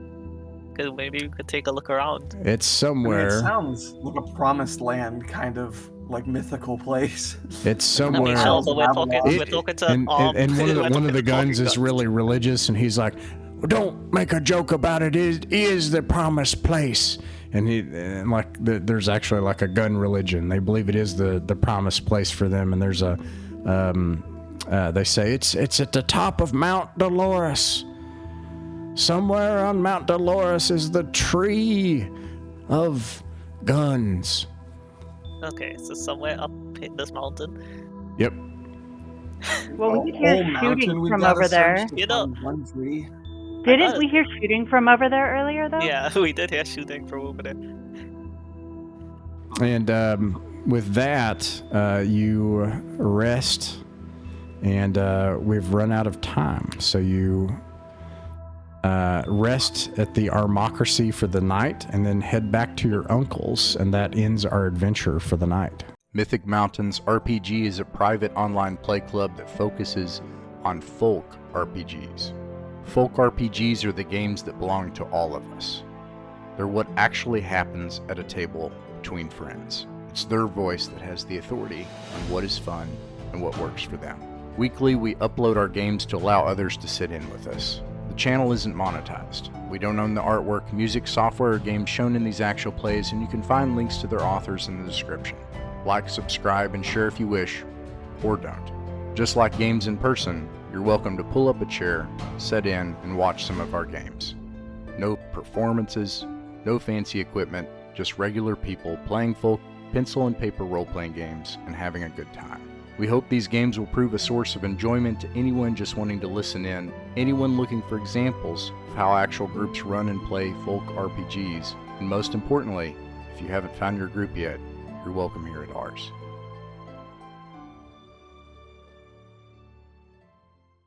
Maybe we could take a look around. It's I mean, somewhere. it sounds like a promised land, kind of like mythical place. It's I somewhere. mean, also we're talking to and one of the guns is really religious, and he's like, well, "Don't make a joke about it. It is the promised place." And there's actually like a gun religion. They believe it is the promised place for them. And there's a, they say it's at the top of Mount Dolores. Somewhere on Mount Dolores is the tree of guns. Okay, so somewhere up in this mountain. Yep. Well, we could hear shooting from over there. You know, one tree. Didn't we hear shooting from over there earlier, though? Yeah, we did hear shooting from over there. And with that, you rest, and we've run out of time. So you rest at the Armocracy for the night, and then head back to your uncle's, and that ends our adventure for the night. Mythic Mountains RPG is a private online play club that focuses on folk RPGs. Folk RPGs are the games that belong to all of us. They're what actually happens at a table between friends. It's their voice that has the authority on what is fun and what works for them. Weekly, we upload our games to allow others to sit in with us. The channel isn't monetized. We don't own the artwork, music, software, or games shown in these actual plays, and you can find links to their authors in the description. Like, subscribe, and share if you wish, or don't. Just like games in person, you're welcome to pull up a chair, sit in, and watch some of our games. No performances, no fancy equipment, just regular people playing folk pencil and paper role-playing games and having a good time. We hope these games will prove a source of enjoyment to anyone just wanting to listen in, anyone looking for examples of how actual groups run and play folk RPGs, and most importantly, if you haven't found your group yet, you're welcome here at ours.